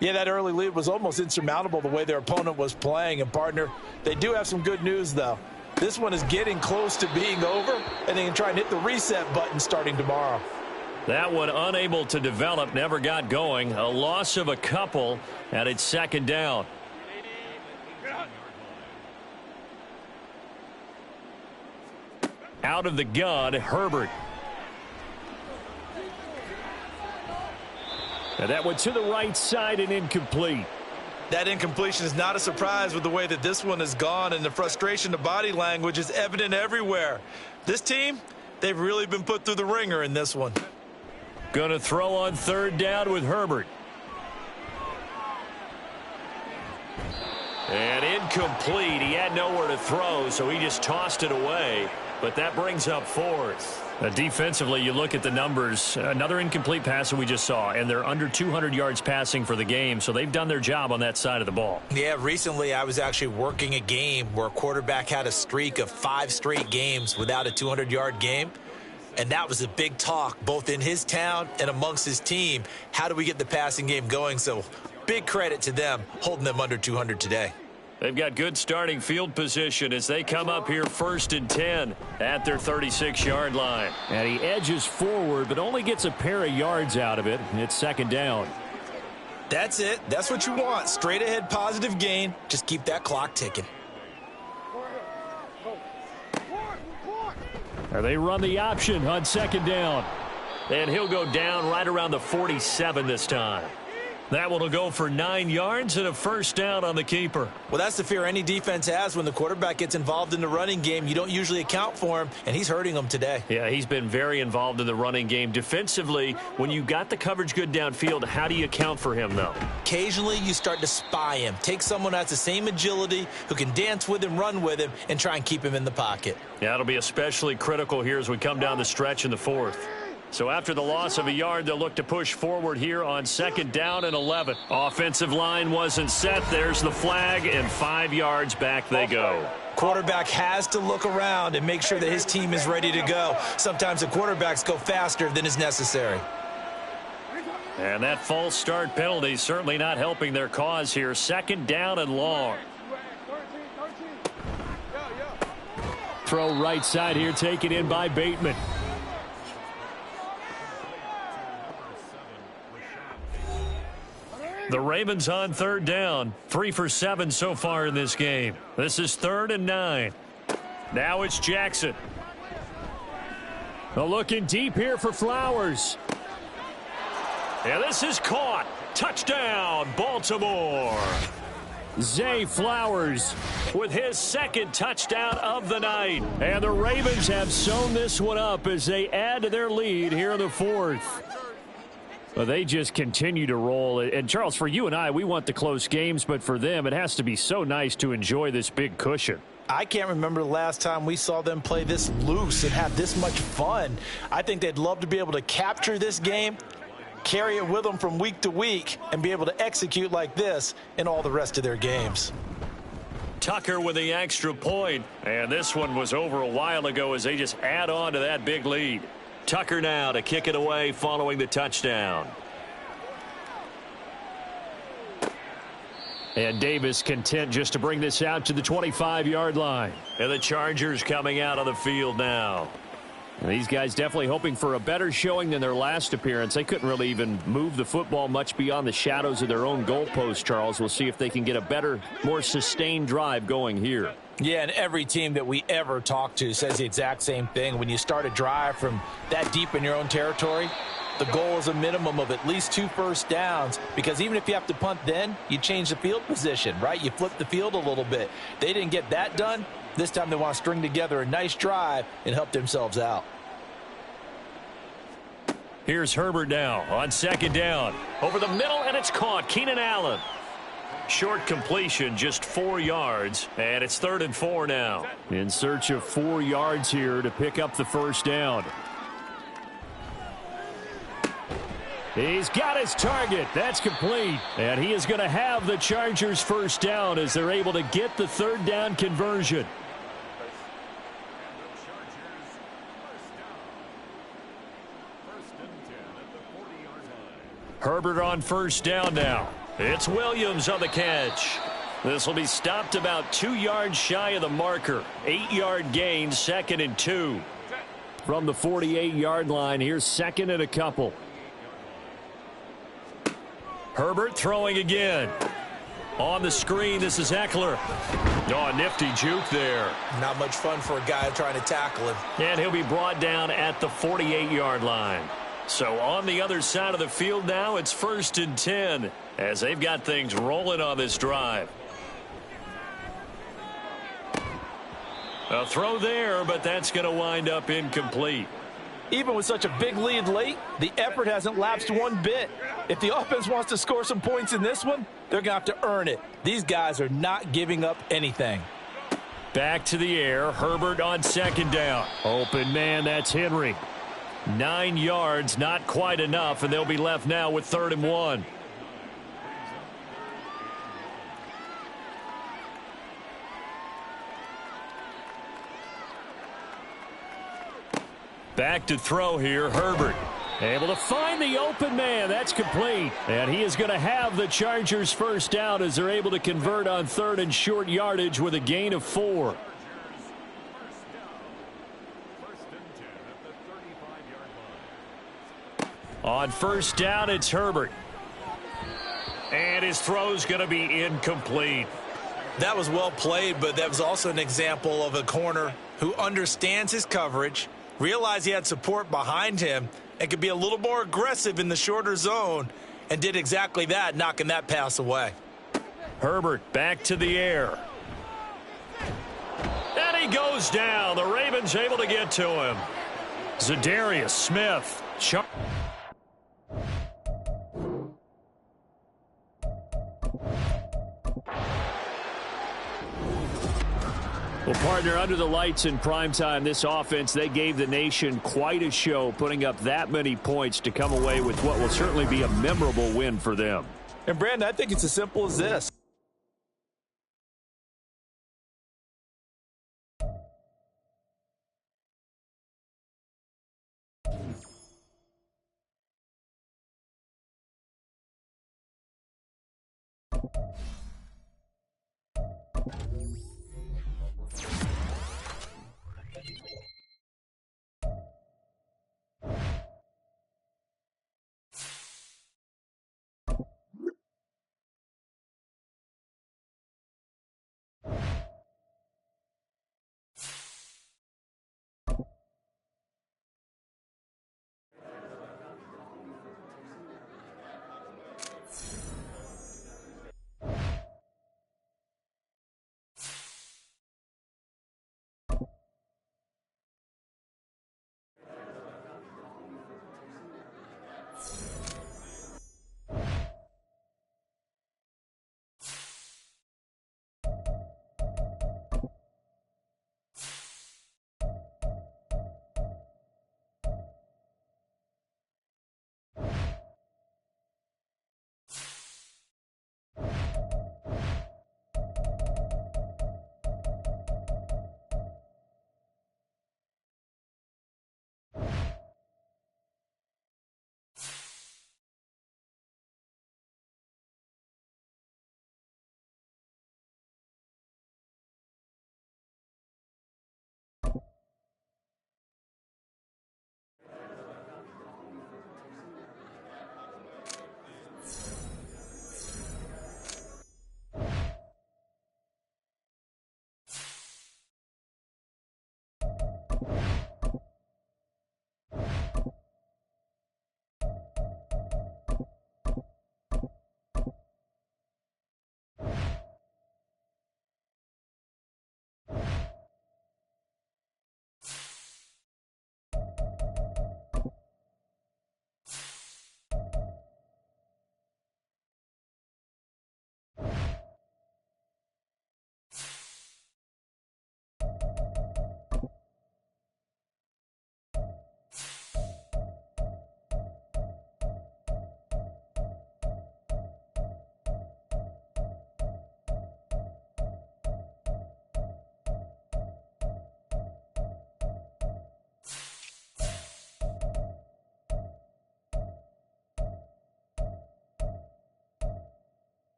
Yeah, that early lead was almost insurmountable the way their opponent was playing. And, partner, they do have some good news, though. This one is getting close to being over, and they can try and hit the reset button starting tomorrow. That one unable to develop, never got going. A loss of a couple, and it's second down. Out of the gun, Herbert. And that one to the right side and incomplete. That incompletion is not a surprise with the way that this one has gone, and the frustration, the body language is evident everywhere. This team, they've really been put through the ringer in this one. Going to throw on third down with Herbert. And incomplete. He had nowhere to throw, so he just tossed it away. But that brings up fourth. Defensively, you look at the numbers. Another incomplete pass that we just saw, and they're under 200 yards passing for the game, so they've done their job on that side of the ball. Yeah, recently I was actually working a game where a quarterback had a streak of 5 straight games without a 200-yard game, and that was a big talk both in his town and amongst his team. How do we get the passing game going? So big credit to them holding them under 200 today. They've got good starting field position as they come up here 1st and 10 at their 36-yard line. And he edges forward, but only gets a pair of yards out of it. It's second down. That's it. That's what you want. Straight ahead positive gain. Just keep that clock ticking. They run the option on second down. And he'll go down right around the 47 this time. That one will go for 9 yards and a first down on the keeper. Well, that's the fear any defense has when the quarterback gets involved in the running game. You don't usually account for him, and he's hurting them today. Yeah, he's been very involved in the running game. Defensively, when you got the coverage good downfield, how do you account for him, though? Occasionally, you start to spy him. Take someone who has the same agility, who can dance with him, run with him, and try and keep him in the pocket. Yeah, it'll be especially critical here as we come down the stretch in the fourth. So after the loss of a yard, they'll look to push forward here on 2nd down and 11. Offensive line wasn't set. There's the flag, and 5 yards back they go. Quarterback has to look around and make sure that his team is ready to go. Sometimes the quarterbacks go faster than is necessary. And that false start penalty certainly not helping their cause here. 2nd down and long. Throw right side here, taken in by Bateman. The Ravens on 3rd down. 3 for 7 so far in this game. This is 3rd and 9. Now it's Jackson. Looking deep here for Flowers. And this is caught. Touchdown, Baltimore. Zay Flowers With his 2nd touchdown of the night. And the Ravens have sewn this one up as they add to their lead here in the 4th. Well, they just continue to roll. And, Charles, for you and I, we want the close games, but for them, it has to be so nice to enjoy this big cushion. I can't remember the last time we saw them play this loose and have this much fun. I think they'd love to be able to capture this game, carry it with them from week to week, and be able to execute like this in all the rest of their games. Tucker with the extra point. And this one was over a while ago as they just add on to that big lead. Tucker now to kick it away following the touchdown. And Davis content just to bring this out to the 25-yard line. And the Chargers coming out on the field now. And these guys definitely hoping for a better showing than their last appearance. They couldn't really even move the football much beyond the shadows of their own goalpost, Charles. We'll see if they can get a better, more sustained drive going here. Yeah, and every team that we ever talk to says the exact same thing. When you start a drive from that deep in your own territory, the goal is a minimum of at least 2 first downs, because even if you have to punt then, you change the field position, right? You flip the field a little bit. They didn't get that done. This time they want to string together a nice drive and help themselves out. Here's Herbert now on 2nd down. Over the middle, and it's caught. Keenan Allen. Short completion, just 4 yards, and it's 3rd and 4 now. In search of 4 yards here to pick up the first down. He's got his target. That's complete. And he is going to have the Chargers first down as they're able to get the 3rd down conversion. Herbert on first down now. It's Williams on the catch. This will be stopped about 2 yards shy of the marker. 8-yard gain, 2nd and 2. From the 48-yard line, here's 2nd and a couple. Herbert throwing again. On the screen, this is Eckler. Oh, nifty juke there. Not much fun for a guy trying to tackle him. And he'll be brought down at the 48-yard line. So on the other side of the field now, it's 1st and 10 as they've got things rolling on this drive. A throw there, but that's going to wind up incomplete. Even with such a big lead late, the effort hasn't lapsed one bit. If the offense wants to score some points in this one, they're going to have to earn it. These guys are not giving up anything. Back to the air. Herbert on 2nd down. Open man, that's Henry. 9 yards, not quite enough, and they'll be left now with 3rd and 1. Back to throw here, Herbert. Able to find the open man. That's complete. And he is going to have the Chargers first down as they're able to convert on 3rd and short yardage with a gain of 4. On first down, it's Herbert. And his throw's going to be incomplete. That was well played, but that was also an example of a corner who understands his coverage, realized he had support behind him, and could be a little more aggressive in the shorter zone, and did exactly that, knocking that pass away. Herbert back to the air. And he goes down. The Ravens able to get to him. Zadarius Smith. Well, partner, under the lights in primetime, this offense, they gave the nation quite a show, putting up that many points to come away with what will certainly be a memorable win for them. And, Brandon, I think it's as simple as this.